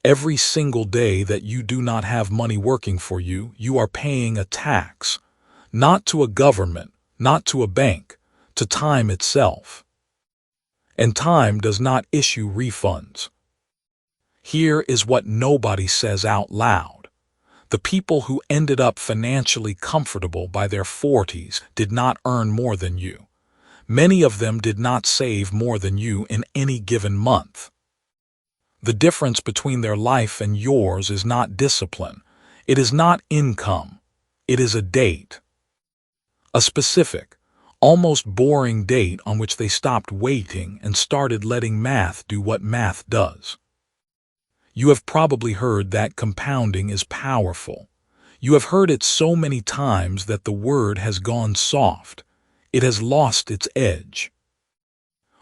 Every single day that you do not have money working for you, you are paying a tax, not to a government, not to a bank, to time itself. And time does not issue refunds. Here is what nobody says out loud. The people who ended up financially comfortable by their 40s did not earn more than you. Many of them did not save more than you in any given month. The difference between their life and yours is not discipline. It is not income. It is a date. A specific, almost boring date on which they stopped waiting and started letting math do what math does. You have probably heard that compounding is powerful. You have heard it so many times that the word has gone soft. It has lost its edge.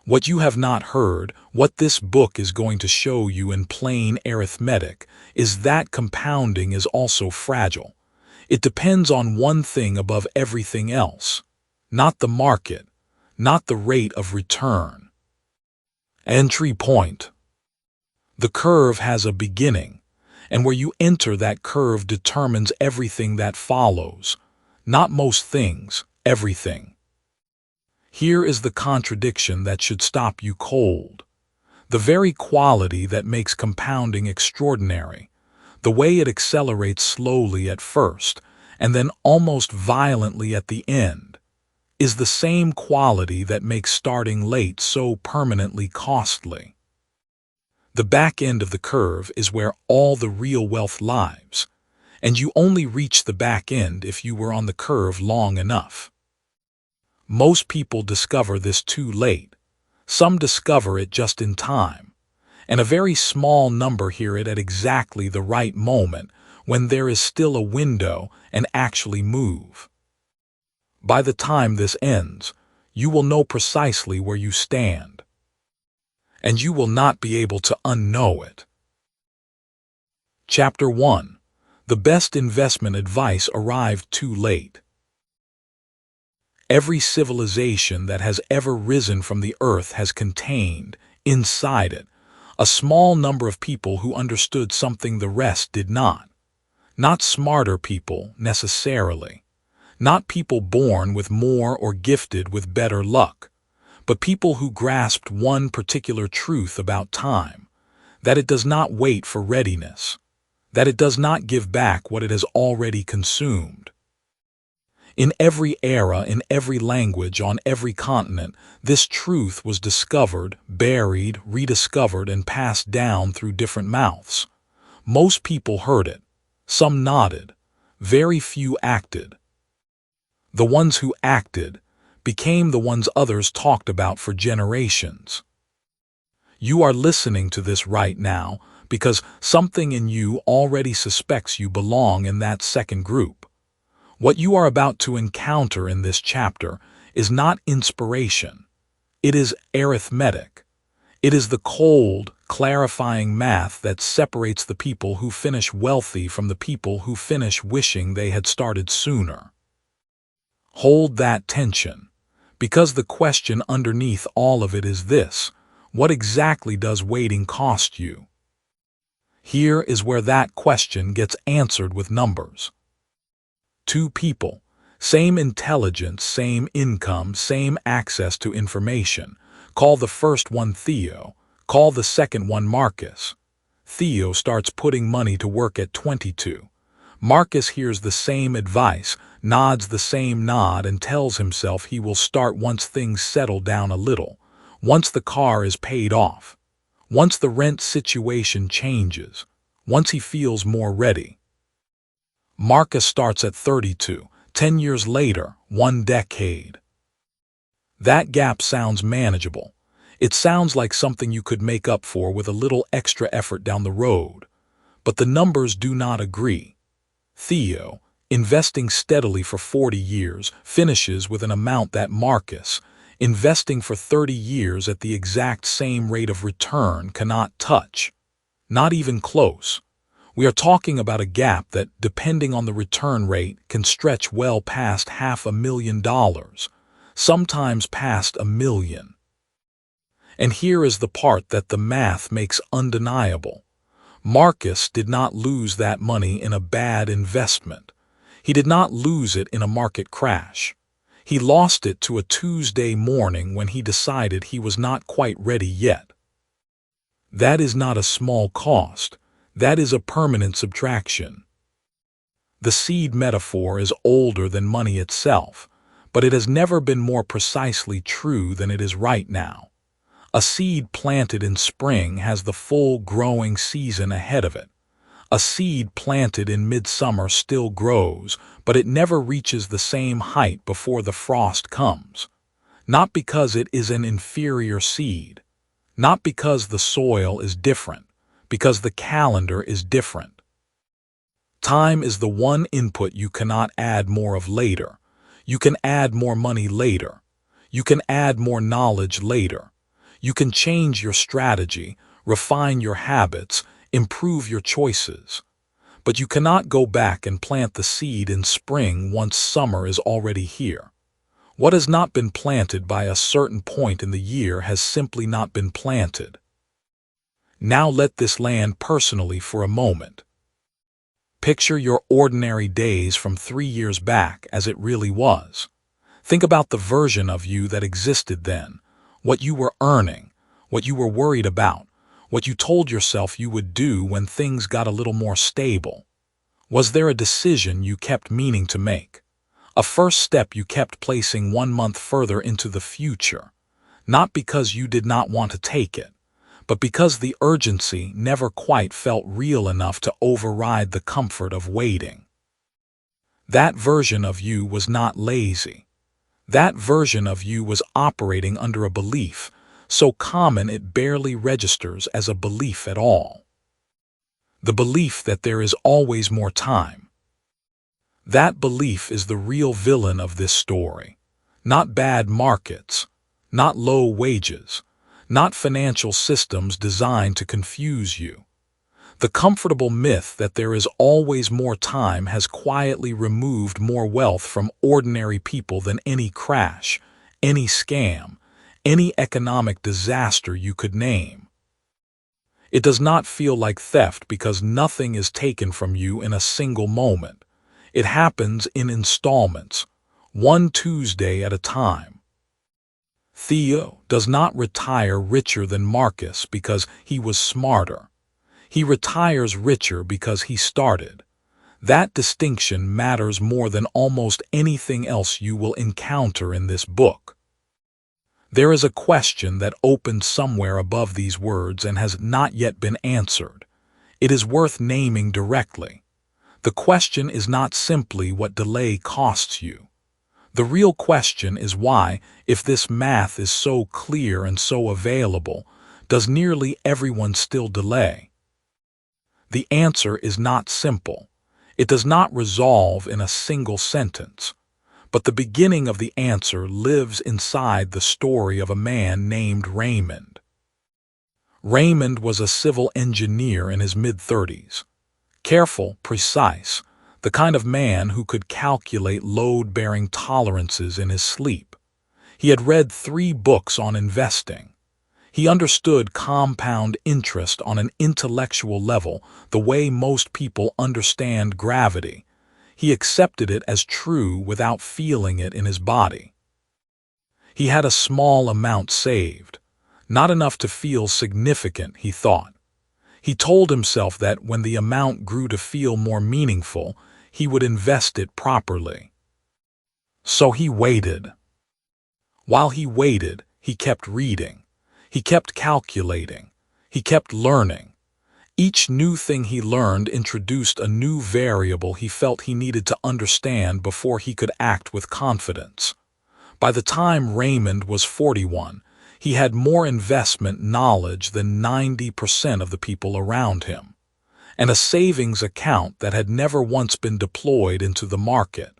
What you have not heard, what this book is going to show you in plain arithmetic, is that compounding is also fragile. It depends on one thing above everything else, not the market, not the rate of return. Entry point. The curve has a beginning, and where you enter that curve determines everything that follows. Not most things, everything. Here is the contradiction that should stop you cold. The very quality that makes compounding extraordinary, the way it accelerates slowly at first and then almost violently at the end, is the same quality that makes starting late so permanently costly. The back end of the curve is where all the real wealth lies, and you only reach the back end if you were on the curve long enough. Most people discover this too late. Some discover it just in time, and a very small number hear it at exactly the right moment when there is still a window and actually move. By the time this ends, you will know precisely where you stand, and you will not be able to unknow it. Chapter 1. The best investment advice arrived too late. Every civilization that has ever risen from the earth has contained, inside it, a small number of people who understood something the rest did not. Not smarter people, necessarily. Not people born with more or gifted with better luck, but people who grasped one particular truth about time, that it does not wait for readiness, that it does not give back what it has already consumed. In every era, in every language, on every continent, this truth was discovered, buried, rediscovered, and passed down through different mouths. Most people heard it. Some nodded. Very few acted. The ones who acted became the ones others talked about for generations. You are listening to this right now because something in you already suspects you belong in that second group. What you are about to encounter in this chapter is not inspiration. It is arithmetic. It is the cold, clarifying math that separates the people who finish wealthy from the people who finish wishing they had started sooner. Hold that tension, because the question underneath all of it is this: what exactly does waiting cost you? Here is where that question gets answered with numbers. Two people, same intelligence, same income, same access to information. Call the first one Theo, call the second one Marcus. Theo starts putting money to work at 22. Marcus hears the same advice, nods the same nod, and tells himself he will start once things settle down a little, once the car is paid off, once the rent situation changes, once he feels more ready. Marcus starts at 32, 10 years later, 1 decade. That gap sounds manageable. It sounds like something you could make up for with a little extra effort down the road. But the numbers do not agree. Theo, investing steadily for 40 years, finishes with an amount that Marcus, investing for 30 years at the exact same rate of return, cannot touch. Not even close. We are talking about a gap that, depending on the return rate, can stretch well past $500,000, sometimes past $1 million. And here is the part that the math makes undeniable. Marcus did not lose that money in a bad investment. He did not lose it in a market crash. He lost it to a Tuesday morning when he decided he was not quite ready yet. That is not a small cost. That is a permanent subtraction. The seed metaphor is older than money itself, but it has never been more precisely true than it is right now. A seed planted in spring has the full growing season ahead of it. A seed planted in midsummer still grows, but it never reaches the same height before the frost comes. Not because it is an inferior seed, not because the soil is different, because the calendar is different. Time is the one input you cannot add more of later. You can add more money later. You can add more knowledge later. You can change your strategy, refine your habits, improve your choices. But you cannot go back and plant the seed in spring once summer is already here. What has not been planted by a certain point in the year has simply not been planted. Now let this land personally for a moment. Picture your ordinary days from 3 years back as it really was. Think about the version of you that existed then, what you were earning, what you were worried about, what you told yourself you would do when things got a little more stable. Was there a decision you kept meaning to make? A first step you kept placing 1 month further into the future, not because you did not want to take it, but because the urgency never quite felt real enough to override the comfort of waiting. That version of you was not lazy. That version of you was operating under a belief, so common it barely registers as a belief at all. The belief that there is always more time. That belief is the real villain of this story. Not bad markets, not low wages, not financial systems designed to confuse you. The comfortable myth that there is always more time has quietly removed more wealth from ordinary people than any crash, any scam, any economic disaster you could name. It does not feel like theft because nothing is taken from you in a single moment. It happens in installments, one Tuesday at a time. Theo does not retire richer than Marcus because he was smarter. He retires richer because he started. That distinction matters more than almost anything else you will encounter in this book. There is a question that opens somewhere above these words and has not yet been answered. It is worth naming directly. The question is not simply what delay costs you. The real question is why, if this math is so clear and so available, does nearly everyone still delay? The answer is not simple. It does not resolve in a single sentence. But the beginning of the answer lives inside the story of a man named Raymond. Raymond was a civil engineer in his mid-30s. Careful, precise, the kind of man who could calculate load-bearing tolerances in his sleep. He had read 3 books on investing. He understood compound interest on an intellectual level the way most people understand gravity. He accepted it as true without feeling it in his body. He had a small amount saved, not enough to feel significant, he thought. He told himself that when the amount grew to feel more meaningful, he would invest it properly. So he waited. While he waited, he kept reading. He kept calculating. He kept learning. Each new thing he learned introduced a new variable he felt he needed to understand before he could act with confidence. By the time Raymond was 41, he had more investment knowledge than 90% of the people around him, and a savings account that had never once been deployed into the market.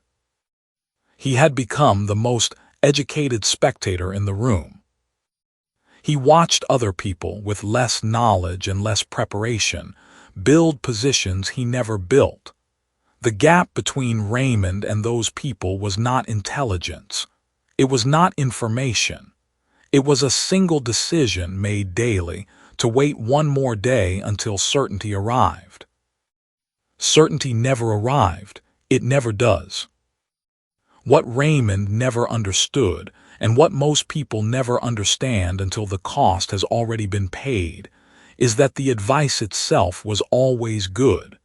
He had become the most educated spectator in the room. He watched other people with less knowledge and less preparation build positions he never built. The gap between Raymond and those people was not intelligence. It was not information. It was a single decision made daily to wait one more day until certainty arrived. Certainty never arrived. It never does. What Raymond never understood, and what most people never understand until the cost has already been paid, is that the advice itself was always good.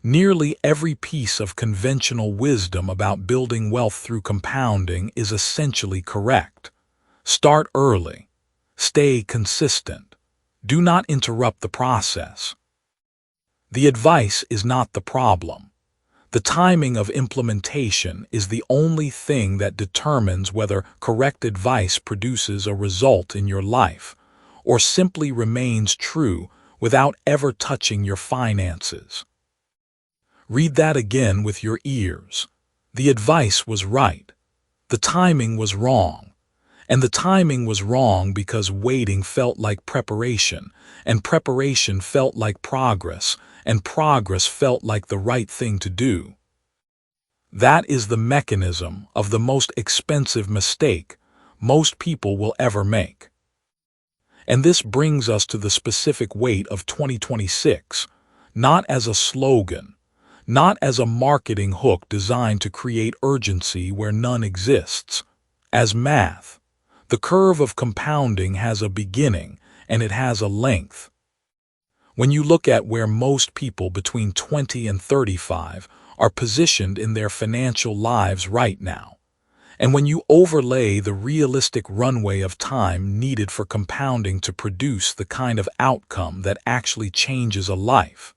Nearly every piece of conventional wisdom about building wealth through compounding is essentially correct. Start early. Stay consistent. Do not interrupt the process. The advice is not the problem. The timing of implementation is the only thing that determines whether correct advice produces a result in your life or simply remains true without ever touching your finances. Read that again with your ears. The advice was right. The timing was wrong. And the timing was wrong because waiting felt like preparation, and preparation felt like progress, and progress felt like the right thing to do. That is the mechanism of the most expensive mistake most people will ever make. And this brings us to the specific weight of 2026, not as a slogan, not as a marketing hook designed to create urgency where none exists, as math. The curve of compounding has a beginning and it has a length. When you look at where most people between 20 and 35 are positioned in their financial lives right now, and when you overlay the realistic runway of time needed for compounding to produce the kind of outcome that actually changes a life,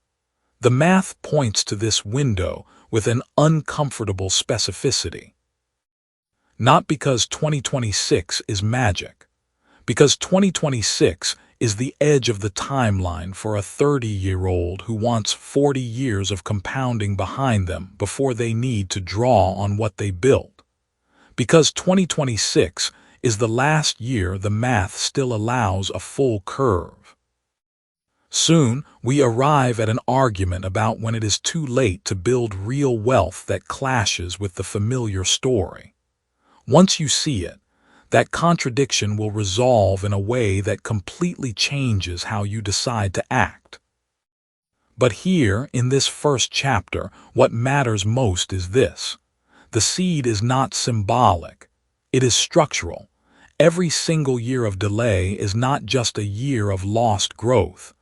the math points to this window with an uncomfortable specificity. Not because 2026 is magic, because 2026 is the edge of the timeline for a 30-year-old who wants 40 years of compounding behind them before they need to draw on what they built. Because 2026 is the last year the math still allows a full curve. Soon, we arrive at an argument about when it is too late to build real wealth that clashes with the familiar story. Once you see it, that contradiction will resolve in a way that completely changes how you decide to act. But here, in this first chapter, what matters most is this. The seed is not symbolic. It is structural. Every single year of delay is not just a year of lost growth.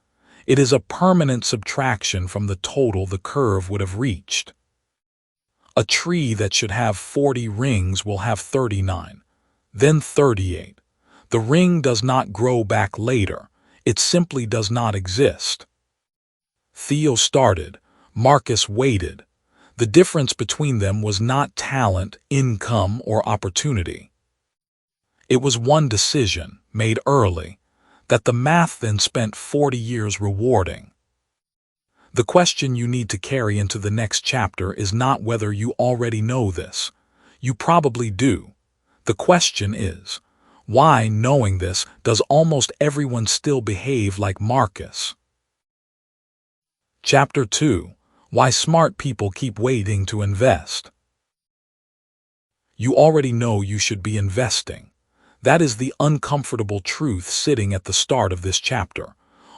It is a permanent subtraction from the total the curve would have reached. A tree that should have 40 rings will have 39, then 38. The ring does not grow back later. It simply does not exist. Theo started. Marcus waited. The difference between them was not talent, income, or opportunity. It was one decision, made early, that the math then spent 40 years rewarding. The question you need to carry into the next chapter is not whether you already know this. You probably do. The question is, why, knowing this, does almost everyone still behave like Marcus? Chapter 2. Why smart people keep waiting to invest. You already know you should be investing. That is the uncomfortable truth sitting at the start of this chapter.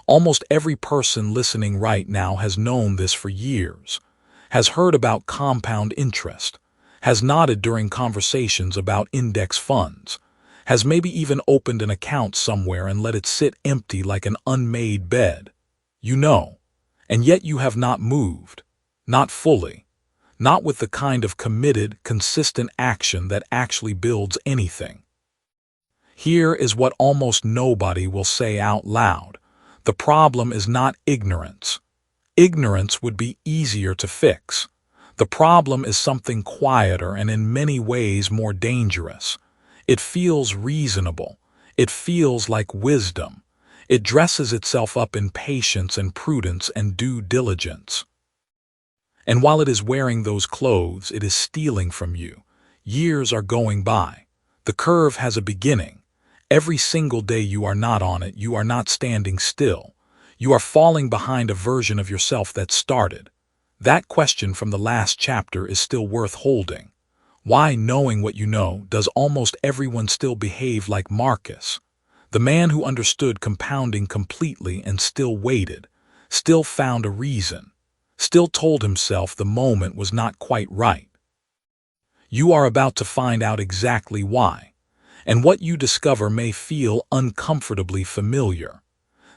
Almost every person listening right now has known this for years, has heard about compound interest, has nodded during conversations about index funds, has maybe even opened an account somewhere and let it sit empty like an unmade bed. You know, and yet you have not moved, not fully, not with the kind of committed, consistent action that actually builds anything. Here is what almost nobody will say out loud. The problem is not ignorance. Ignorance would be easier to fix. The problem is something quieter and in many ways more dangerous. It feels reasonable. It feels like wisdom. It dresses itself up in patience and prudence and due diligence. And while it is wearing those clothes, it is stealing from you. Years are going by. The curve has a beginning. Every single day you are not on it, you are not standing still. You are falling behind a version of yourself that started. That question from the last chapter is still worth holding. Why, knowing what you know, does almost everyone still behave like Marcus? The man who understood compounding completely and still waited, still found a reason, still told himself the moment was not quite right. You are about to find out exactly why, and what you discover may feel uncomfortably familiar.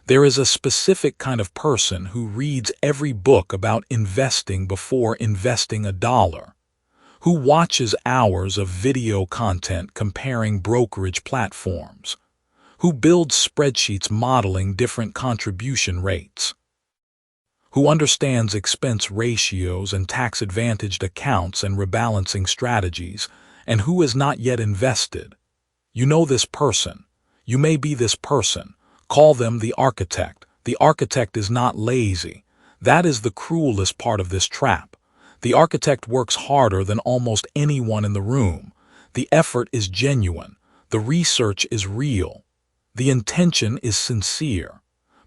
There is a specific kind of person who reads every book about investing before investing $1, who watches hours of video content comparing brokerage platforms, who builds spreadsheets modeling different contribution rates, who understands expense ratios and tax-advantaged accounts and rebalancing strategies, and who is not yet invested. You know this person. You may be this person. Call them the architect. The architect is not lazy. That is the cruelest part of this trap. The architect works harder than almost anyone in the room. The effort is genuine. The research is real. The intention is sincere.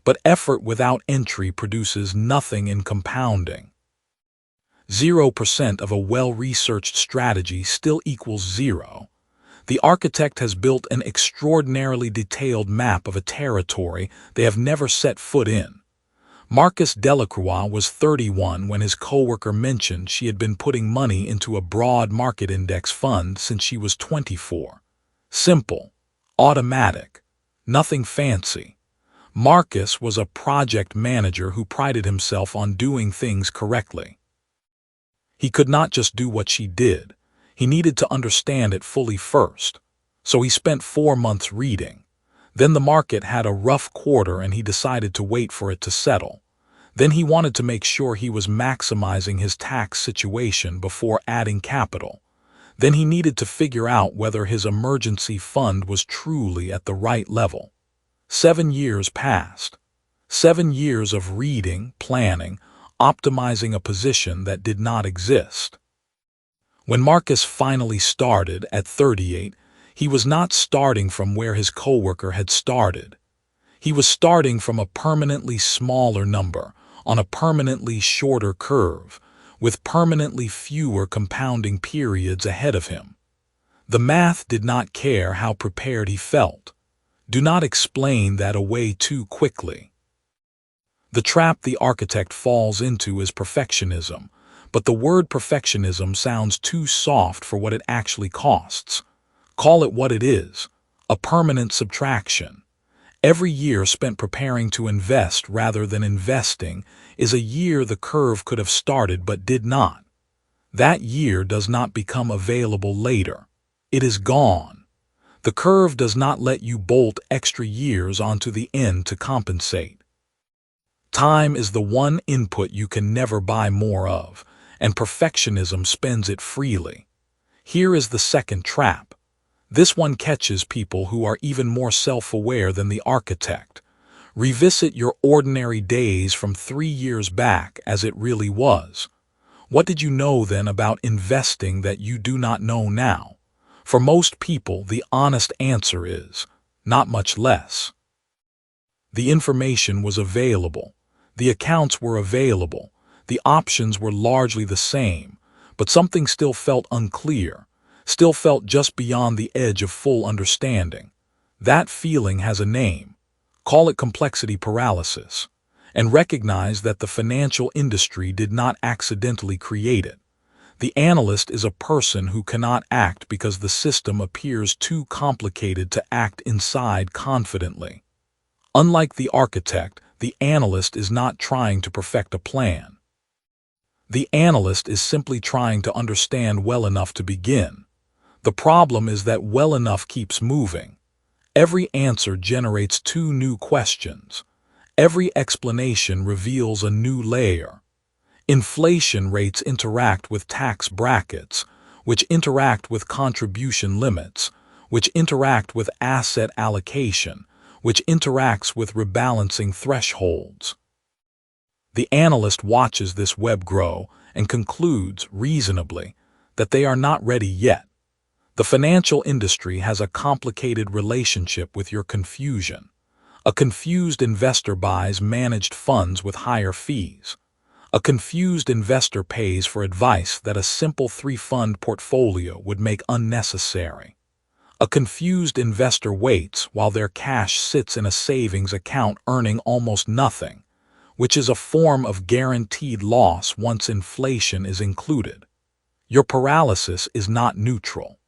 But effort without entry produces nothing in compounding. 0% of a well-researched strategy still equals 0. The architect has built an extraordinarily detailed map of a territory they have never set foot in. Marcus Delacroix was 31 when his coworker mentioned she had been putting money into a broad market index fund since she was 24. Simple, automatic, nothing fancy. Marcus was a project manager who prided himself on doing things correctly. He could not just do what she did. He needed to understand it fully first. So he spent 4 months reading. Then the market had a rough quarter and he decided to wait for it to settle. Then he wanted to make sure he was maximizing his tax situation before adding capital. Then he needed to figure out whether his emergency fund was truly at the right level. 7 years passed. 7 years of reading, planning, optimizing a position that did not exist. When Marcus finally started at 38, he was not starting from where his coworker had started. He was starting from a permanently smaller number, on a permanently shorter curve, with permanently fewer compounding periods ahead of him. The math did not care how prepared he felt. Do not explain that away too quickly. The trap the architect falls into is perfectionism, but the word perfectionism sounds too soft for what it actually costs. Call it what it is, a permanent subtraction. Every year spent preparing to invest rather than investing is a year the curve could have started but did not. That year does not become available later. It is gone. The curve does not let you bolt extra years onto the end to compensate. Time is the one input you can never buy more of, and perfectionism spends it freely. Here is the second trap. This one catches people who are even more self-aware than the architect. Revisit your ordinary days from 3 years back as it really was. What did you know then about investing that you do not know now? For most people, the honest answer is, not much less. The information was available. The accounts were available. The options were largely the same, but something still felt unclear, still felt just beyond the edge of full understanding. That feeling has a name. Call it complexity paralysis, and recognize that the financial industry did not accidentally create it. The analyst is a person who cannot act because the system appears too complicated to act inside confidently. Unlike the architect, the analyst is not trying to perfect a plan. The analyst is simply trying to understand well enough to begin. The problem is that well enough keeps moving. Every answer generates 2 new questions. Every explanation reveals a new layer. Inflation rates interact with tax brackets, which interact with contribution limits, which interact with asset allocation, which interacts with rebalancing thresholds. The analyst watches this web grow and concludes, reasonably, that they are not ready yet. The financial industry has a complicated relationship with your confusion. A confused investor buys managed funds with higher fees. A confused investor pays for advice that a simple 3-fund portfolio would make unnecessary. A confused investor waits while their cash sits in a savings account earning almost nothing, which is a form of guaranteed loss once inflation is included. Your paralysis is not neutral.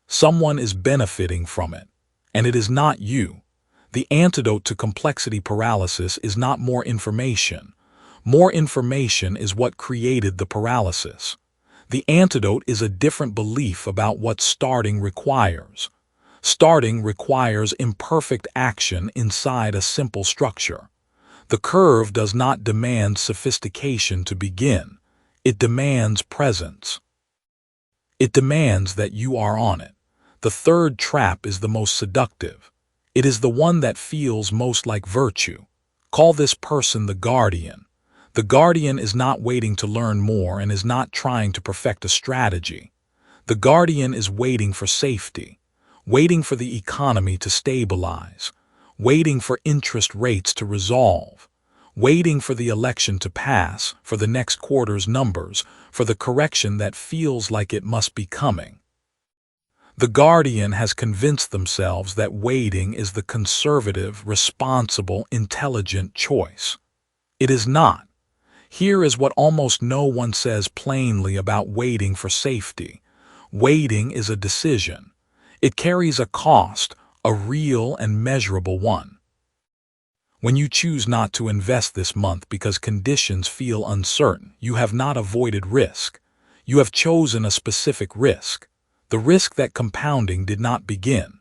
Someone is benefiting from it, and it is not you. The antidote to complexity paralysis is not more information. More information is what created the paralysis. The antidote is a different belief about what starting requires. Starting requires imperfect action inside a simple structure. The curve does not demand sophistication to begin. It demands presence. It demands that you are on it. The third trap is the most seductive. It is the one that feels most like virtue. Call this person the guardian. The guardian is not waiting to learn more and is not trying to perfect a strategy. The guardian is waiting for safety, waiting for the economy to stabilize, waiting for interest rates to resolve, waiting for the election to pass, for the next quarter's numbers, for the correction that feels like it must be coming. The guardian has convinced themselves that waiting is the conservative, responsible, intelligent choice. It is not. Here is what almost no one says plainly about waiting for safety. Waiting is a decision. It carries a cost, a real and measurable one. When you choose not to invest this month because conditions feel uncertain, you have not avoided risk. You have chosen a specific risk, the risk that compounding did not begin.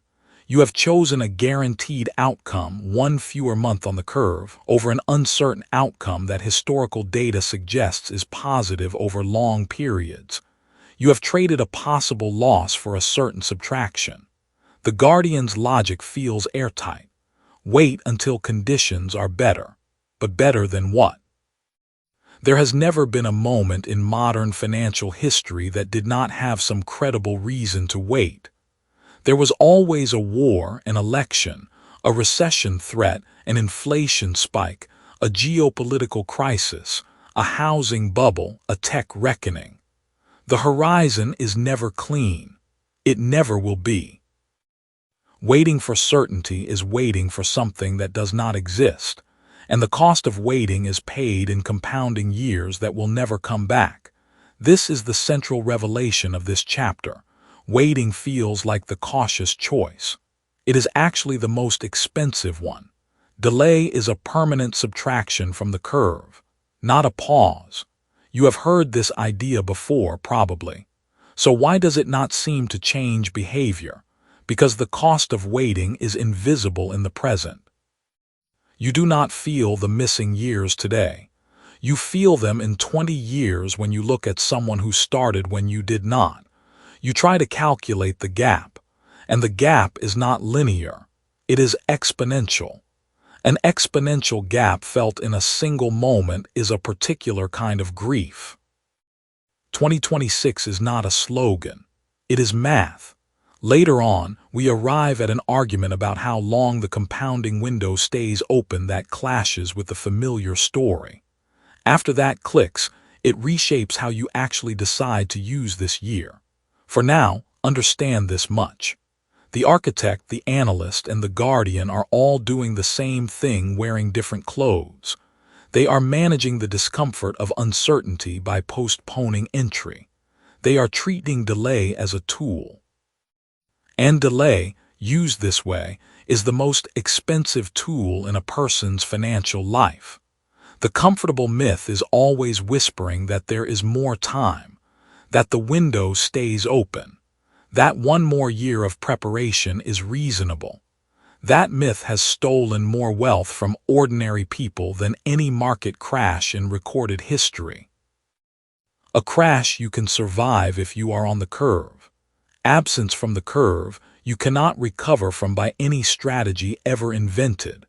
You have chosen a guaranteed outcome, one fewer month on the curve, over an uncertain outcome that historical data suggests is positive over long periods. You have traded a possible loss for a certain subtraction. The guardian's logic feels airtight. Wait until conditions are better. But better than what? There has never been a moment in modern financial history that did not have some credible reason to wait. There was always a war, an election, a recession threat, an inflation spike, a geopolitical crisis, a housing bubble, a tech reckoning. The horizon is never clean. It never will be. Waiting for certainty is waiting for something that does not exist, and the cost of waiting is paid in compounding years that will never come back. This is the central revelation of this chapter. Waiting feels like the cautious choice. It is actually the most expensive one. Delay is a permanent subtraction from the curve, not a pause. You have heard this idea before, probably. So why does it not seem to change behavior? Because the cost of waiting is invisible in the present. You do not feel the missing years today. You feel them in 20 years when you look at someone who started when you did not. You try to calculate the gap, and the gap is not linear. It is exponential. An exponential gap felt in a single moment is a particular kind of grief. 2026 is not a slogan. It is math. Later on, we arrive at an argument about how long the compounding window stays open that clashes with the familiar story. After that clicks, it reshapes how you actually decide to use this year. For now, understand this much. The architect, the analyst, and the guardian are all doing the same thing wearing different clothes. They are managing the discomfort of uncertainty by postponing entry. They are treating delay as a tool. And delay, used this way, is the most expensive tool in a person's financial life. The comfortable myth is always whispering that there is more time, that the window stays open, that one more year of preparation is reasonable. That myth has stolen more wealth from ordinary people than any market crash in recorded history. A crash you can survive if you are on the curve. Absence from the curve you cannot recover from by any strategy ever invented.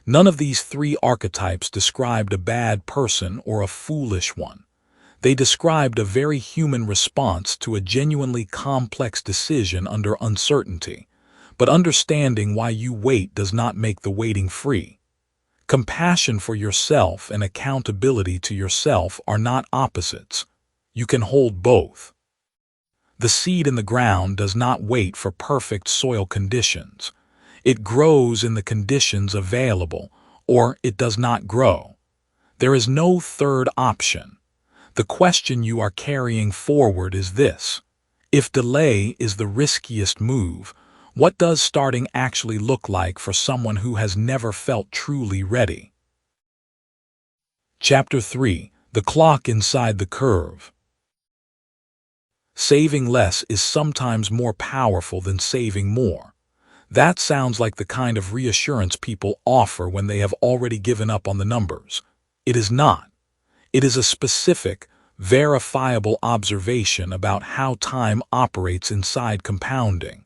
None of these three archetypes described a bad person or a foolish one. They described a very human response to a genuinely complex decision under uncertainty. But understanding why you wait does not make the waiting free. Compassion for yourself and accountability to yourself are not opposites. You can hold both. The seed in the ground does not wait for perfect soil conditions. It grows in the conditions available, or it does not grow. There is no third option. The question you are carrying forward is this: if delay is the riskiest move, what does starting actually look like for someone who has never felt truly ready? Chapter 3: The Clock Inside the Curve. Saving less is sometimes more powerful than saving more. That sounds like the kind of reassurance people offer when they have already given up on the numbers. It is not. It is a specific, verifiable observation about how time operates inside compounding.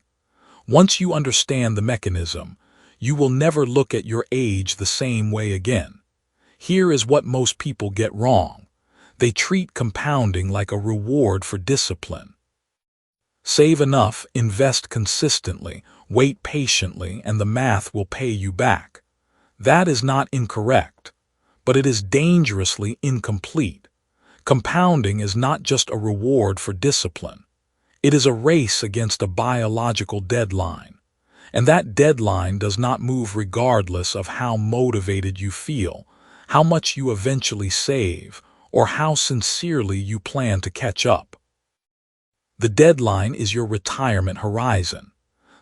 Once you understand the mechanism, you will never look at your age the same way again. Here is what most people get wrong. They treat compounding like a reward for discipline. Save enough, invest consistently, wait patiently, and the math will pay you back. That is not incorrect, but it is dangerously incomplete. Compounding is not just a reward for discipline. It is a race against a biological deadline, and that deadline does not move regardless of how motivated you feel, how much you eventually save, or how sincerely you plan to catch up. The deadline is your retirement horizon.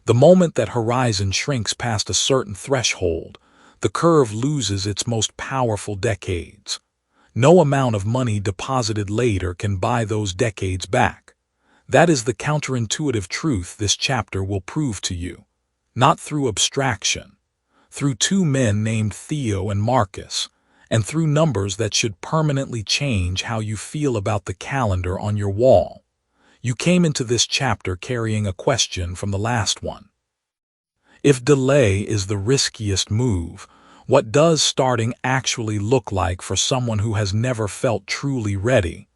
The moment that horizon shrinks past a certain threshold, the curve loses its most powerful decades. No amount of money deposited later can buy those decades back. That is the counterintuitive truth this chapter will prove to you. Not through abstraction, through two men named Theo and Marcus, and through numbers that should permanently change how you feel about the calendar on your wall. You came into this chapter carrying a question from the last one. If delay is the riskiest move, what does starting actually look like for someone who has never felt truly ready?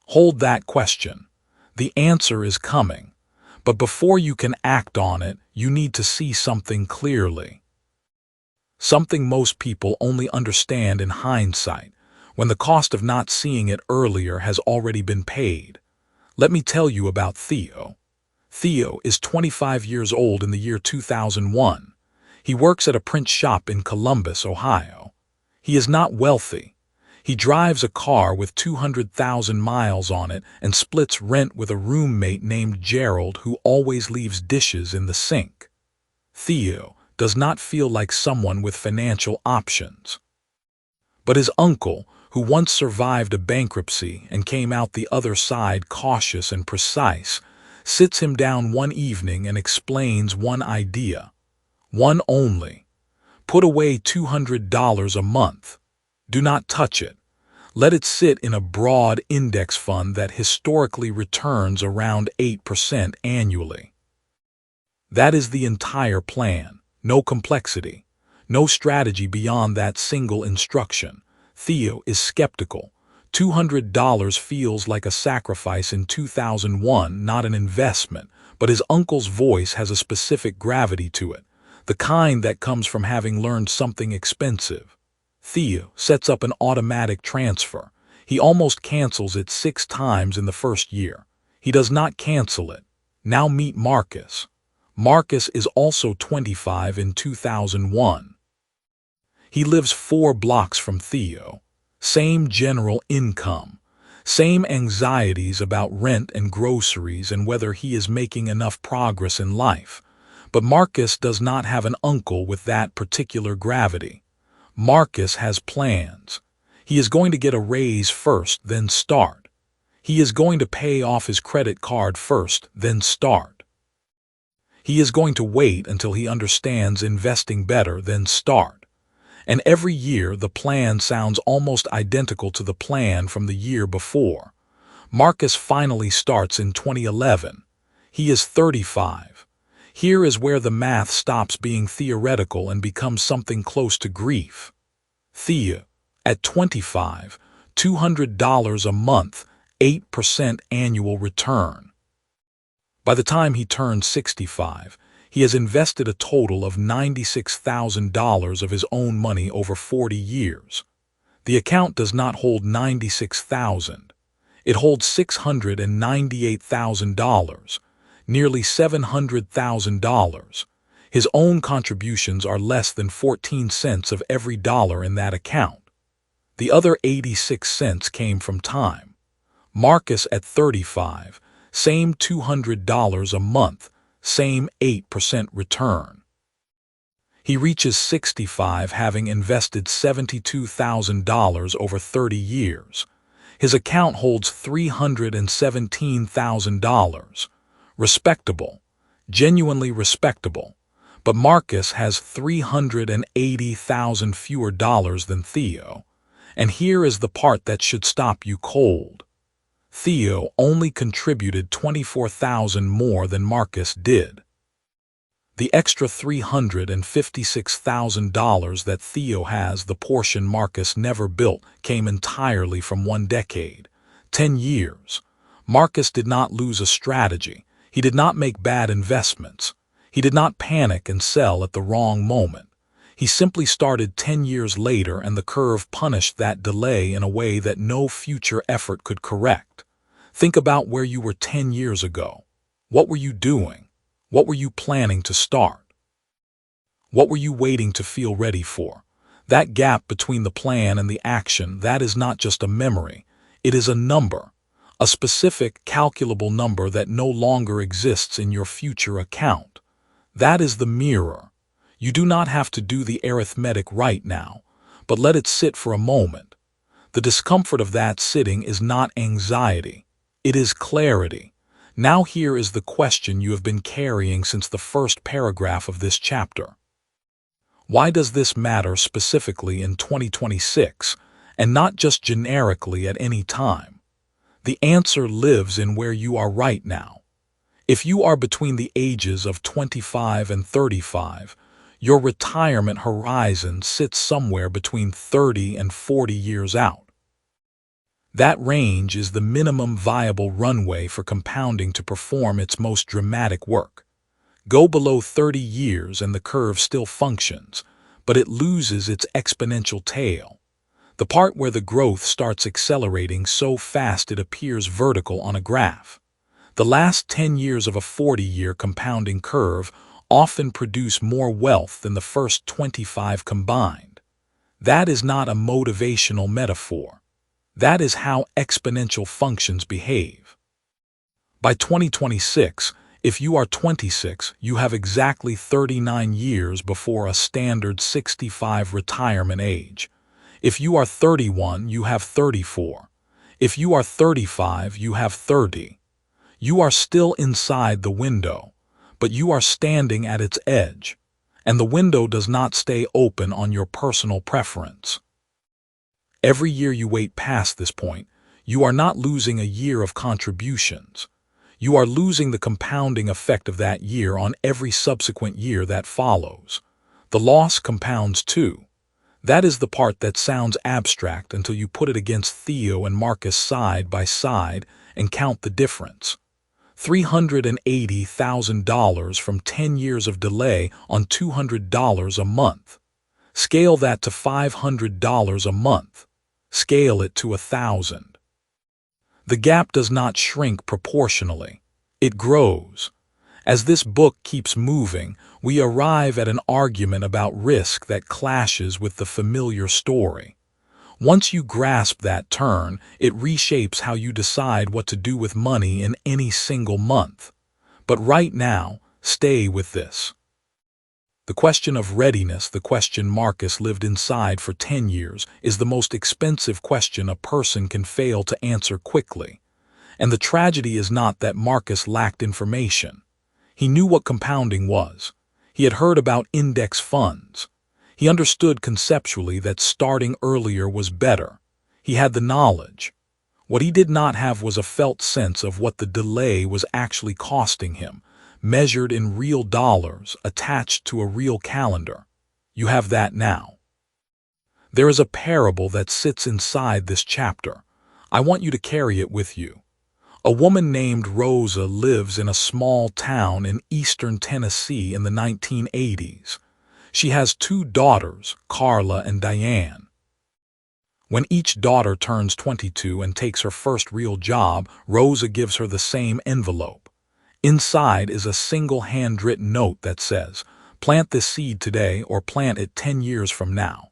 Hold that question. The answer is coming, but before you can act on it, you need to see something clearly. Something most people only understand in hindsight, when the cost of not seeing it earlier has already been paid. Let me tell you about Theo. Theo is 25 years old in the year 2001. He works at a print shop in Columbus, Ohio. He is not wealthy. He drives a car with 200,000 miles on it and splits rent with a roommate named Gerald who always leaves dishes in the sink. Theo does not feel like someone with financial options. But his uncle, who once survived a bankruptcy and came out the other side cautious and precise, sits him down one evening and explains one idea. One only. Put away $200 a month. Do not touch it. Let it sit in a broad index fund that historically returns around 8% annually. That is the entire plan. No complexity. No strategy beyond that single instruction. Theo is skeptical. $200 feels like a sacrifice in 2001, not an investment, but his uncle's voice has a specific gravity to it, the kind that comes from having learned something expensive. Theo sets up an automatic transfer. He almost cancels it 6 times in the first year. He does not cancel it. Now meet Marcus. Marcus is also 25 in 2001. He lives 4 blocks from Theo. Same general income. Same anxieties about rent and groceries and whether he is making enough progress in life. But Marcus does not have an uncle with that particular gravity. Marcus has plans. He is going to get a raise first, then start. He is going to pay off his credit card first, then start. He is going to wait until he understands investing better, then start. And every year the plan sounds almost identical to the plan from the year before. Marcus finally starts in 2011. He is 35. Here is where the math stops being theoretical and becomes something close to grief. Theo, at 25, $200 a month, 8% annual return. By the time he turns 65, he has invested a total of $96,000 of his own money over 40 years. The account does not hold $96,000. It holds $698,000, nearly $700,000. His own contributions are less than 14 cents of every dollar in that account. The other 86 cents came from time. Marcus at 35, same $200 a month, same 8% return. He reaches 65 having invested $72,000 over 30 years. His account holds $317,000. Respectable, genuinely respectable. But Marcus has 380,000 fewer dollars than Theo. And here is the part that should stop you cold. Theo only contributed $24,000 more than Marcus did. The extra $356,000 that Theo has, the portion Marcus never built, came entirely from one decade, 10 years. Marcus did not lose a strategy. He did not make bad investments. He did not panic and sell at the wrong moment. He simply started 10 years later, and the curve punished that delay in a way that no future effort could correct. Think about where you were 10 years ago. What were you doing? What were you planning to start? What were you waiting to feel ready for? That gap between the plan and the action, that is not just a memory. It is a number, a specific, calculable number that no longer exists in your future account. That is the mirror. You do not have to do the arithmetic right now, but let it sit for a moment. The discomfort of that sitting is not anxiety. It is clarity. Now here is the question you have been carrying since the first paragraph of this chapter. Why does this matter specifically in 2026, and not just generically at any time? The answer lives in where you are right now. If you are between the ages of 25 and 35, your retirement horizon sits somewhere between 30 and 40 years out. That range is the minimum viable runway for compounding to perform its most dramatic work. Go below 30 years and the curve still functions, but it loses its exponential tail. The part where the growth starts accelerating so fast it appears vertical on a graph. The last 10 years of a 40-year compounding curve often produce more wealth than the first 25 combined. That is not a motivational metaphor. That is how exponential functions behave. By 2026, if you are 26, you have exactly 39 years before a standard 65 retirement age. If you are 31, you have 34. If you are 35, you have 30. You are still inside the window, but you are standing at its edge, and the window does not stay open on your personal preference. Every year you wait past this point, you are not losing a year of contributions. You are losing the compounding effect of that year on every subsequent year that follows. The loss compounds too. That is the part that sounds abstract until you put it against Theo and Marcus side by side and count the difference. $380,000 from 10 years of delay on $200 a month. Scale that to $500 a month. Scale it to 1,000. The gap does not shrink proportionally. It grows. As this book keeps moving, we arrive at an argument about risk that clashes with the familiar story. Once you grasp that turn, it reshapes how you decide what to do with money in any single month. But right now, stay with this. The question of readiness, the question Marcus lived inside for 10 years, is the most expensive question a person can fail to answer quickly. And the tragedy is not that Marcus lacked information. He knew what compounding was. He had heard about index funds. He understood conceptually that starting earlier was better. He had the knowledge. What he did not have was a felt sense of what the delay was actually costing him, measured in real dollars attached to a real calendar. You have that now. There is a parable that sits inside this chapter. I want you to carry it with you. A woman named Rosa lives in a small town in eastern Tennessee in the 1980s. She has 2 daughters, Carla and Diane. When each daughter turns 22 and takes her first real job, Rosa gives her the same envelope. Inside is a single handwritten note that says, "Plant this seed today or plant it 10 years from now."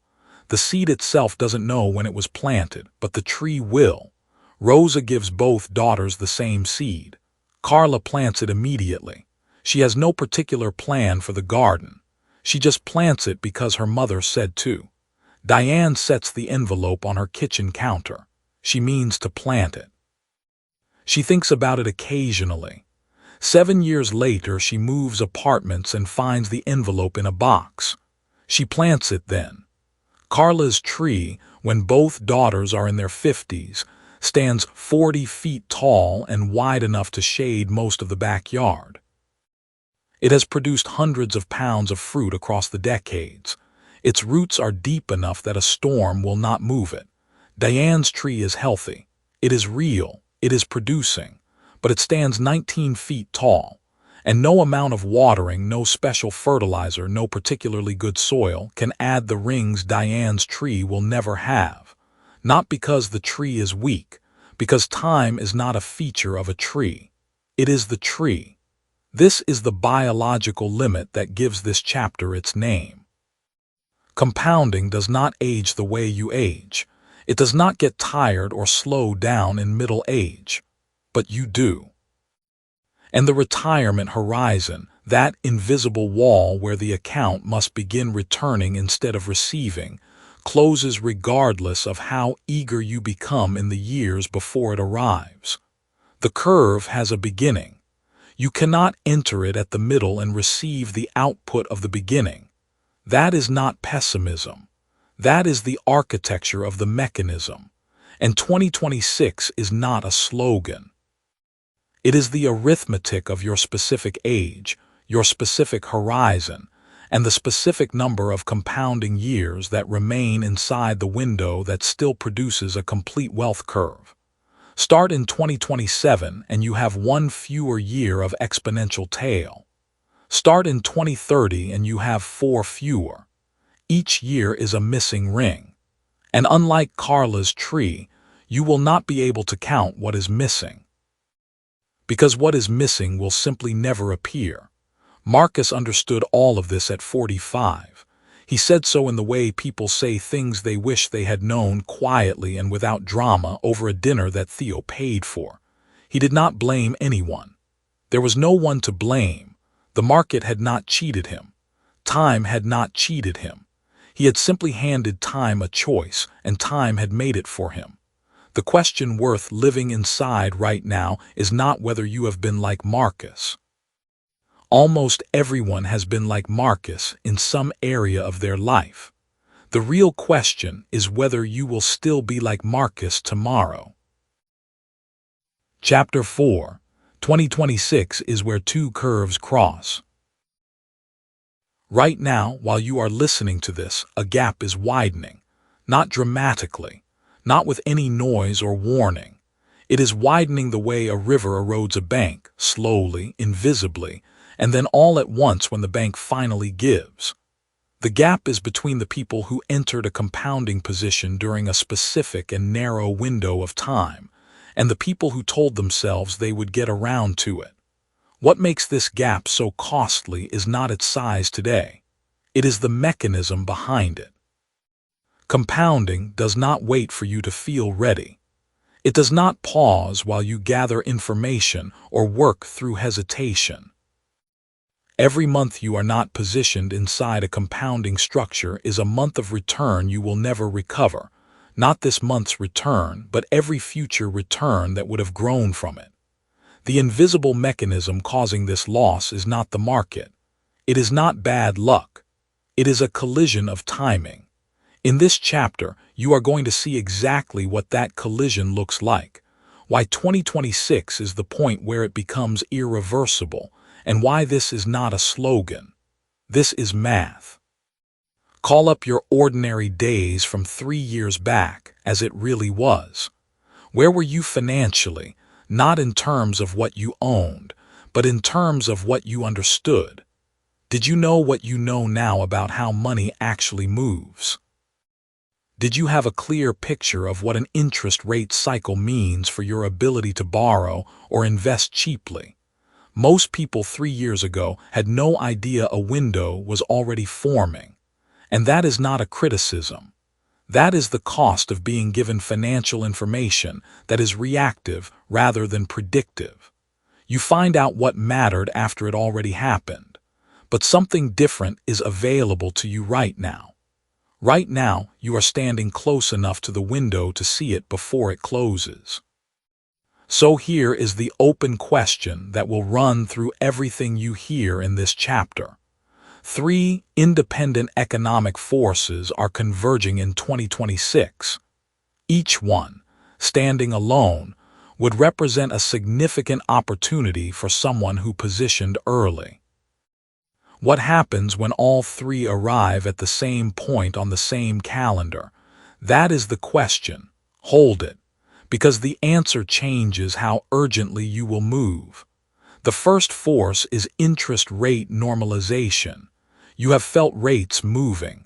The seed itself doesn't know when it was planted, but the tree will. Rosa gives both daughters the same seed. Carla plants it immediately. She has no particular plan for the garden. She just plants it because her mother said to. Diane sets the envelope on her kitchen counter. She means to plant it. She thinks about it occasionally. 7 years later, she moves apartments and finds the envelope in a box. She plants it then. Carla's tree, when both daughters are in their 50s, stands 40 feet tall and wide enough to shade most of the backyard. It has produced hundreds of pounds of fruit across the decades. Its roots are deep enough that a storm will not move it. Diane's tree is healthy. It is real. It is producing. But it stands 19 feet tall. And no amount of watering, no special fertilizer, no particularly good soil can add the rings Diane's tree will never have. Not because the tree is weak, because time is not a feature of a tree. It is the tree. This is the biological limit that gives this chapter its name. Compounding does not age the way you age. It does not get tired or slow down in middle age. But you do. And the retirement horizon, that invisible wall where the account must begin returning instead of receiving, closes regardless of how eager you become in the years before it arrives. The curve has a beginning. You cannot enter it at the middle and receive the output of the beginning. That is not pessimism. That is the architecture of the mechanism. And 2026 is not a slogan. It is the arithmetic of your specific age, your specific horizon, and the specific number of compounding years that remain inside the window that still produces a complete wealth curve. Start in 2027 and you have one fewer year of exponential tail. Start in 2030 and you have 4 fewer. Each year is a missing ring. And unlike Carla's tree, you will not be able to count what is missing. Because what is missing will simply never appear. Marcus understood all of this at 45. He said so in the way people say things they wish they had known, quietly and without drama, over a dinner that Theo paid for. He did not blame anyone. There was no one to blame. The market had not cheated him. Time had not cheated him. He had simply handed time a choice, and time had made it for him. The question worth living inside right now is not whether you have been like Marcus. Almost everyone has been like Marcus in some area of their life. The real question is whether you will still be like Marcus tomorrow. Chapter 4. 2026 is where two curves cross. Right now, while you are listening to this, a gap is widening. Not dramatically, not with any noise or warning. It is widening the way a river erodes a bank, slowly, invisibly, and then all at once when the bank finally gives. The gap is between the people who entered a compounding position during a specific and narrow window of time, and the people who told themselves they would get around to it. What makes this gap so costly is not its size today. It is the mechanism behind it. Compounding does not wait for you to feel ready. It does not pause while you gather information or work through hesitation. Every month you are not positioned inside a compounding structure is a month of return you will never recover. Not this month's return, but every future return that would have grown from it. The invisible mechanism causing this loss is not the market. It is not bad luck. It is a collision of timing. In this chapter, you are going to see exactly what that collision looks like, why 2026 is the point where it becomes irreversible, and why this is not a slogan. This is math. Call up your ordinary days from 3 years back as it really was. Where were you financially, not in terms of what you owned, but in terms of what you understood? Did you know what you know now about how money actually moves? Did you have a clear picture of what an interest rate cycle means for your ability to borrow or invest cheaply? Most people 3 years ago had no idea a window was already forming. And that is not a criticism. That is the cost of being given financial information that is reactive rather than predictive. You find out what mattered after it already happened. But something different is available to you right now. Right now, you are standing close enough to the window to see it before it closes. So here is the open question that will run through everything you hear in this chapter. 3 independent economic forces are converging in 2026. Each one, standing alone, would represent a significant opportunity for someone who positioned early. What happens when all 3 arrive at the same point on the same calendar? That is the question. Hold it, because the answer changes how urgently you will move. The first force is interest rate normalization. You have felt rates moving.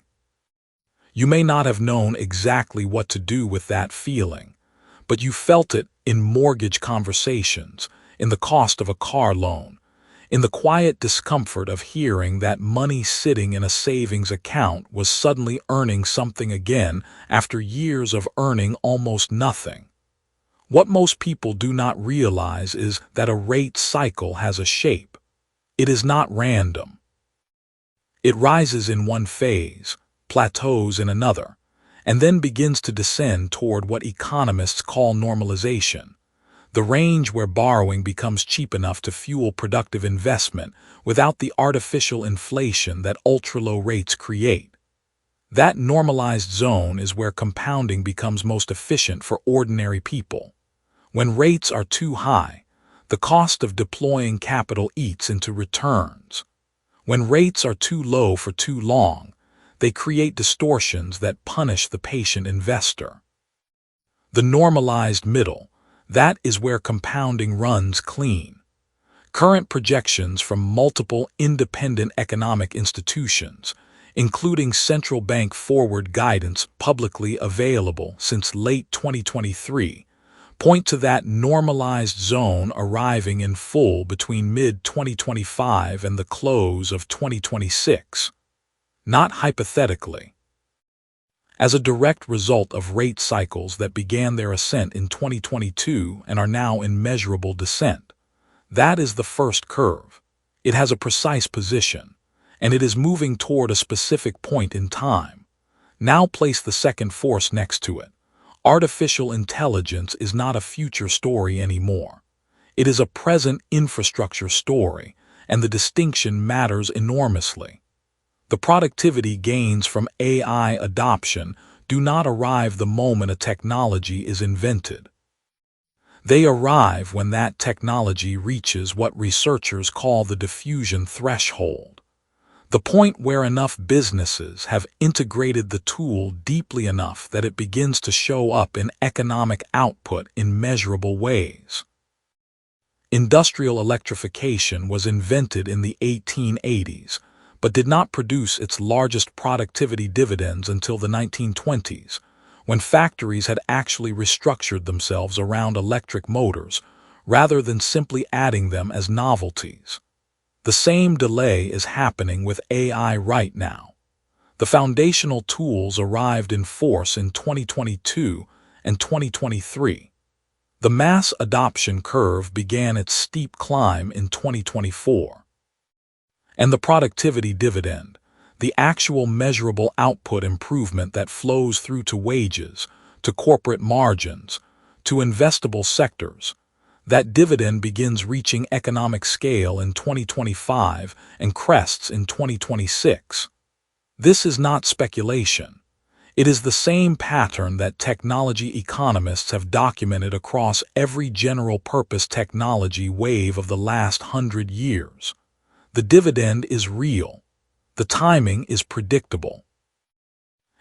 You may not have known exactly what to do with that feeling, but you felt it in mortgage conversations, in the cost of a car loan, in the quiet discomfort of hearing that money sitting in a savings account was suddenly earning something again after years of earning almost nothing. What most people do not realize is that a rate cycle has a shape. It is not random. It rises in one phase, plateaus in another, and then begins to descend toward what economists call normalization, the range where borrowing becomes cheap enough to fuel productive investment without the artificial inflation that ultra-low rates create. That normalized zone is where compounding becomes most efficient for ordinary people. When rates are too high, the cost of deploying capital eats into returns. When rates are too low for too long, they create distortions that punish the patient investor. The normalized middle, that is where compounding runs clean. Current projections from multiple independent economic institutions, including central bank forward guidance publicly available since late 2023, point to that normalized zone arriving in full between mid-2025 and the close of 2026. Not hypothetically. As a direct result of rate cycles that began their ascent in 2022 and are now in measurable descent. That is the first curve. It has a precise position, and it is moving toward a specific point in time. Now place the second force next to it. Artificial intelligence is not a future story anymore. It is a present infrastructure story, and the distinction matters enormously. The productivity gains from AI adoption do not arrive the moment a technology is invented. They arrive when that technology reaches what researchers call the diffusion threshold. The point where enough businesses have integrated the tool deeply enough that it begins to show up in economic output in measurable ways. Industrial electrification was invented in the 1880s, but did not produce its largest productivity dividends until the 1920s, when factories had actually restructured themselves around electric motors, rather than simply adding them as novelties. The same delay is happening with AI right now. The foundational tools arrived in force in 2022 and 2023. The mass adoption curve began its steep climb in 2024. And the productivity dividend, the actual measurable output improvement that flows through to wages, to corporate margins, to investable sectors, that dividend begins reaching economic scale in 2025 and crests in 2026. This is not speculation. It is the same pattern that technology economists have documented across every general-purpose technology wave of the last 100 years. The dividend is real. The timing is predictable.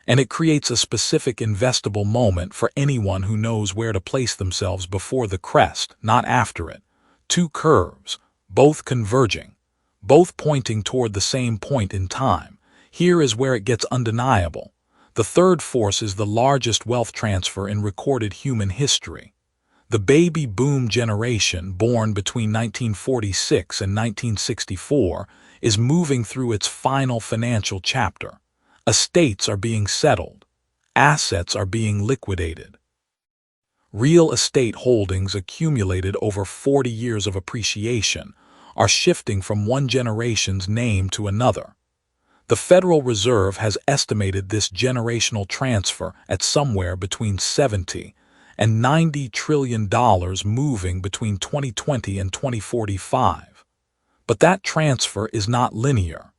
And it creates a specific investable moment for anyone who knows where to place themselves before the crest, not after it. 2 curves, both converging, both pointing toward the same point in time. Here is where it gets undeniable. The third force is the largest wealth transfer in recorded human history. The baby boom generation, born between 1946 and 1964, is moving through its final financial chapter. Estates are being settled. Assets are being liquidated. Real estate holdings accumulated over 40 years of appreciation are shifting from one generation's name to another. The Federal Reserve has estimated this generational transfer at somewhere between $70 and $90 trillion, moving between 2020 and 2045. But that transfer is not linear.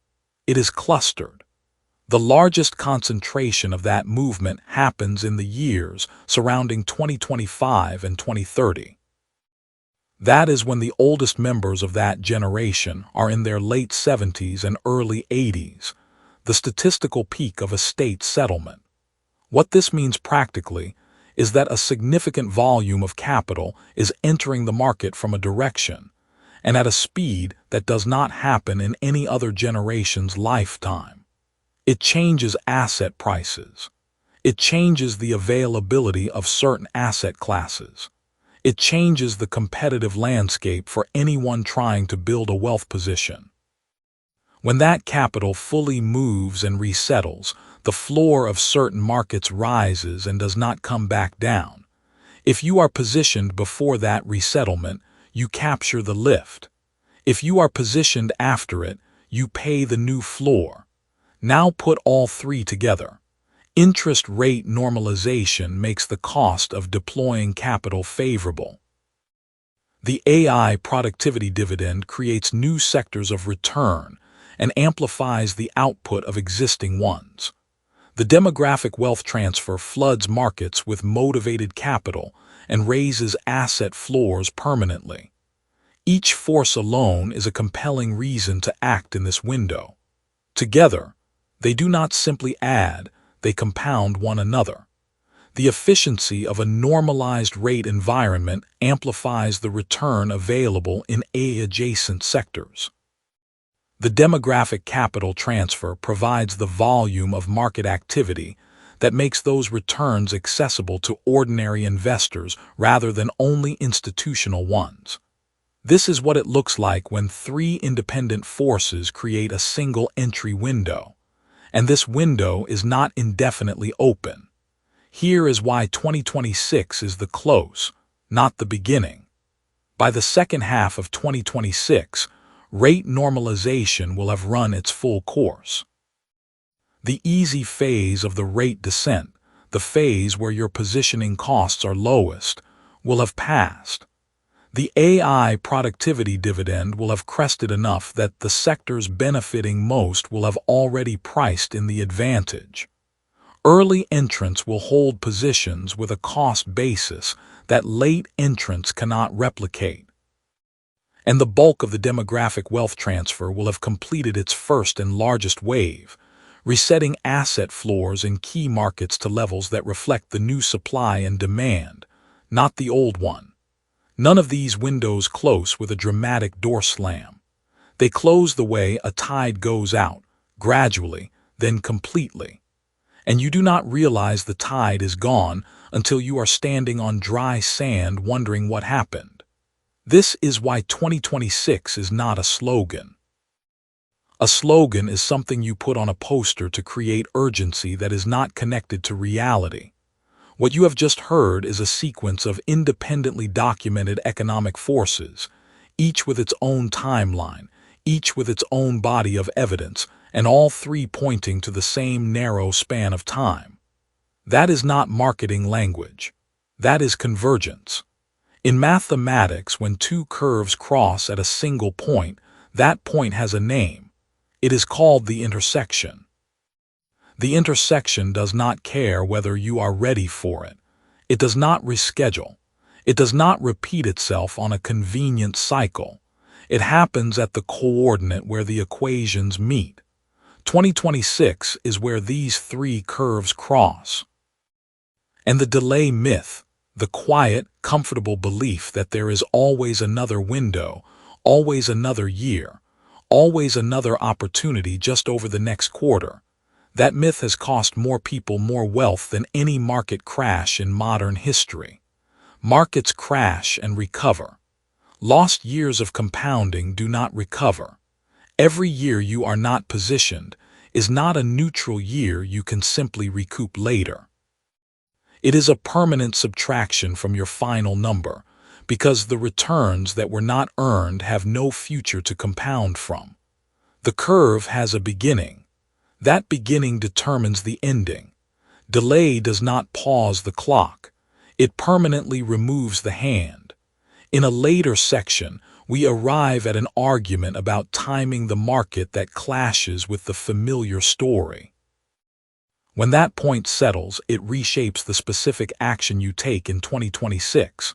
It is clustered. The largest concentration of that movement happens in the years surrounding 2025 and 2030. That is when the oldest members of that generation are in their late 70s and early 80s, the statistical peak of estate settlement. What this means practically is that a significant volume of capital is entering the market from a direction, and at a speed that does not happen in any other generation's lifetime. It changes asset prices. It changes the availability of certain asset classes. It changes the competitive landscape for anyone trying to build a wealth position. When that capital fully moves and resettles, the floor of certain markets rises and does not come back down. If you are positioned before that resettlement, you capture the lift. If you are positioned after it, you pay the new floor. Now put all three together. Interest rate normalization makes the cost of deploying capital favorable. The AI productivity dividend creates new sectors of return and amplifies the output of existing ones. The demographic wealth transfer floods markets with motivated capital and raises asset floors permanently. Each force alone is a compelling reason to act in this window. Together, they do not simply add, they compound one another. The efficiency of a normalized rate environment amplifies the return available in adjacent sectors. The demographic capital transfer provides the volume of market activity that makes those returns accessible to ordinary investors rather than only institutional ones. This is what it looks like when three independent forces create a single entry window. And this window is not indefinitely open. Here is why 2026 is the close, not the beginning. By the second half of 2026, rate normalization will have run its full course. The easy phase of the rate descent, the phase where your positioning costs are lowest, will have passed. The AI productivity dividend will have crested enough that the sectors benefiting most will have already priced in the advantage. Early entrants will hold positions with a cost basis that late entrants cannot replicate. And the bulk of the demographic wealth transfer will have completed its first and largest wave, resetting asset floors in key markets to levels that reflect the new supply and demand, not the old one. None of these windows close with a dramatic door slam. They close the way a tide goes out, gradually, then completely. And you do not realize the tide is gone until you are standing on dry sand wondering what happened. This is why 2026 is not a slogan. A slogan is something you put on a poster to create urgency that is not connected to reality. What you have just heard is a sequence of independently documented economic forces, each with its own timeline, each with its own body of evidence, and all three pointing to the same narrow span of time. That is not marketing language. That is convergence. In mathematics, when two curves cross at a single point, that point has a name. It is called the intersection. The intersection does not care whether you are ready for it. It does not reschedule. It does not repeat itself on a convenient cycle. It happens at the coordinate where the equations meet. 2026 is where these three curves cross. And the delay myth, the quiet, comfortable belief that there is always another window, always another year, always another opportunity just over the next quarter, That myth has cost more people more wealth than any market crash in modern history. Markets crash and recover. Lost years of compounding do not recover. Every year you are not positioned is not a neutral year you can simply recoup later. It is a permanent subtraction from your final number, because the returns that were not earned have no future to compound from. The curve has a beginning. That beginning determines the ending. Delay does not pause the clock. It permanently removes the hand. In a later section, we arrive at an argument about timing the market that clashes with the familiar story. When that point settles, it reshapes the specific action you take in 2026.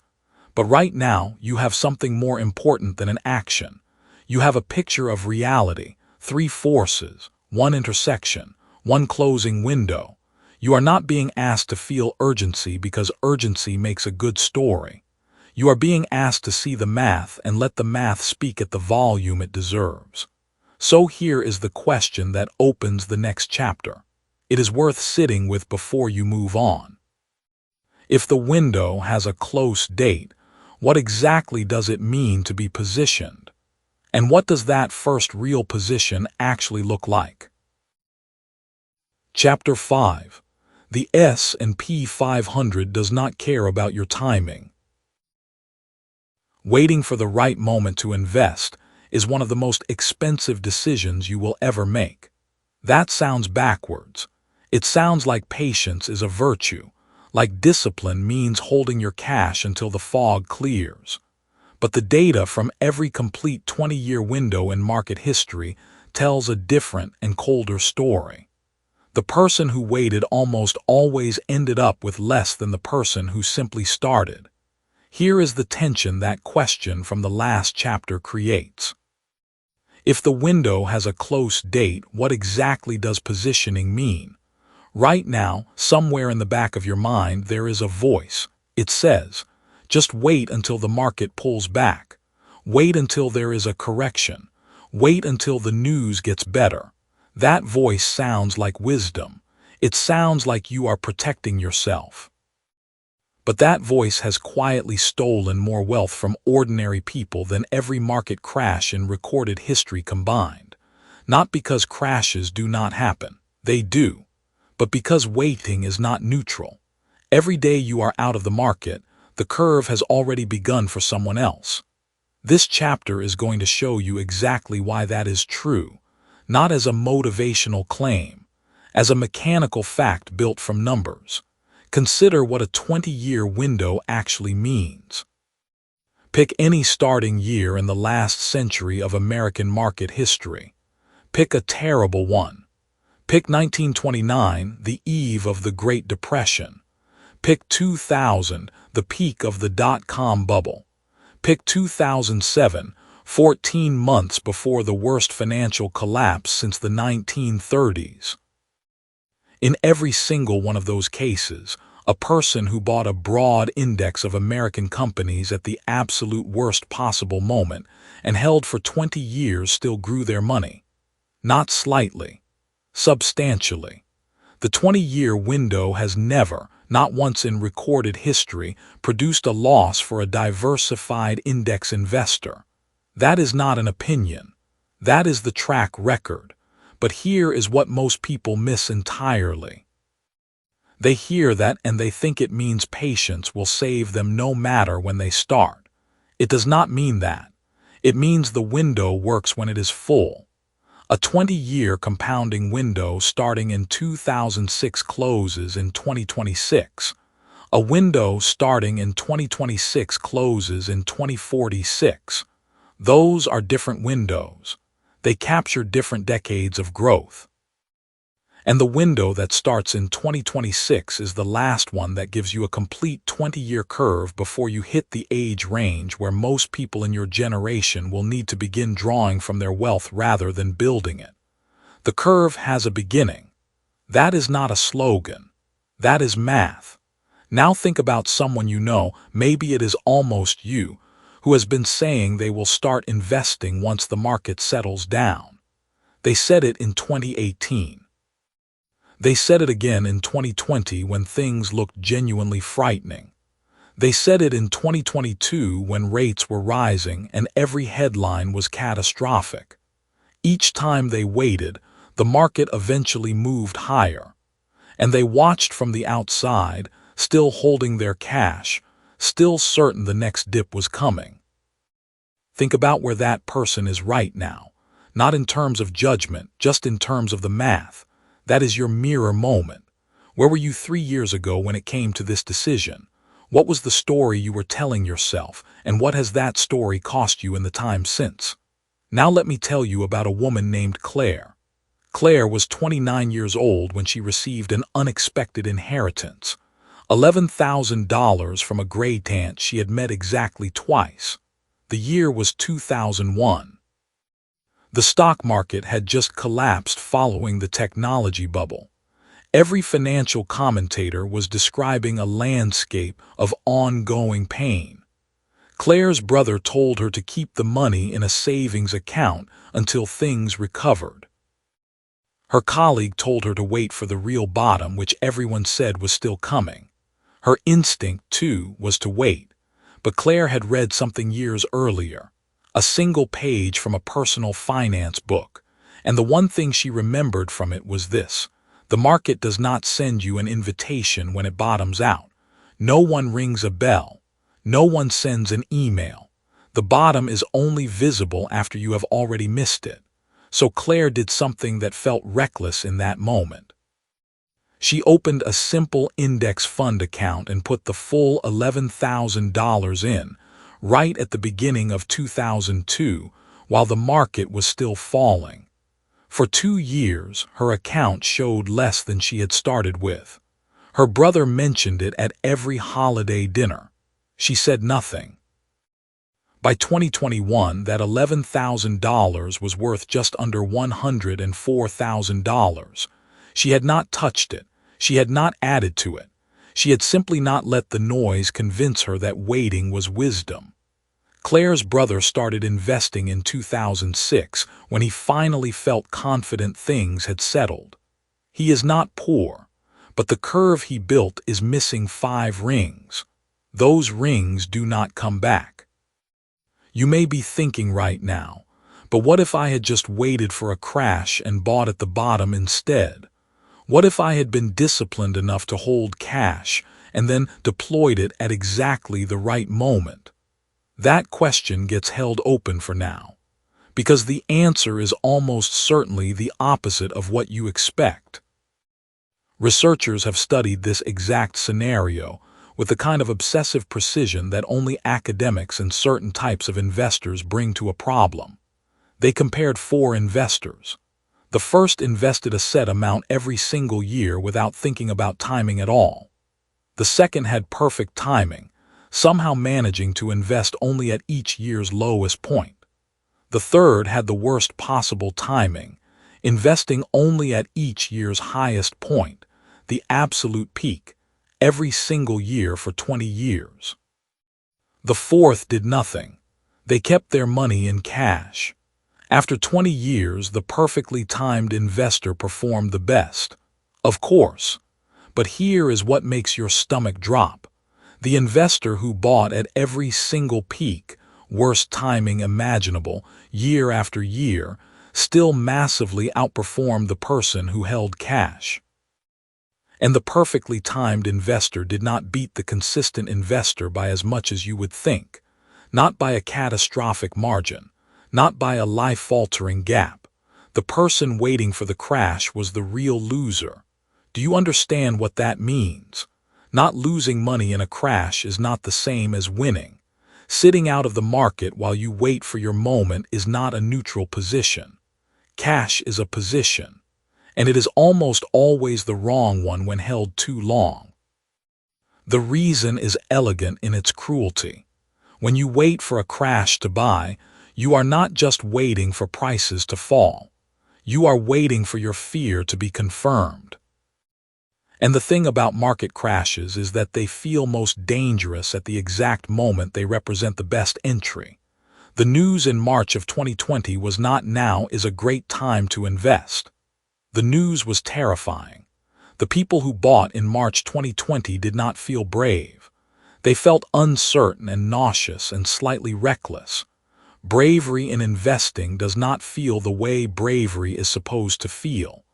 But right now, you have something more important than an action. You have a picture of reality, 3 forces, 1 intersection, 1 closing window. You are not being asked to feel urgency because urgency makes a good story. You are being asked to see the math and let the math speak at the volume it deserves. So here is the question that opens the next chapter. It is worth sitting with before you move on. If the window has a close date, what exactly does it mean to be positioned? And what does that first real position actually look like? Chapter 5. The S&P 500 does not care about your timing. Waiting for the right moment to invest is one of the most expensive decisions you will ever make. That sounds backwards. It sounds like patience is a virtue, like discipline means holding your cash until the fog clears. But the data from every complete 20-year window in market history tells a different and colder story. The person who waited almost always ended up with less than the person who simply started. Here is the tension that question from the last chapter creates. If the window has a close date, what exactly does positioning mean? Right now, somewhere in the back of your mind, there is a voice. It says, just wait until the market pulls back. Wait until there is a correction. Wait until the news gets better. That voice sounds like wisdom. It sounds like you are protecting yourself. But that voice has quietly stolen more wealth from ordinary people than every market crash in recorded history combined. Not because crashes do not happen. They do. But because waiting is not neutral. Every day you are out of the market, the curve has already begun for someone else. This chapter is going to show you exactly why that is true, not as a motivational claim, as a mechanical fact built from numbers. Consider what a 20-year window actually means. Pick any starting year in the last century of American market history. Pick a terrible one. Pick 1929, the eve of the Great Depression. Pick 2000, the peak of the dot-com bubble. Pick 2007, 14 months before the worst financial collapse since the 1930s. In every single one of those cases, a person who bought a broad index of American companies at the absolute worst possible moment and held for 20 years still grew their money. Not slightly. Substantially. The 20-year window has never, not once in recorded history, produced a loss for a diversified index investor. That is not an opinion. That is the track record. But here is what most people miss entirely. They hear that and they think it means patience will save them no matter when they start. It does not mean that. It means the window works when it is full. A 20-year compounding window starting in 2006 closes in 2026. A window starting in 2026 closes in 2046. Those are different windows. They capture different decades of growth. And the window that starts in 2026 is the last one that gives you a complete 20-year curve before you hit the age range where most people in your generation will need to begin drawing from their wealth rather than building it. The curve has a beginning. That is not a slogan. That is math. Now think about someone you know, maybe it is almost you, who has been saying they will start investing once the market settles down. They said it in 2018. They said it again in 2020 when things looked genuinely frightening. They said it in 2022 when rates were rising and every headline was catastrophic. Each time they waited, the market eventually moved higher. And they watched from the outside, still holding their cash, still certain the next dip was coming. Think about where that person is right now, not in terms of judgment, just in terms of the math. That is your mirror moment. Where were you 3 years ago when it came to this decision? What was the story you were telling yourself, and what has that story cost you in the time since? Now let me tell you about a woman named Claire. Claire was 29 years old when she received an unexpected inheritance. $11,000 from a great aunt she had met exactly twice. The year was 2001. The stock market had just collapsed following the technology bubble. Every financial commentator was describing a landscape of ongoing pain. Claire's brother told her to keep the money in a savings account until things recovered. Her colleague told her to wait for the real bottom, which everyone said was still coming. Her instinct, too, was to wait. But Claire had read something years earlier, a single page from a personal finance book, and the one thing she remembered from it was this: the market does not send you an invitation when it bottoms out. No one rings a bell. No one sends an email. The bottom is only visible after you have already missed it. So Claire did something that felt reckless in that moment. She opened a simple index fund account and put the full $11,000 in, right at the beginning of 2002, while the market was still falling. For 2 years, her account showed less than she had started with. Her brother mentioned it at every holiday dinner. She said nothing. By 2021, that $11,000 was worth just under $104,000. She had not touched it. She had not added to it. She had simply not let the noise convince her that waiting was wisdom. Claire's brother started investing in 2006 when he finally felt confident things had settled. He is not poor, but the curve he built is missing 5 rings. Those rings do not come back. You may be thinking right now, but what if I had just waited for a crash and bought at the bottom instead? What if I had been disciplined enough to hold cash and then deployed it at exactly the right moment? That question gets held open for now, because the answer is almost certainly the opposite of what you expect. Researchers have studied this exact scenario with the kind of obsessive precision that only academics and certain types of investors bring to a problem. They compared 4 investors. The first invested a set amount every single year without thinking about timing at all. The second had perfect timing, somehow managing to invest only at each year's lowest point. The third had the worst possible timing, investing only at each year's highest point, the absolute peak, every single year for 20 years. The fourth did nothing. They kept their money in cash. After 20 years, the perfectly timed investor performed the best. Of course. But here is what makes your stomach drop. The investor who bought at every single peak, worst timing imaginable, year after year, still massively outperformed the person who held cash. And the perfectly timed investor did not beat the consistent investor by as much as you would think, not by a catastrophic margin, not by a life-altering gap. The person waiting for the crash was the real loser. Do you understand what that means? Not losing money in a crash is not the same as winning. Sitting out of the market while you wait for your moment is not a neutral position. Cash is a position, and it is almost always the wrong one when held too long. The reason is elegant in its cruelty. When you wait for a crash to buy, you are not just waiting for prices to fall. You are waiting for your fear to be confirmed. And the thing about market crashes is that they feel most dangerous at the exact moment they represent the best entry. The news in March of 2020 was not "now is a great time to invest." The news was terrifying. The people who bought in March 2020 did not feel brave. They felt uncertain and nauseous and slightly reckless. Bravery in investing does not feel the way bravery is supposed to feel.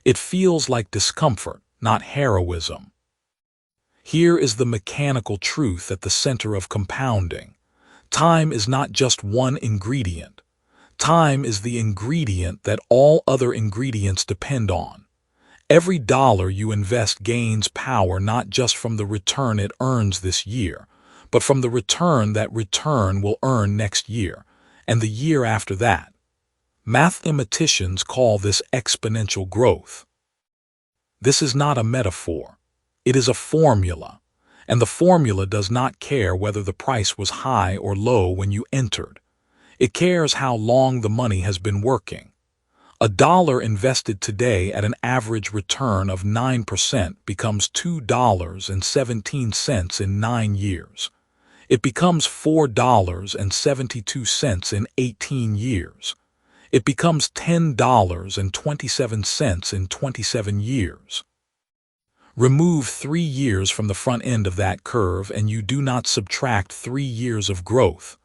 It feels like discomfort, not heroism. Here is the mechanical truth at the center of compounding. Time is not just one ingredient. Time is the ingredient that all other ingredients depend on. Every dollar you invest gains power not just from the return it earns this year, but from the return that return will earn next year, and the year after that. Mathematicians call this exponential growth. This is not a metaphor. It is a formula, and the formula does not care whether the price was high or low when you entered. It cares how long the money has been working. A dollar invested today at an average return of 9% becomes $2.17 in 9 years. It becomes $4.72 in 18 years. It becomes $10.27 in 27 years. Remove 3 years from the front end of that curve and you do not subtract 3 years of growth.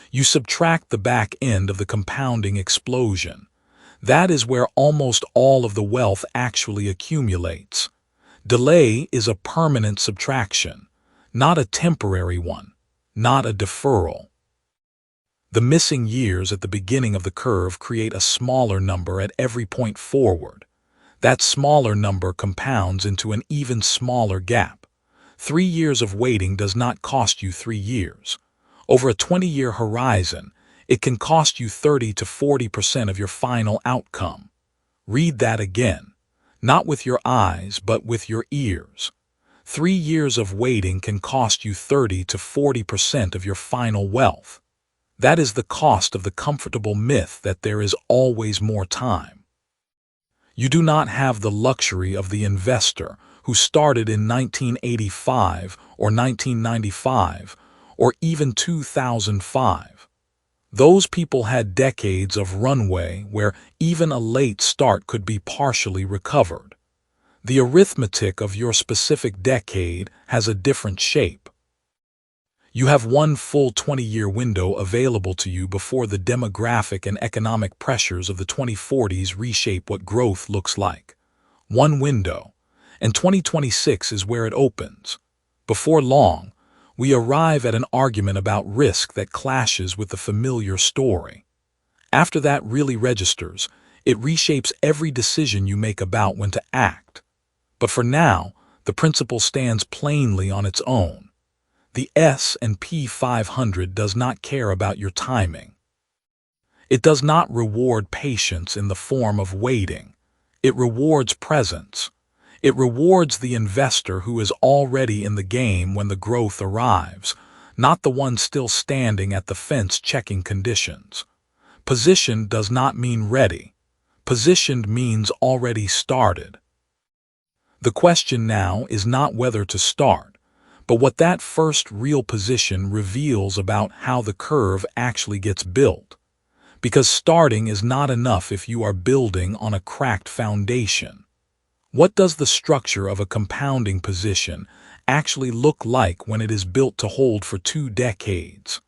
You subtract the back end of the compounding explosion. That is where almost all of the wealth actually accumulates. Delay is a permanent subtraction, not a temporary one, not a deferral. The missing years at the beginning of the curve create a smaller number at every point forward. That smaller number compounds into an even smaller gap. 3 years of waiting does not cost you 3 years. Over a 20-year horizon, it can cost you 30 to 40% of your final outcome. Read that again, not with your eyes, but with your ears. 3 years of waiting can cost you 30 to 40% of your final wealth. That is the cost of the comfortable myth that there is always more time. You do not have the luxury of the investor who started in 1985 or 1995 or even 2005. Those people had decades of runway where even a late start could be partially recovered. The arithmetic of your specific decade has a different shape. You have one full 20-year window available to you before the demographic and economic pressures of the 2040s reshape what growth looks like. One window, and 2026 is where it opens. Before long, we arrive at an argument about risk that clashes with the familiar story. After that really registers, it reshapes every decision you make about when to act. But for now, the principle stands plainly on its own. The S&P 500 does not care about your timing. It does not reward patience in the form of waiting. It rewards presence. It rewards the investor who is already in the game when the growth arrives, not the one still standing at the fence checking conditions. Positioned does not mean ready. Positioned means already started. The question now is not whether to start, but what that first real position reveals about how the curve actually gets built. Because starting is not enough if you are building on a cracked foundation. What does the structure of a compounding position actually look like when it is built to hold for 2 decades?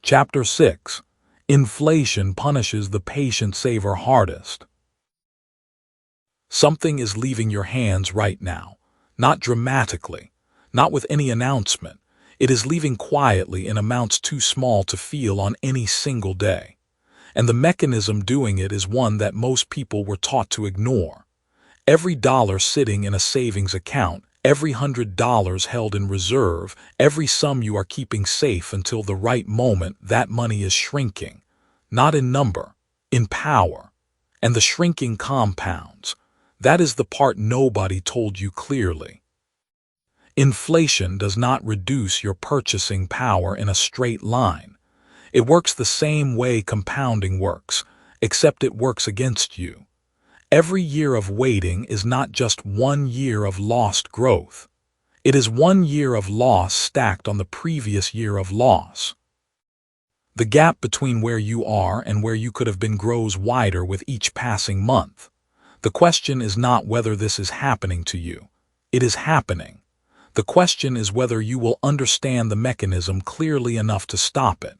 Chapter 6. Inflation punishes the patient saver hardest. Something is leaving your hands right now, not dramatically, not with any announcement. It is leaving quietly in amounts too small to feel on any single day. And the mechanism doing it is one that most people were taught to ignore. Every dollar sitting in a savings account, every $100 held in reserve, every sum you are keeping safe until the right moment, that money is shrinking. Not in number, in power. And the shrinking compounds. That is the part nobody told you clearly. Inflation does not reduce your purchasing power in a straight line. It works the same way compounding works, except it works against you. Every year of waiting is not just 1 year of lost growth. It is 1 year of loss stacked on the previous year of loss. The gap between where you are and where you could have been grows wider with each passing month. The question is not whether this is happening to you. It is happening. The question is whether you will understand the mechanism clearly enough to stop it.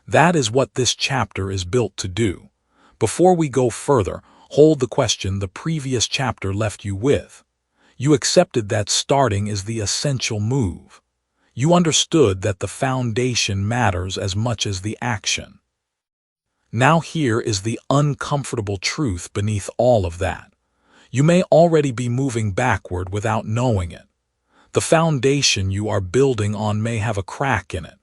That is what this chapter is built to do. Before we go further, hold the question the previous chapter left you with. You accepted that starting is the essential move. You understood that the foundation matters as much as the action. Now here is the uncomfortable truth beneath all of that. You may already be moving backward without knowing it. The foundation you are building on may have a crack in it.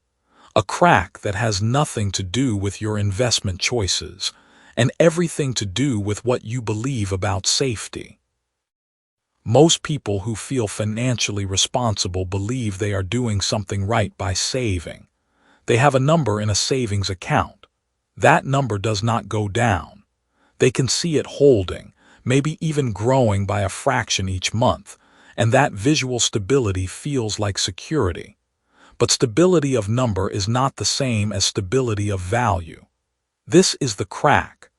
A crack that has nothing to do with your investment choices and everything to do with what you believe about safety. Most people who feel financially responsible believe they are doing something right by saving. They have a number in a savings account. That number does not go down. They can see it holding, maybe even growing by a fraction each month, and that visual stability feels like security. But stability of number is not the same as stability of value. This is the crack,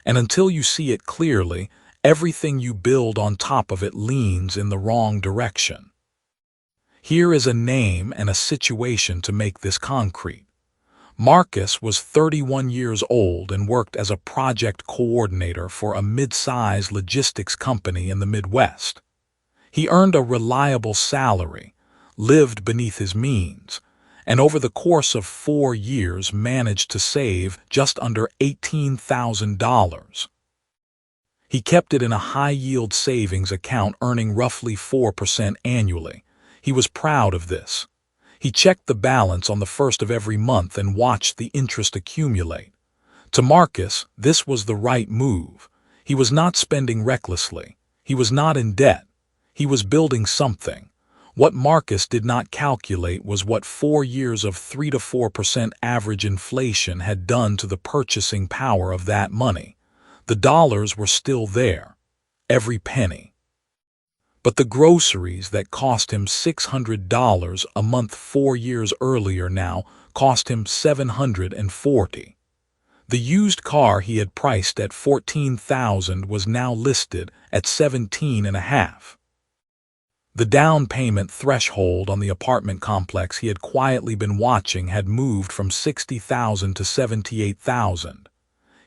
and until you see it clearly, everything you build on top of it leans in the wrong direction. Here is a name and a situation to make this concrete. Marcus was 31 years old and worked as a project coordinator for a mid-sized logistics company in the Midwest. He earned a reliable salary, lived beneath his means, and over the course of 4 years managed to save just under $18,000. He kept it in a high-yield savings account earning roughly 4% annually. He was proud of this. He checked the balance on the first of every month and watched the interest accumulate. To Marcus, this was the right move. He was not spending recklessly. He was not in debt. He was building something. What Marcus did not calculate was what 4 years of 3 to 4% average inflation had done to the purchasing power of that money. The dollars were still there, every penny. But the groceries that cost him $600 a month 4 years earlier now cost him $740. The used car he had priced at $14,000 was now listed at $17,500. The down payment threshold on the apartment complex he had quietly been watching had moved from $60,000 to $78,000.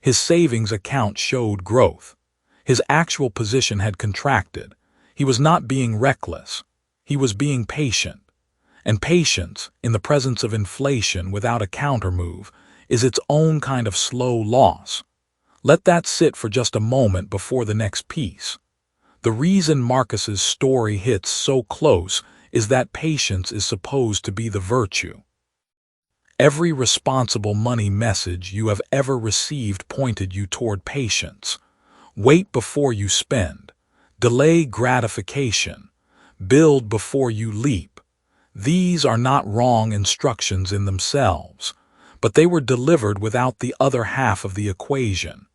His savings account showed growth. His actual position had contracted. He was not being reckless. He was being patient. And patience, in the presence of inflation without a countermove, is its own kind of slow loss. Let that sit for just a moment before the next piece. The reason Marcus's story hits so close is that patience is supposed to be the virtue. Every responsible money message you have ever received pointed you toward patience. Wait before you spend. Delay gratification. Build before you leap. These are not wrong instructions in themselves, but they were delivered without the other half of the equation.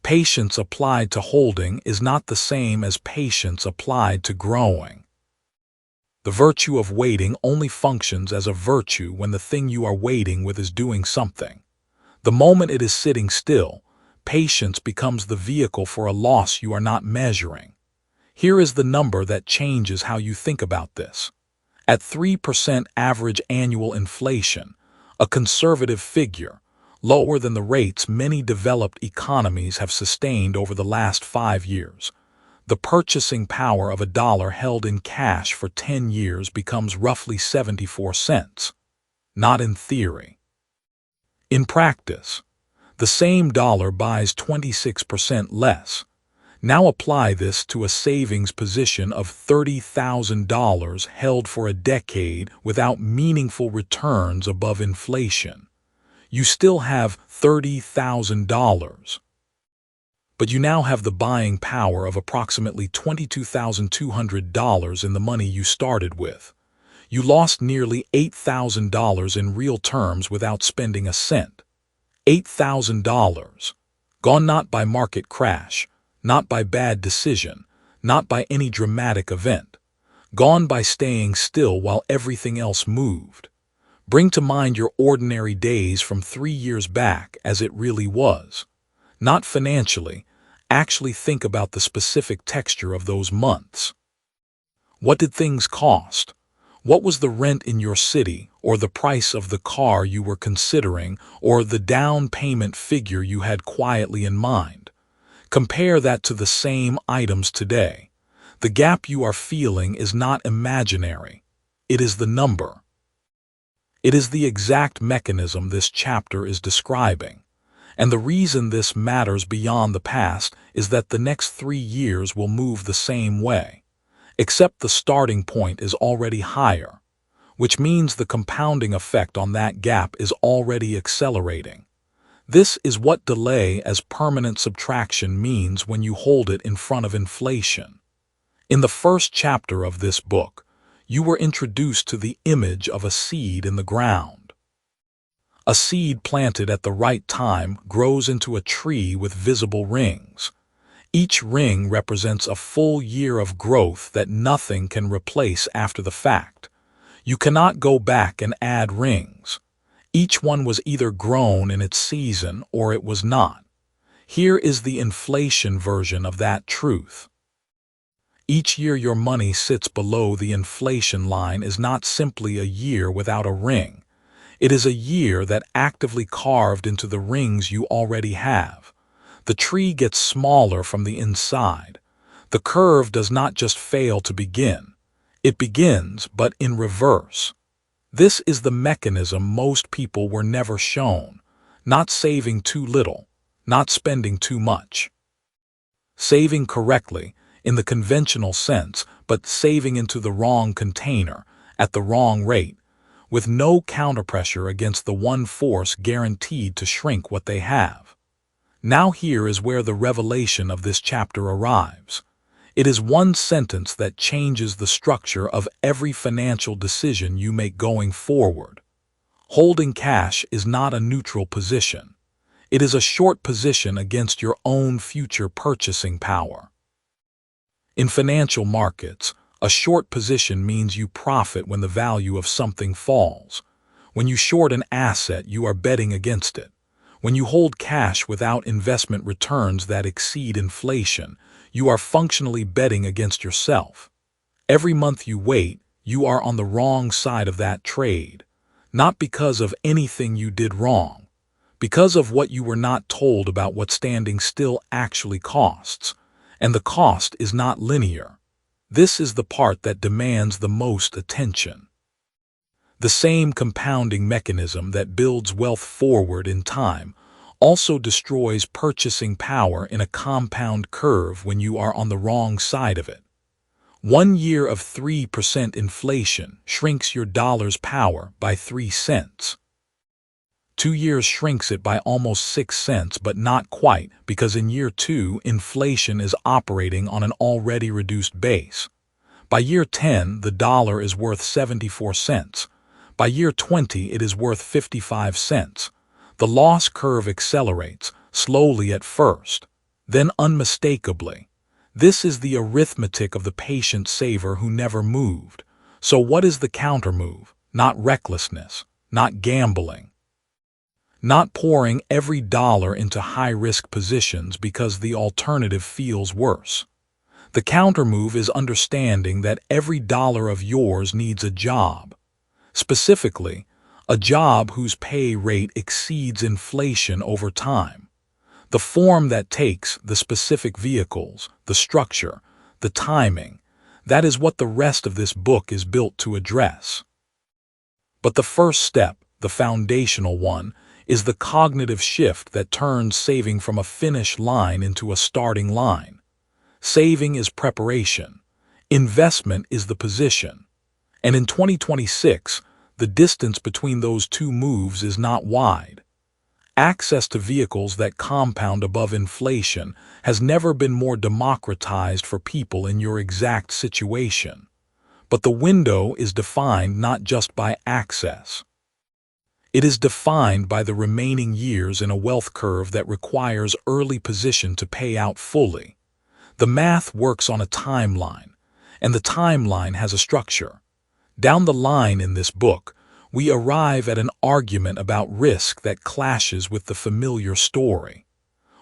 Patience applied to holding is not the same as patience applied to growing. The virtue of waiting only functions as a virtue when the thing you are waiting with is doing something. The moment it is sitting still, patience becomes the vehicle for a loss you are not measuring. Here is the number that changes how you think about this. At 3% average annual inflation, a conservative figure, lower than the rates many developed economies have sustained over the last 5 years, the purchasing power of a dollar held in cash for 10 years becomes roughly 74 cents. Not in theory. In practice, the same dollar buys 26% less. Now apply this to a savings position of $30,000 held for a decade without meaningful returns above inflation. You still have $30,000. But you now have the buying power of approximately $22,200 in the money you started with. You lost nearly $8,000 in real terms without spending a cent. $8,000. Gone not by market crash, not by bad decision, not by any dramatic event. Gone by staying still while everything else moved. Bring to mind your ordinary days from 3 years back as it really was. Not financially, Actually think about the specific texture of those months. What did things cost? What was the rent in your city, or the price of the car you were considering, or the down payment figure you had quietly in mind? Compare that to the same items today. The gap you are feeling is not imaginary. It is the number. It is the exact mechanism this chapter is describing. And the reason this matters beyond the past is that the next 3 years will move the same way, except the starting point is already higher, which means the compounding effect on that gap is already accelerating. This is what delay as permanent subtraction means when you hold it in front of inflation. In the first chapter of this book, you were introduced to the image of a seed in the ground. A seed planted at the right time grows into a tree with visible rings. Each ring represents a full year of growth that nothing can replace after the fact. You cannot go back and add rings. Each one was either grown in its season or it was not. Here is the inflation version of that truth. Each year your money sits below the inflation line is not simply a year without a ring. It is a year that actively carved into the rings you already have. The tree gets smaller from the inside. The curve does not just fail to begin. It begins, but in reverse. This is the mechanism most people were never shown. Not saving too little, not spending too much. Saving correctly, in the conventional sense, but saving into the wrong container, at the wrong rate, with no counterpressure against the one force guaranteed to shrink what they have. Now here is where the revelation of this chapter arrives. It is one sentence that changes the structure of every financial decision you make going forward. Holding cash is not a neutral position. It is a short position against your own future purchasing power. In financial markets, a short position means you profit when the value of something falls. When you short an asset, you are betting against it. When you hold cash without investment returns that exceed inflation, you are functionally betting against yourself. Every month you wait, you are on the wrong side of that trade, not because of anything you did wrong, because of what you were not told about what standing still actually costs. And the cost is not linear. This is the part that demands the most attention. The same compounding mechanism that builds wealth forward in time also destroys purchasing power in a compound curve when you are on the wrong side of it. 1 year of 3% inflation shrinks your dollar's power by 3 cents. 2 years shrinks it by almost 6 cents, but not quite, because in year 2, inflation is operating on an already reduced base. By year 10, the dollar is worth 74 cents. By year 20, it is worth 55 cents. The loss curve accelerates, slowly at first, then unmistakably. This is the arithmetic of the patient saver who never moved. So what is the countermove? Not recklessness, not gambling. Not pouring every dollar into high-risk positions because the alternative feels worse. The countermove is understanding that every dollar of yours needs a job. Specifically, a job whose pay rate exceeds inflation over time. The form that takes the specific vehicles, the structure, the timing, that is what the rest of this book is built to address. But the first step, the foundational one, is the cognitive shift that turns saving from a finish line into a starting line. Saving is preparation. Investment is the position. And in 2026, the distance between those two moves is not wide. Access to vehicles that compound above inflation has never been more democratized for people in your exact situation. But the window is defined not just by access. It is defined by the remaining years in a wealth curve that requires early position to pay out fully. The math works on a timeline, and the timeline has a structure. Down the line in this book, we arrive at an argument about risk that clashes with the familiar story.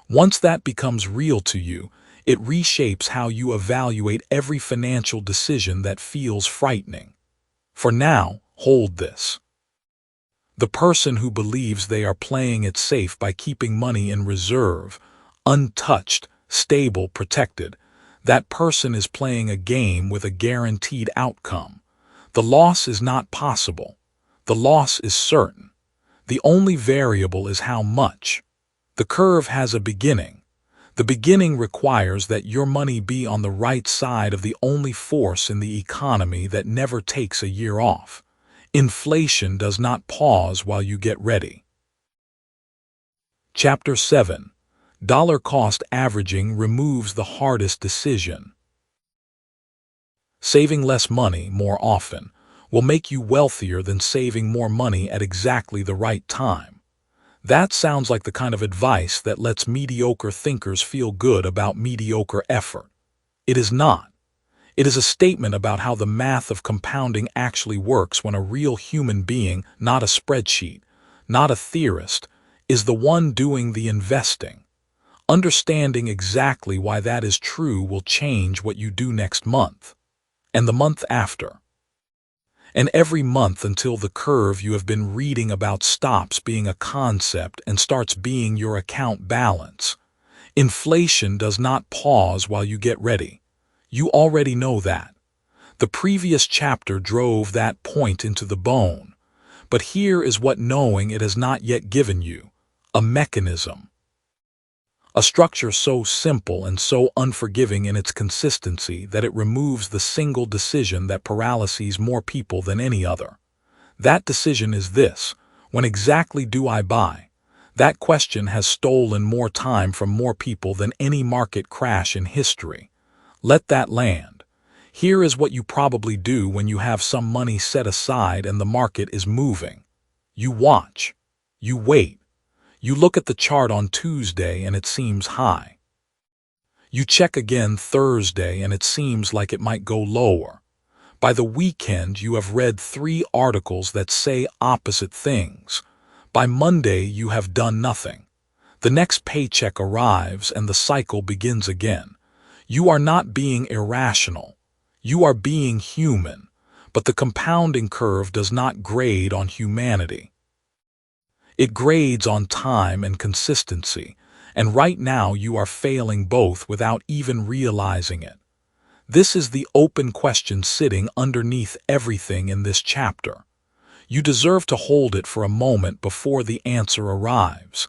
Once that becomes real to you, it reshapes how you evaluate every financial decision that feels frightening. For now, hold this. The person who believes they are playing it safe by keeping money in reserve, untouched, stable, protected, that person is playing a game with a guaranteed outcome. The loss is not possible. The loss is certain. The only variable is how much. The curve has a beginning. The beginning requires that your money be on the right side of the only force in the economy that never takes a year off. Inflation does not pause while you get ready. Chapter 7. Dollar cost averaging removes the hardest decision. Saving less money more often will make you wealthier than saving more money at exactly the right time. That sounds like the kind of advice that lets mediocre thinkers feel good about mediocre effort. It is not. It is a statement about how the math of compounding actually works when a real human being, not a spreadsheet, not a theorist, is the one doing the investing. Understanding exactly why that is true will change what you do next month, and the month after, and every month until the curve you have been reading about stops being a concept and starts being your account balance. Inflation does not pause while you get ready. You already know that. The previous chapter drove that point into the bone. But here is what knowing it has not yet given you: a mechanism. A structure so simple and so unforgiving in its consistency that it removes the single decision that paralyses more people than any other. That decision is this: when exactly do I buy? That question has stolen more time from more people than any market crash in history. Let that land. Here is what you probably do when you have some money set aside and the market is moving. You watch. You wait. You look at the chart on Tuesday and it seems high. You check again Thursday and it seems like it might go lower. By the weekend, you have read 3 articles that say opposite things. By Monday, you have done nothing. The next paycheck arrives and the cycle begins again. You are not being irrational. You are being human. But the compounding curve does not grade on humanity. It grades on time and consistency, and right now you are failing both without even realizing it. This is the open question sitting underneath everything in this chapter. You deserve to hold it for a moment before the answer arrives.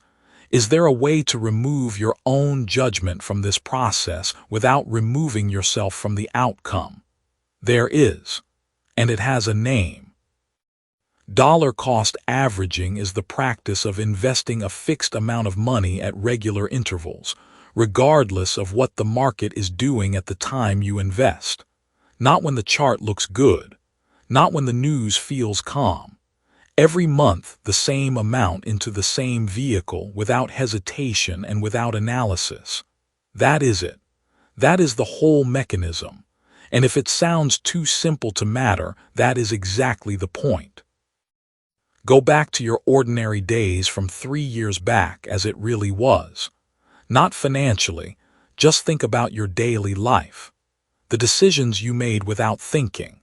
Is there a way to remove your own judgment from this process without removing yourself from the outcome? There is, and it has a name. Dollar cost averaging is the practice of investing a fixed amount of money at regular intervals, regardless of what the market is doing at the time you invest. Not when the chart looks good, not when the news feels calm. Every month, the same amount into the same vehicle without hesitation and without analysis. That is it. That is the whole mechanism. And if it sounds too simple to matter, that is exactly the point. Go back to your ordinary days from 3 years back as it really was. Not financially, just think about your daily life. The decisions you made without thinking.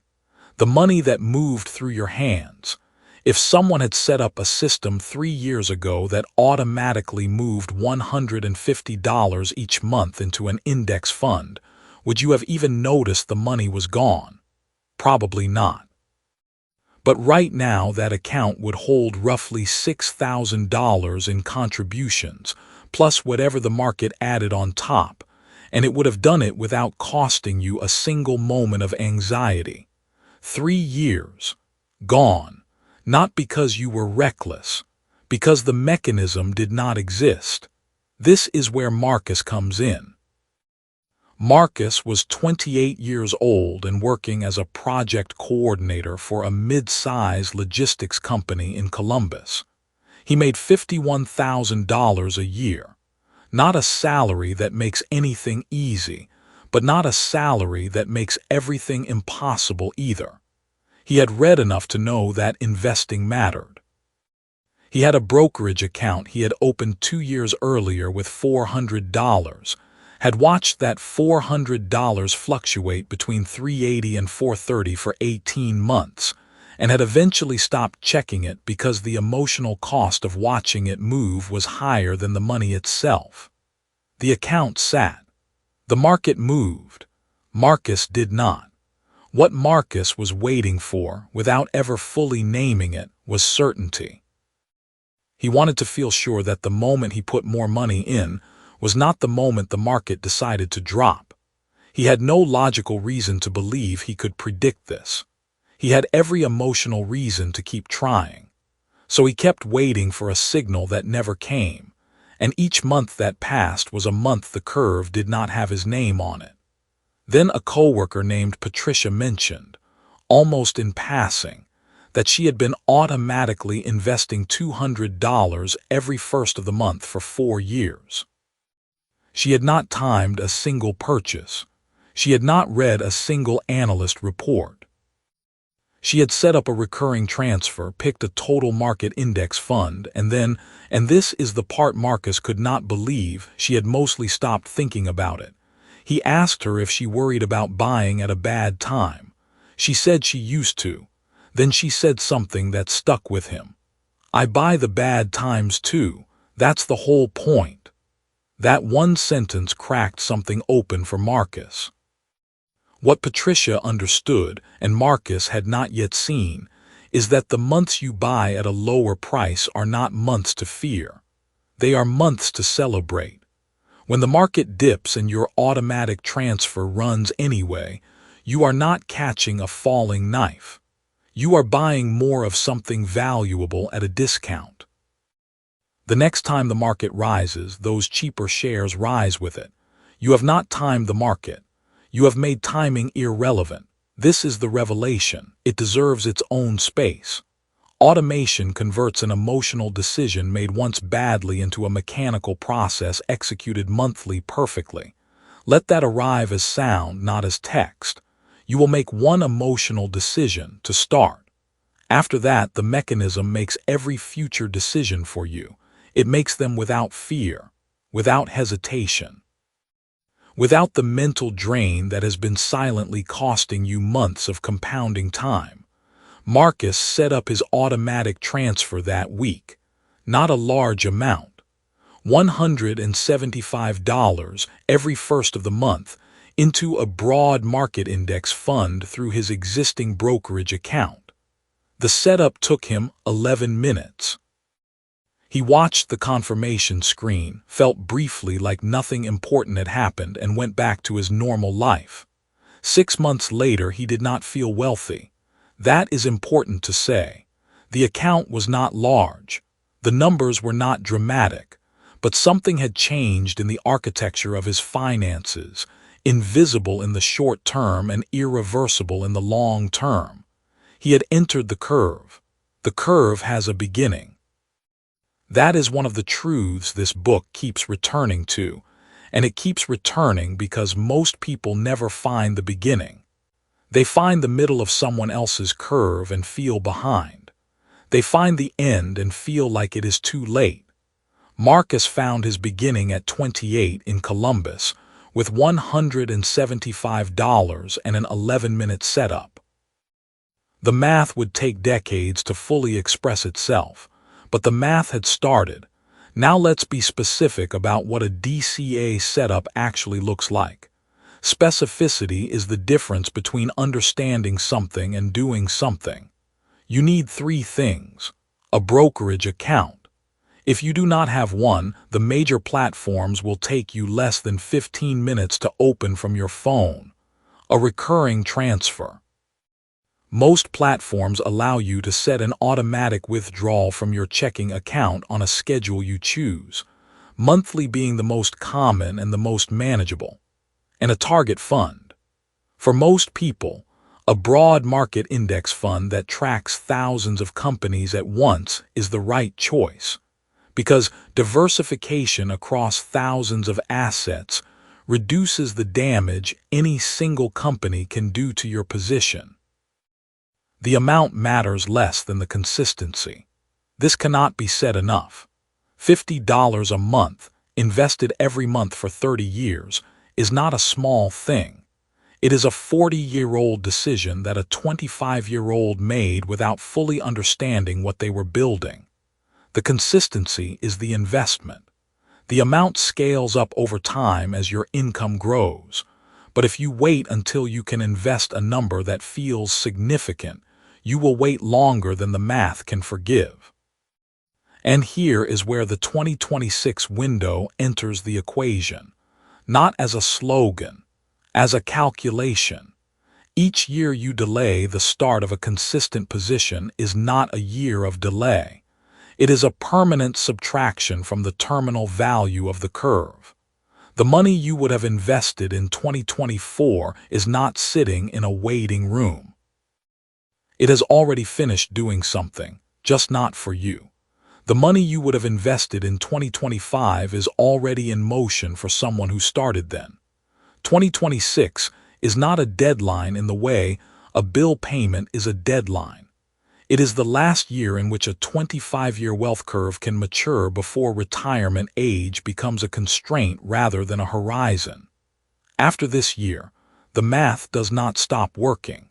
The money that moved through your hands. If someone had set up a system 3 years ago that automatically moved $150 each month into an index fund, would you have even noticed the money was gone? Probably not. But right now that account would hold roughly $6,000 in contributions, plus whatever the market added on top, and it would have done it without costing you a single moment of anxiety. 3 years. Gone. Not because you were reckless, because the mechanism did not exist. This is where Marcus comes in. Marcus was 28 years old and working as a project coordinator for a mid-size logistics company in Columbus. He made $51,000 a year. Not a salary that makes anything easy, but not a salary that makes everything impossible either. He had read enough to know that investing mattered. He had a brokerage account he had opened 2 years earlier with $400, had watched that $400 fluctuate between $380 and $430 for 18 months, and had eventually stopped checking it because the emotional cost of watching it move was higher than the money itself. The account sat. The market moved. Marcus did not. What Marcus was waiting for, without ever fully naming it, was certainty. He wanted to feel sure that the moment he put more money in was not the moment the market decided to drop. He had no logical reason to believe he could predict this. He had every emotional reason to keep trying. So he kept waiting for a signal that never came, and each month that passed was a month the curve did not have his name on it. Then a coworker named Patricia mentioned, almost in passing, that she had been automatically investing $200 every first of the month for 4 years. She had not timed a single purchase. She had not read a single analyst report. She had set up a recurring transfer, picked a total market index fund, and then, and this is the part Marcus could not believe, she had mostly stopped thinking about it. He asked her if she worried about buying at a bad time. She said she used to. Then she said something that stuck with him. "I buy the bad times too. That's the whole point." That one sentence cracked something open for Marcus. What Patricia understood, and Marcus had not yet seen, is that the months you buy at a lower price are not months to fear. They are months to celebrate. When the market dips and your automatic transfer runs anyway, you are not catching a falling knife. You are buying more of something valuable at a discount. The next time the market rises, those cheaper shares rise with it. You have not timed the market. You have made timing irrelevant. This is the revelation. It deserves its own space. Automation converts an emotional decision made once badly into a mechanical process executed monthly perfectly. Let that arrive as sound, not as text. You will make one emotional decision to start. After that, the mechanism makes every future decision for you. It makes them without fear, without hesitation, without the mental drain that has been silently costing you months of compounding time. Marcus set up his automatic transfer that week. Not a large amount. $175 every first of the month, into a broad market index fund through his existing brokerage account. The setup took him 11 minutes. He watched the confirmation screen, felt briefly like nothing important had happened, and went back to his normal life. 6 months later, he did not feel wealthy. That is important to say. The account was not large. The numbers were not dramatic, but something had changed in the architecture of his finances, invisible in the short term and irreversible in the long term. He had entered the curve. The curve has a beginning. That is one of the truths this book keeps returning to, and it keeps returning because most people never find the beginning. They find the middle of someone else's curve and feel behind. They find the end and feel like it is too late. Marcus found his beginning at 28 in Columbus, with $175 and an 11-minute setup. The math would take decades to fully express itself, but the math had started. Now let's be specific about what a DCA setup actually looks like. Specificity is the difference between understanding something and doing something. You need 3 things. A brokerage account. If you do not have one, the major platforms will take you less than 15 minutes to open from your phone. A recurring transfer. Most platforms allow you to set an automatic withdrawal from your checking account on a schedule you choose, monthly being the most common and the most manageable, and a target fund. For most people, a broad market index fund that tracks thousands of companies at once is the right choice, because diversification across thousands of assets reduces the damage any single company can do to your position. The amount matters less than the consistency. This cannot be said enough. $50 a month, invested every month for 30 years, is not a small thing. It is a 40-year-old decision that a 25-year-old made without fully understanding what they were building. The consistency is the investment. The amount scales up over time as your income grows. But if you wait until you can invest a number that feels significant, you will wait longer than the math can forgive. And here is where the 2026 window enters the equation, not as a slogan, as a calculation. Each year you delay the start of a consistent position is not a year of delay. It is a permanent subtraction from the terminal value of the curve. The money you would have invested in 2024 is not sitting in a waiting room. It has already finished doing something, just not for you. The money you would have invested in 2025 is already in motion for someone who started then. 2026 is not a deadline in the way a bill payment is a deadline. It is the last year in which a 25-year wealth curve can mature before retirement age becomes a constraint rather than a horizon. After this year, the math does not stop working.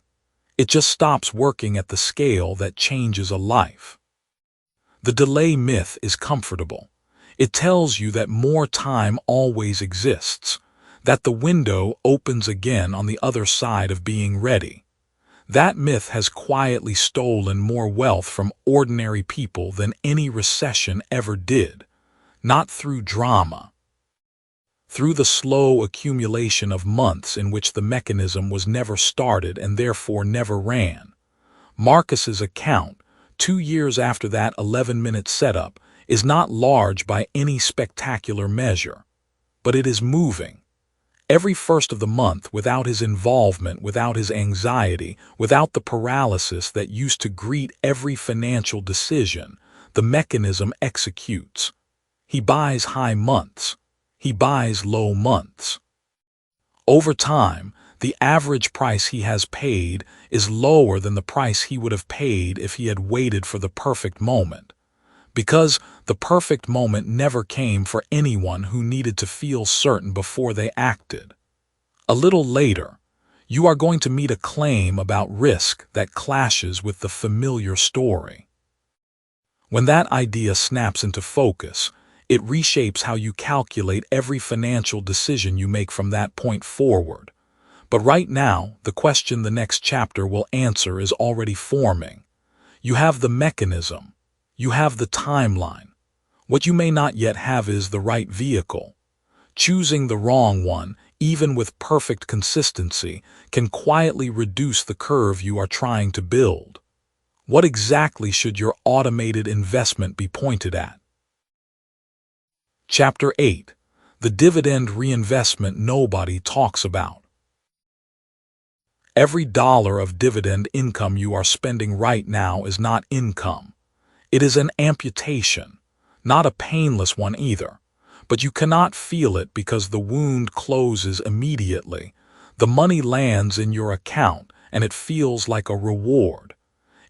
It just stops working at the scale that changes a life. The delay myth is comfortable. It tells you that more time always exists, that the window opens again on the other side of being ready. That myth has quietly stolen more wealth from ordinary people than any recession ever did, not through drama. Through the slow accumulation of months in which the mechanism was never started and therefore never ran. Marcus's account, 2 years after that 11-minute setup, is not large by any spectacular measure, but it is moving. Every first of the month, without his involvement, without his anxiety, without the paralysis that used to greet every financial decision, the mechanism executes. He buys high months. He buys low months. Over time, the average price he has paid is lower than the price he would have paid if he had waited for the perfect moment. Because the perfect moment never came for anyone who needed to feel certain before they acted. A little later, you are going to meet a claim about risk that clashes with the familiar story. When that idea snaps into focus, it reshapes how you calculate every financial decision you make from that point forward. But right now, the question the next chapter will answer is already forming. You have the mechanism. You have the timeline. What you may not yet have is the right vehicle. Choosing the wrong one, even with perfect consistency, can quietly reduce the curve you are trying to build. What exactly should your automated investment be pointed at? Chapter 8. The dividend reinvestment nobody talks about. Every dollar of dividend income you are spending right now is not income. It is an amputation, not a painless one either, but you cannot feel it because the wound closes immediately. The money lands in your account and it feels like a reward.